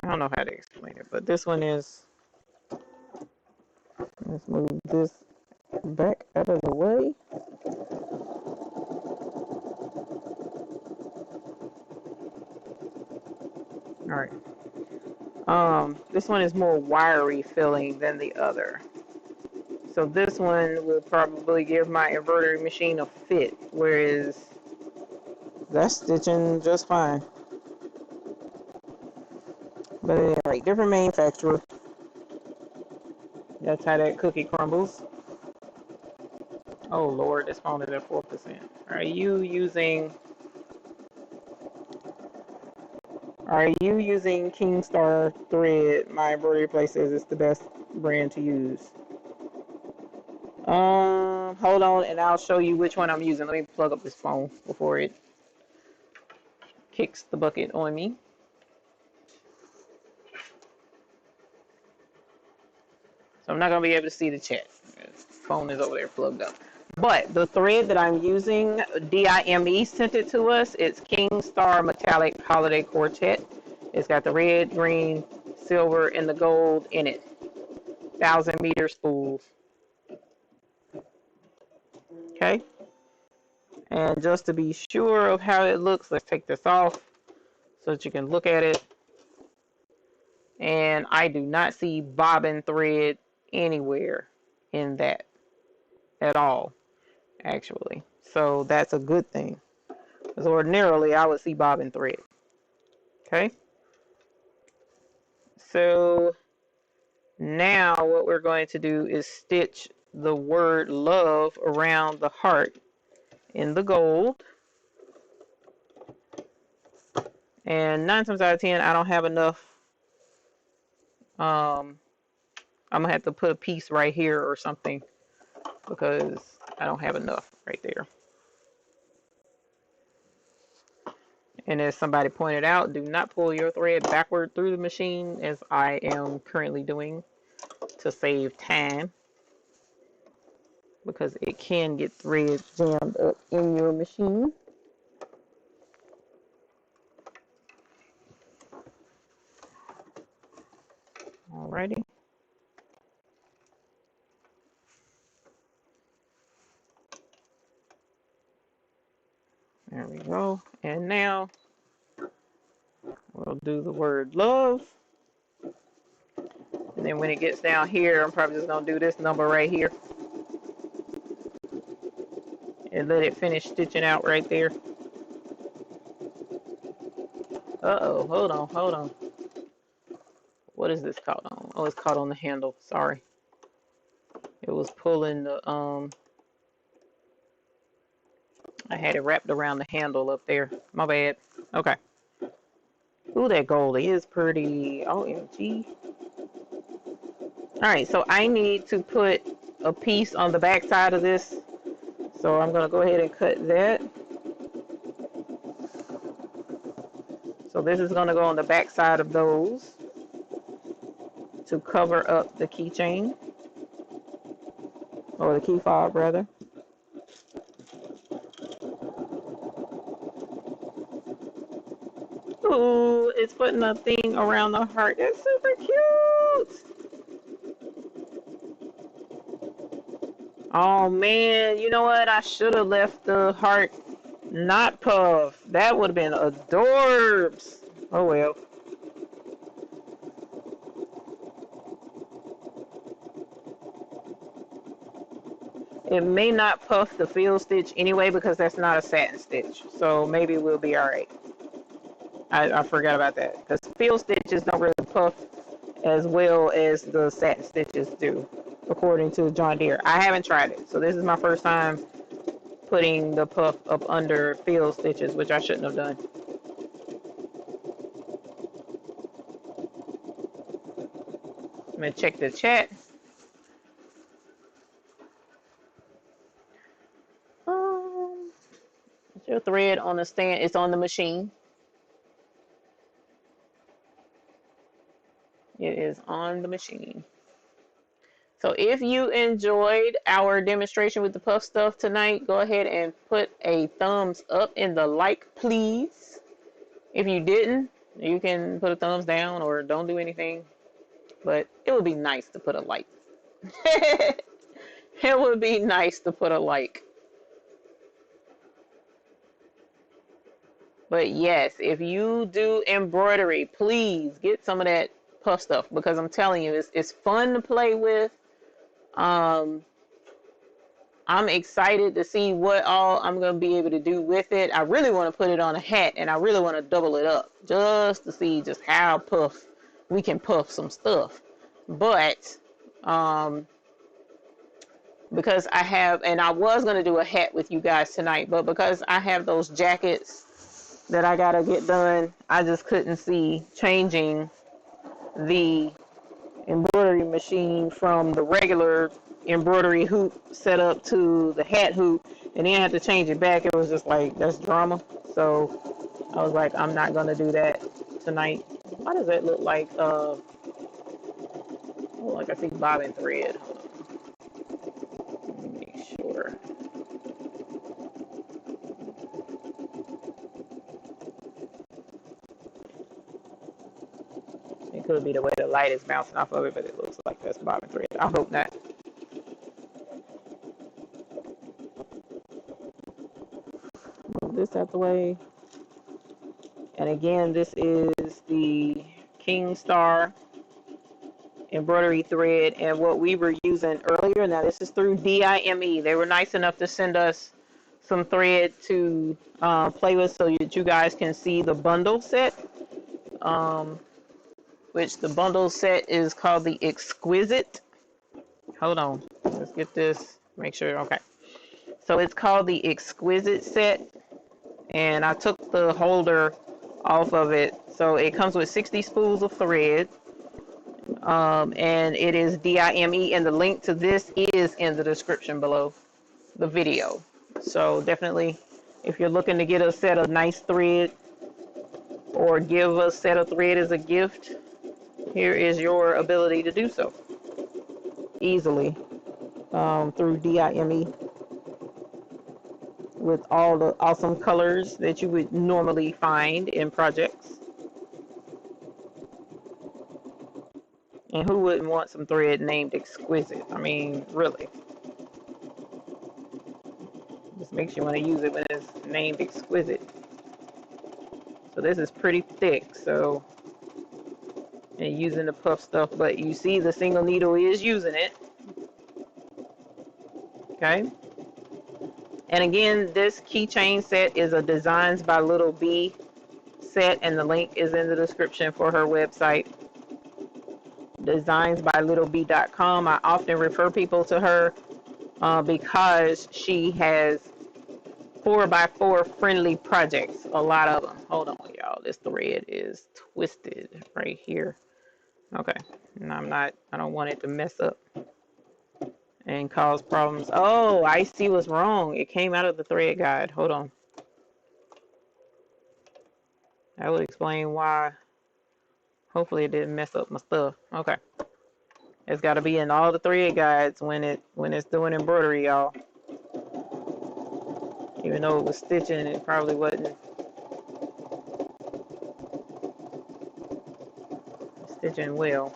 I don't know how to explain it, but this one is. Let's move this back out of the way. All right. This one is more wiry feeling than the other. So this one will probably give my embroidery machine a fit, whereas that's stitching just fine. But anyway, different manufacturer. That's how that cookie crumbles. Oh Lord, this phone is at 4%. Are you using Kingstar thread? My embroidery place says it's the best brand to use. Hold on, and I'll show you which one I'm using. Let me plug up this phone before it kicks the bucket on me. So I'm not going to be able to see the chat. The phone is over there plugged up. But the thread that I'm using, DIME sent it to us. It's Kingstar Metallic Holiday Quartet. It's got the red, green, silver, and the gold in it. 1,000-meter spools. Okay. And just to be sure of how it looks, let's take this off so that you can look at it. And I do not see bobbin thread anywhere in that at all, actually. So that's a good thing. Because ordinarily I would see bobbin thread. Okay. So now what we're going to do is stitch the word love around the heart in the gold. And 9 times out of 10, I don't have enough. I'm gonna have to put a piece right here or something because I don't have enough right there. And as somebody pointed out, do not pull your thread backward through the machine, as I am currently doing, to save time, because it can get thread jammed up in your machine. Alrighty. There we go. And now we'll do the word love. And then when it gets down here, I'm probably just going to do this number right here. And let it finish stitching out right there. Uh-oh, hold on, hold on. What is this caught on? Oh, it's caught on the handle. Sorry. It was pulling the, I had it wrapped around the handle up there. My bad. Okay. Ooh, that gold is pretty. OMG. Alright, so I need to put a piece on the back side of this. So I'm going to go ahead and cut that. So this is going to go on the back side of those to cover up the keychain, or the key fob rather. Ooh, it's putting a thing around the heart. That's super cute. Oh man, you know what? I should have left the heart not puff. That would have been adorbs. Oh well. It may not puff the field stitch anyway because that's not a satin stitch. So maybe we'll be alright. I forgot about that. Because field stitches don't really puff as well as the satin stitches do, according to John Deere. I haven't tried it. So this is my first time putting the puff up under field stitches, which I shouldn't have done. I'm going to check the chat. Is your thread on the stand? It's on the machine. It is on the machine. So if you enjoyed our demonstration with the puff stuff tonight, go ahead and put a thumbs up in the like, please. If you didn't, you can put a thumbs down or don't do anything. But it would be nice to put a like. It would be nice to put a like. But yes, if you do embroidery, please get some of that puff stuff, because I'm telling you, it's fun to play with. I'm excited to see what all I'm going to be able to do with it. I really want to put it on a hat, and I really want to double it up just to see just how puff we can puff some stuff. But because I have, and I was going to do a hat with you guys tonight, but because I have those jackets that I got to get done, I just couldn't see changing the embroidery machine from the regular embroidery hoop setup to the hat hoop, and then I had to change it back. It was just like, that's drama. So I was like, I'm not gonna do that tonight. Why does that look like oh, like I see bobbin thread? Let me make sure. It could be the way the light is bouncing off of it, but it looks like that's bobbin thread. I hope not. Move this out the way. And again, this is the King Star embroidery thread, and what we were using earlier. Now this is through DIME. They were nice enough to send us some thread to play with, so that you guys can see the bundle set, which the bundle set is called the Exquisite. Hold on, let's get this, make sure. Okay, so it's called the Exquisite set, and I took the holder off of it. So it comes with 60 spools of thread, and it is DIME, and the link to this is in the description below the video. So definitely, if you're looking to get a set of nice thread or give a set of thread as a gift, here is your ability to do so easily through DIME with all the awesome colors that you would normally find in projects. And who wouldn't want some thread named Exquisite? I mean, really. Just makes you want to use it when it's named Exquisite. So this is pretty thick, so, and using the puff stuff, but you see the single needle is using it. Okay. And again, this keychain set is a Designs by Little B set, and the link is in the description for her website, designsbylittleb.com. I often refer people to her because she has 4x4 friendly projects, a lot of them. Hold on, y'all. This thread is twisted right here. Okay, and I don't want it to mess up and cause problems. Oh, I see what's wrong. It came out of the thread guide. Hold on. That would explain why. Hopefully it didn't mess up my stuff. Okay. It's got to be in all the thread guides when it's doing embroidery, y'all. Even though it was stitching, it probably wasn't stitching well.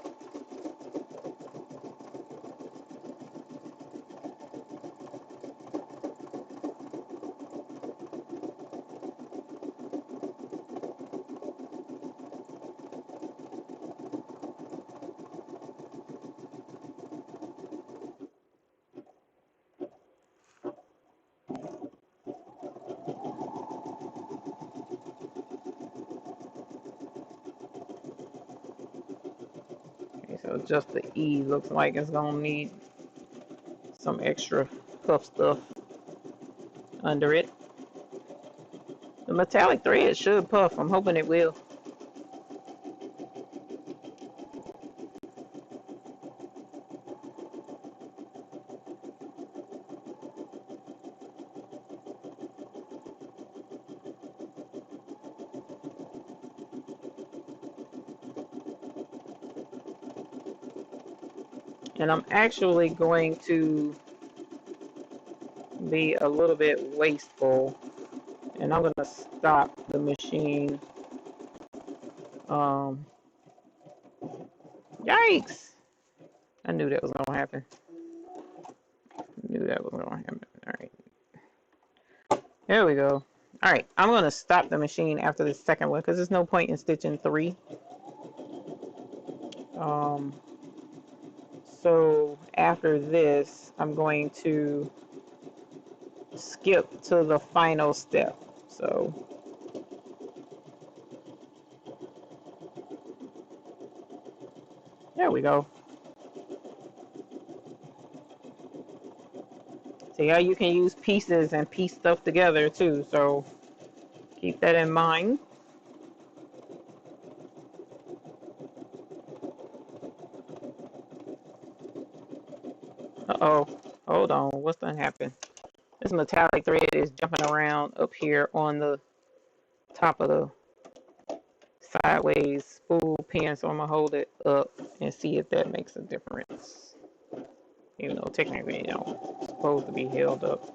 Okay, so just the E looks like it's gonna need some extra puff stuff under it. The metallic thread should puff. I'm hoping it will. And I'm actually going to be a little bit wasteful, and I'm going to stop the machine. Yikes! I knew that was going to happen. All right. There we go. All right. I'm going to stop the machine after the second one because there's no point in stitching 3. So after this, I'm going to skip to the final step. So there we go. See how you can use pieces and piece stuff together too, so keep that in mind. Uh-oh, hold on, what's gonna happen? This metallic thread is jumping around up here on the top of the sideways spool pin, so I'm gonna hold it up and see if that makes a difference. Even though technically, you know, it's supposed to be held up.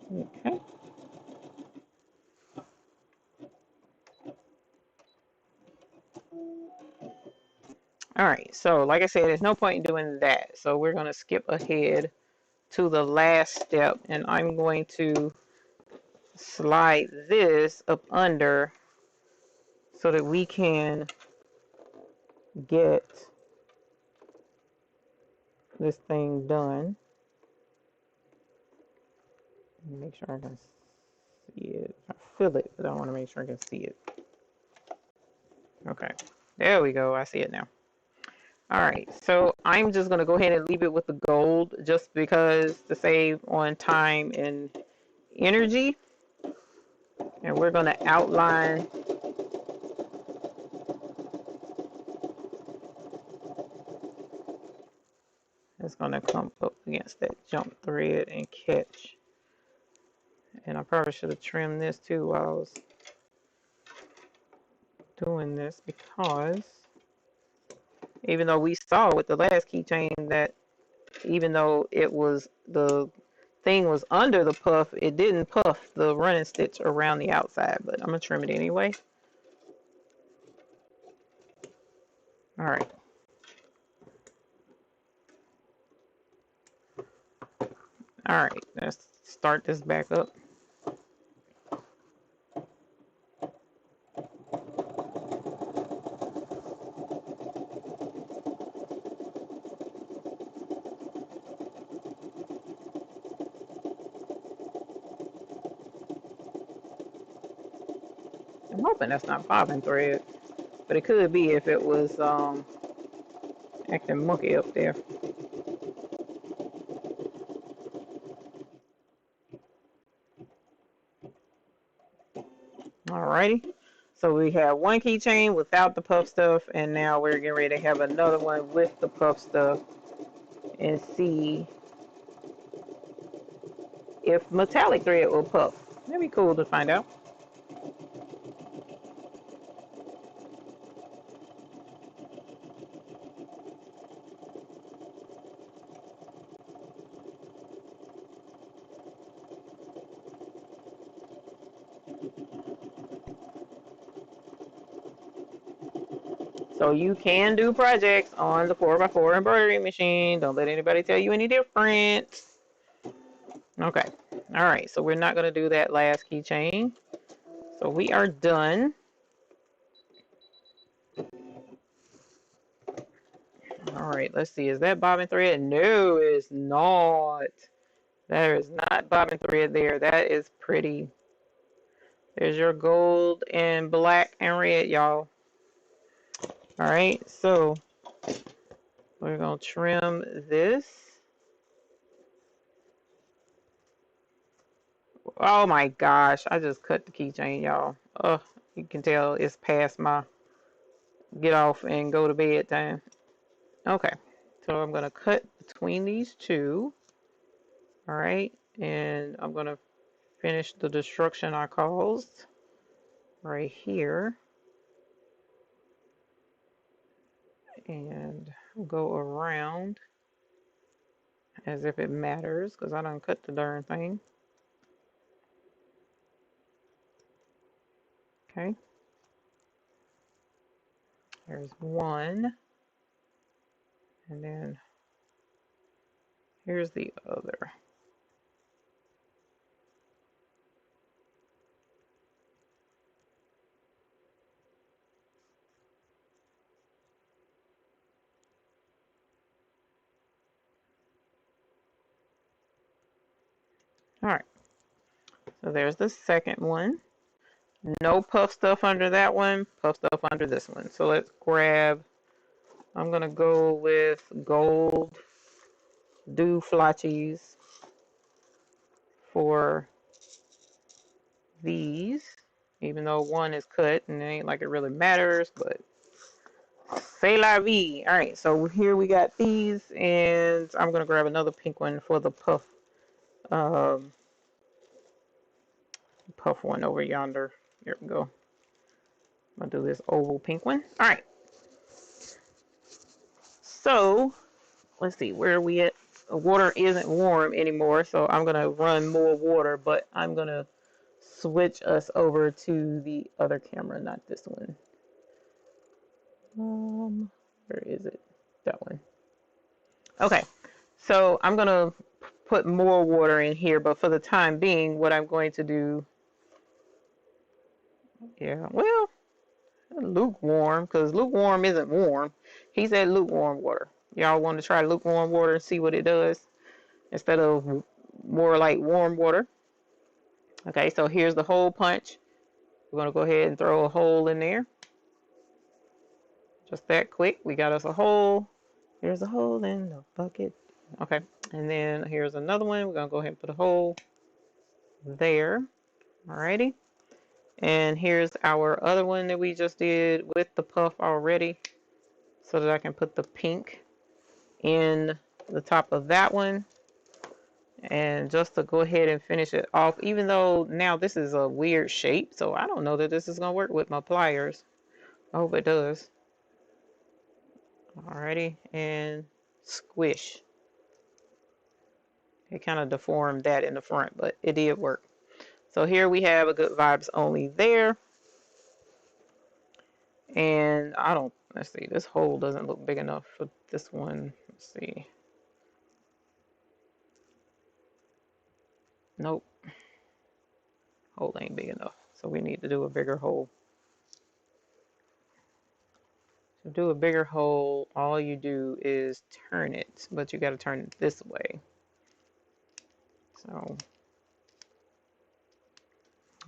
Okay. All right, so like I said, there's no point in doing that. So we're gonna skip ahead to the last step, and I'm going to slide this up under so that we can get this thing done. Make sure I can see it. I feel it, but I want to make sure I can see it. Okay, there we go. I see it now. All right, so I'm just going to go ahead and leave it with the gold just because to save on time and energy. And we're going to outline it's going to come up against that jump thread and catch. And I probably should have trimmed this too while I was doing this because even though we saw with the last keychain that even though it was the thing was under the puff, it didn't puff the running stitch around the outside, but I'm going to trim it anyway. All right. All right, let's start this back up. I'm hoping that's not bobbin thread, but it could be if it was acting monkey up there. Alrighty, so we have one keychain without the puff stuff, and now we're getting ready to have another one with the puff stuff and see if metallic thread will puff. That'd be cool to find out. So you can do projects on the 4x4 embroidery machine. Don't let anybody tell you any different. Okay. All right. So we're not going to do that last keychain. So we are done. All right. Let's see. Is that bobbin thread? No, it's not. There is not bobbin thread there. That is pretty. There's your gold and black and red, y'all. All right. So we're going to trim this. Oh my gosh, I just cut the keychain, y'all. Oh, you can tell it's past my get off and go to bed time. Okay, so I'm gonna cut between these two. All right, and I'm gonna finish the destruction I caused right here. And go around as if it matters because I done cut the darn thing. Okay. There's one. And then here's the other. All right. So there's the second one. No puff stuff under that one, puff stuff under this one. So let's grab, I'm going to go with gold dew flotchies for these, even though one is cut and it ain't like it really matters, but c'est la vie. All right, so here we got these, and I'm going to grab another pink one for the puff, puff one over yonder. Here we go. I'm going to do this oval pink one. All right. So let's see, where are we at? The water isn't warm anymore, so I'm going to run more water, but I'm going to switch us over to the other camera, not this one. Where is it? That one. Okay, so I'm going to put more water in here, but for the time being, what I'm going to do, yeah, well, lukewarm, because lukewarm isn't warm. He said lukewarm water. Y'all want to try lukewarm water and see what it does instead of more like warm water? Okay, so here's the hole punch. We're going to go ahead and throw a hole in there. Just that quick. We got us a hole. Here's a hole in the bucket. Okay, and then here's another one. We're going to go ahead and put a hole there. Alrighty. And here's our other one that we just did with the puff already, so that I can put the pink in the top of that one. And just to go ahead and finish it off, even though now this is a weird shape, so I don't know that this is going to work with my pliers. I hope it does. Alrighty, and squish. It kind of deformed that in the front, but it did work. So here we have a good vibes only there. And I don't, let's see, this hole doesn't look big enough for this one. Let's see. Nope. Hole ain't big enough. So we need to do a bigger hole. To do a bigger hole, all you do is turn it, but you got to turn it this way. So,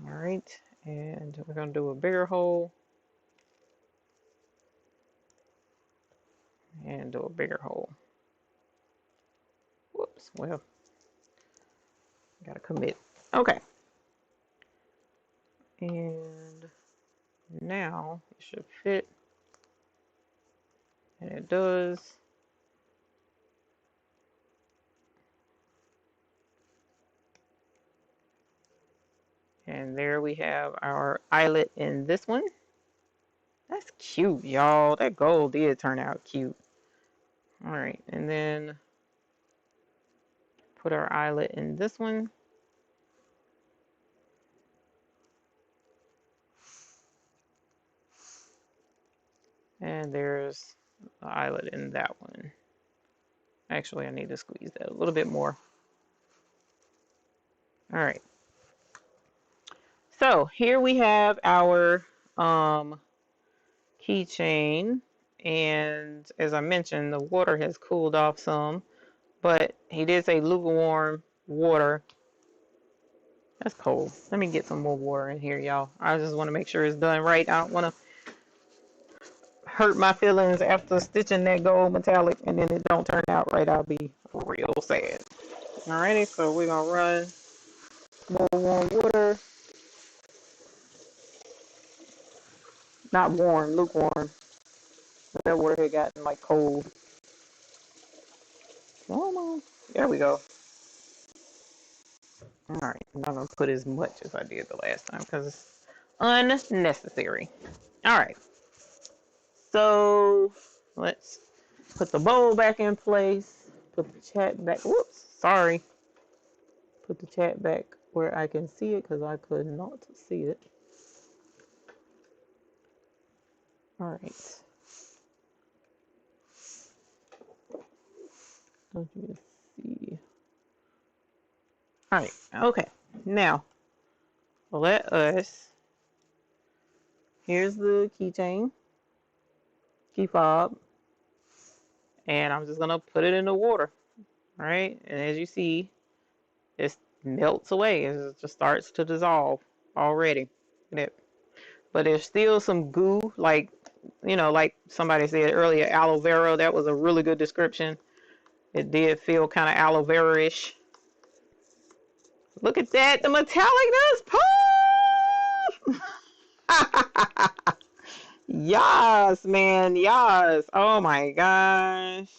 all right, and we're going to do a bigger hole and do a bigger hole. Whoops, well, got to commit. Okay. And now it should fit, and it does. And there we have our eyelet in this one. That's cute, y'all. That gold did turn out cute. All right, and then put our eyelet in this one. And there's the eyelet in that one. Actually, I need to squeeze that a little bit more. All right. So here we have our keychain. And as I mentioned, the water has cooled off some. But he did say lukewarm water. That's cold. Let me get some more water in here, y'all. I just want to make sure it's done right. I don't want to hurt my feelings after stitching that gold metallic and then it don't turn out right. I'll be real sad. Alrighty, so we're gonna run more warm water. Not warm, lukewarm. That water had gotten like cold. Come on. There we go. Alright, I'm not gonna put as much as I did the last time because it's unnecessary. Alright. So let's put the bowl back in place. Put the chat back. Whoops, sorry. Put the chat back where I can see it because I could not see it. Alright. Don't you see? Alright, okay. Now, let us, here's the keychain, key fob, and I'm just going to put it in the water. Alright, and as you see, it melts away. It just starts to dissolve already. But there's still some goo, like, you know, like somebody said earlier, aloe vera. That was a really good description. It did feel kind of aloe vera-ish. Look at that. The metallic does pop! Yes, man. Yes. Oh my gosh.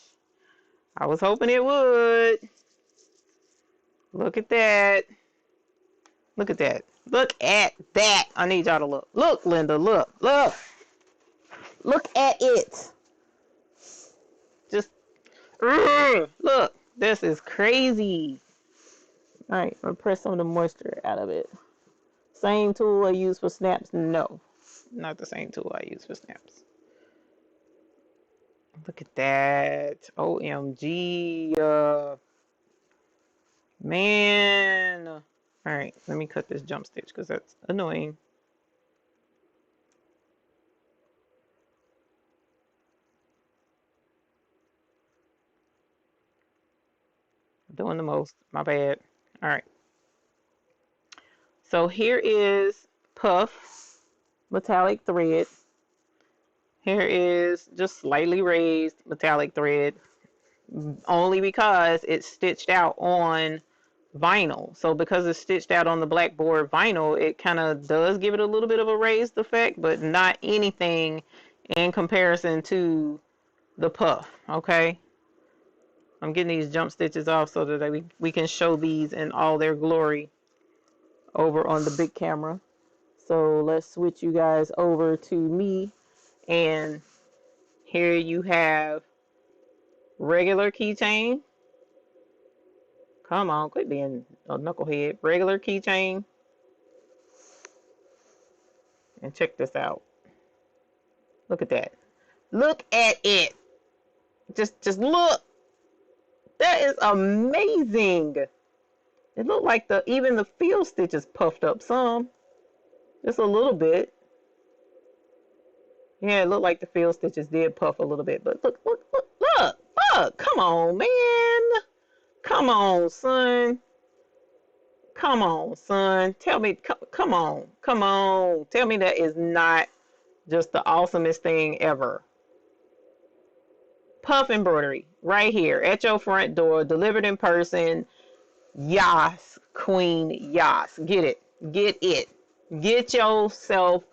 I was hoping it would. Look at that. Look at that. Look at that. I need y'all to look. Look, Linda. Look. Look. Look at it. Just. Look. This is crazy. All right. I'm going to press some of the moisture out of it. Same tool I use for snaps? No. Not the same tool I use for snaps. Look at that. OMG. Man. All right, let me cut this jump stitch because that's annoying. Doing the most. My bad. All right. So here is puff metallic thread. Here is just slightly raised metallic thread, only because it's stitched out on vinyl. So because it's stitched out on the blackboard vinyl, it kind of does give it a little bit of a raised effect, but not anything in comparison to the puff. Okay, I'm getting these jump stitches off so that we can show these in all their glory over on the big camera. So let's switch you guys over to me, and here you have regular keychain. Come on, quit being a knucklehead. Regular keychain. And check this out. Look at that. Look at it. Just look. That is amazing. It looked like even the field stitches puffed up some. Just a little bit. Yeah, it looked like the field stitches did puff a little bit. But look. Come on, man. Come on, son. Come on, son. Tell me, come on. Tell me that is not just the awesomest thing ever. Puff embroidery right here at your front door, delivered in person. Yas, queen, yas. Get it. Get yourself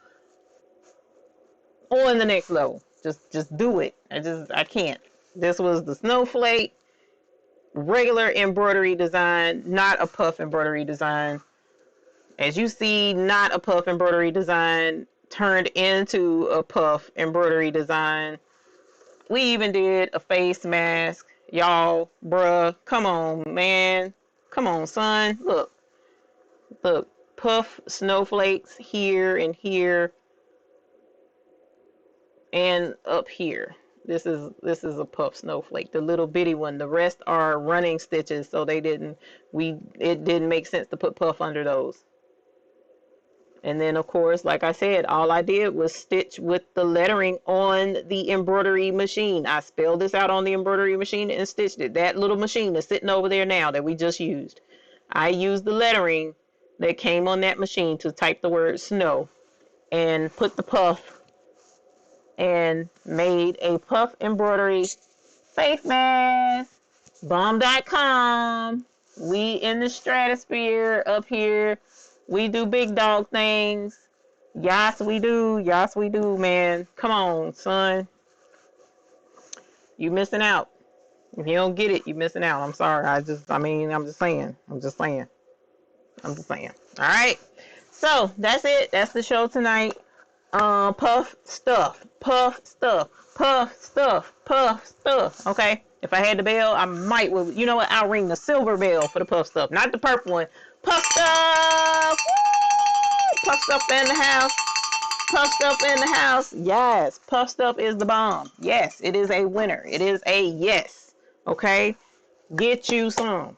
on the next level. Just do it. I can't. This was the snowflake regular embroidery design, not a puff embroidery design. As you see, not a puff embroidery design turned into a puff embroidery design. We even did a face mask. Y'all, bruh, come on, man. Come on, son. Look, puff snowflakes here and here and up here. This is a puff snowflake, the little bitty one. The rest are running stitches, so it didn't make sense to put puff under those. And then, of course, like I said, all I did was stitch with the lettering on the embroidery machine. I spelled this out on the embroidery machine and stitched it. That little machine is sitting over there now that we just used. I used the lettering that came on that machine to type the word snow and put the puff and made a puff embroidery face mask. Bomb.com. We in the stratosphere up here. We do big dog things. Yes, we do. Yes, we do, man. Come on, son. You missing out. If you don't get it, you missing out. I'm sorry. I'm just saying. All right. So that's it. That's the show tonight. Puff stuff. Okay. If I had the bell, I might. You know what? I'll ring the silver bell for the puff stuff, not the purple one. Puff stuff. Woo! Puff stuff in the house. Puff stuff in the house. Yes. Puff stuff is the bomb. Yes. It is a winner. It is a yes. Okay. Get you some.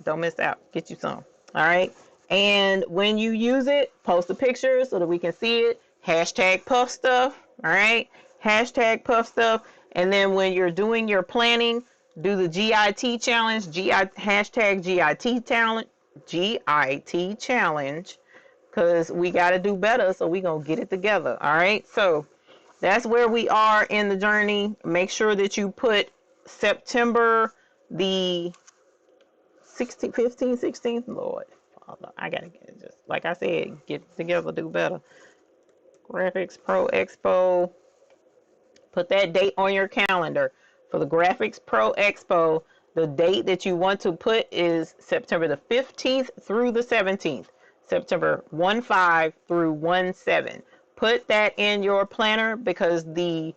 Don't miss out. Get you some. All right. And when you use it, post a picture so that we can see it. Hashtag puff stuff. All right. Hashtag puff stuff. And then when you're doing your planning, do the GIT challenge. Hashtag GIT challenge. GIT challenge. Because we got to do better. So we're going to get it together. All right. So that's where we are in the journey. Make sure that you put September the 16th, 15th, 16th. Lord. I gotta get it. Just like I said, get together, do better. Graphics Pro Expo. Put that date on your calendar. For the Graphics Pro Expo, the date that you want to put is September the 15th through the 17th. September 1/5 through 1/7. Put that in your planner because the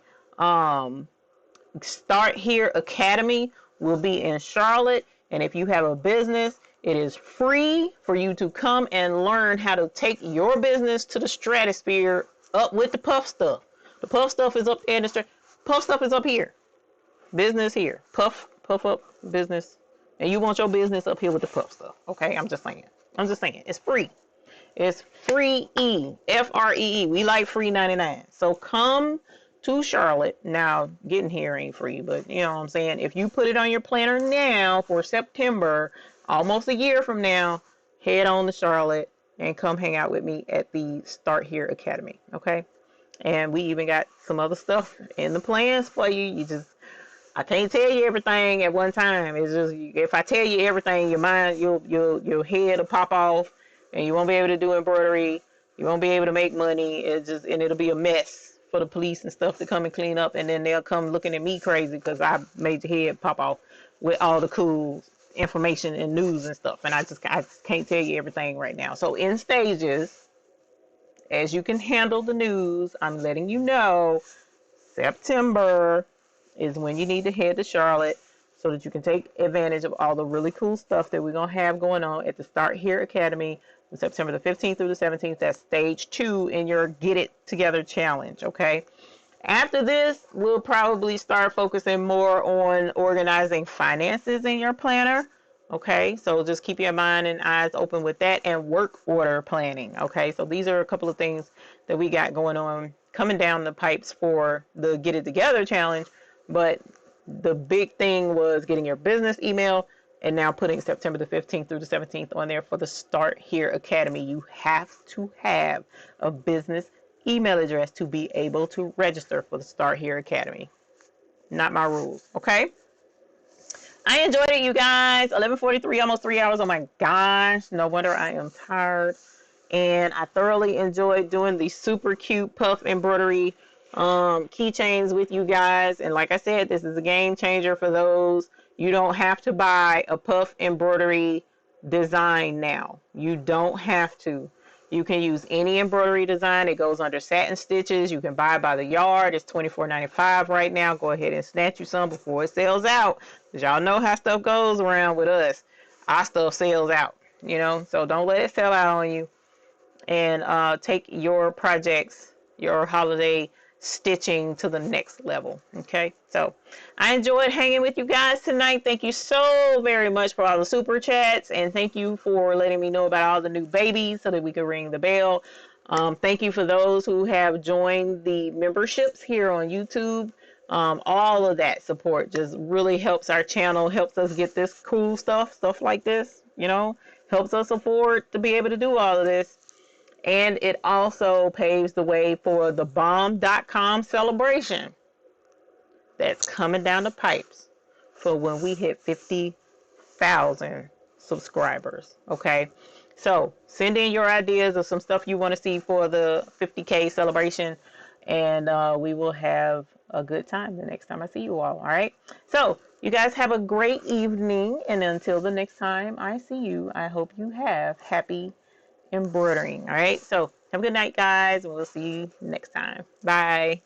Start Here Academy will be in Charlotte. And if you have a business, it is free for you to come and learn how to take your business to the stratosphere up with the puff stuff. The puff stuff is up in the puff stuff is up here. Business here. Puff up business. And you want your business up here with the puff stuff. Okay? I'm just saying. It's free. It's free. Free. We like free 99. So come to Charlotte. Now, getting here ain't free, but you know what I'm saying? If you put it on your planner now for September, almost a year from now, head on to Charlotte and come hang out with me at the Start Here Academy. Okay. And we even got some other stuff in the plans for you. I can't tell you everything at one time. It's just, if I tell you everything, your mind, your head will pop off, and you won't be able to do embroidery. You won't be able to make money. And it'll be a mess for the police and stuff to come and clean up, and then they'll come looking at me crazy because I made your head pop off with all the cool information and news and stuff. And I just can't tell you everything right now. So in stages, as you can handle the news, I'm letting you know September is when you need to head to Charlotte so that you can take advantage of all the really cool stuff that we're going to have going on at the Start Here Academy from September the 15th through the 17th. That's stage 2 in your Get It Together challenge, okay? After this, we'll probably start focusing more on organizing finances in your planner. Okay, so just keep your mind and eyes open with that, and work order planning. Okay, so these are a couple of things that we got going on coming down the pipes for the Get It Together challenge. But the big thing was getting your business email, and now putting September the 15th through the 17th on there for the Start Here Academy. You have to have a business email address to be able to register for the Start Here Academy. Not my rules, okay? I enjoyed it, you guys. 11:43, almost 3 hours. Oh my gosh, no wonder I am tired. And I thoroughly enjoyed doing the super cute puff embroidery keychains with you guys. And like I said, this is a game changer for those. You don't have to buy a puff embroidery design now. You don't have to. You can use any embroidery design. It goes under satin stitches. You can buy by the yard. It's $24.95 right now. Go ahead and snatch you some before it sells out. Because y'all know how stuff goes around with us. Our stuff sells out, you know. So don't let it sell out on you. And take your projects, your holiday stitching to the next level. Okay, so I enjoyed hanging with you guys tonight. Thank you so very much for all the super chats, and thank you for letting me know about all the new babies so that we could ring the bell. Thank you for those who have joined the memberships here on YouTube. All of that support just really helps our channel, helps us get this cool stuff like this, you know, helps us afford to be able to do all of this. And it also paves the way for the bomb.com celebration that's coming down the pipes for when we hit 50,000 subscribers. Okay, so send in your ideas of some stuff you want to see for the 50K celebration, and we will have a good time the next time I see you all. All right, so you guys have a great evening, and until the next time I see you, I hope you have happy embroidering. All right, so have a good night, guys, and we'll see you next time. Bye.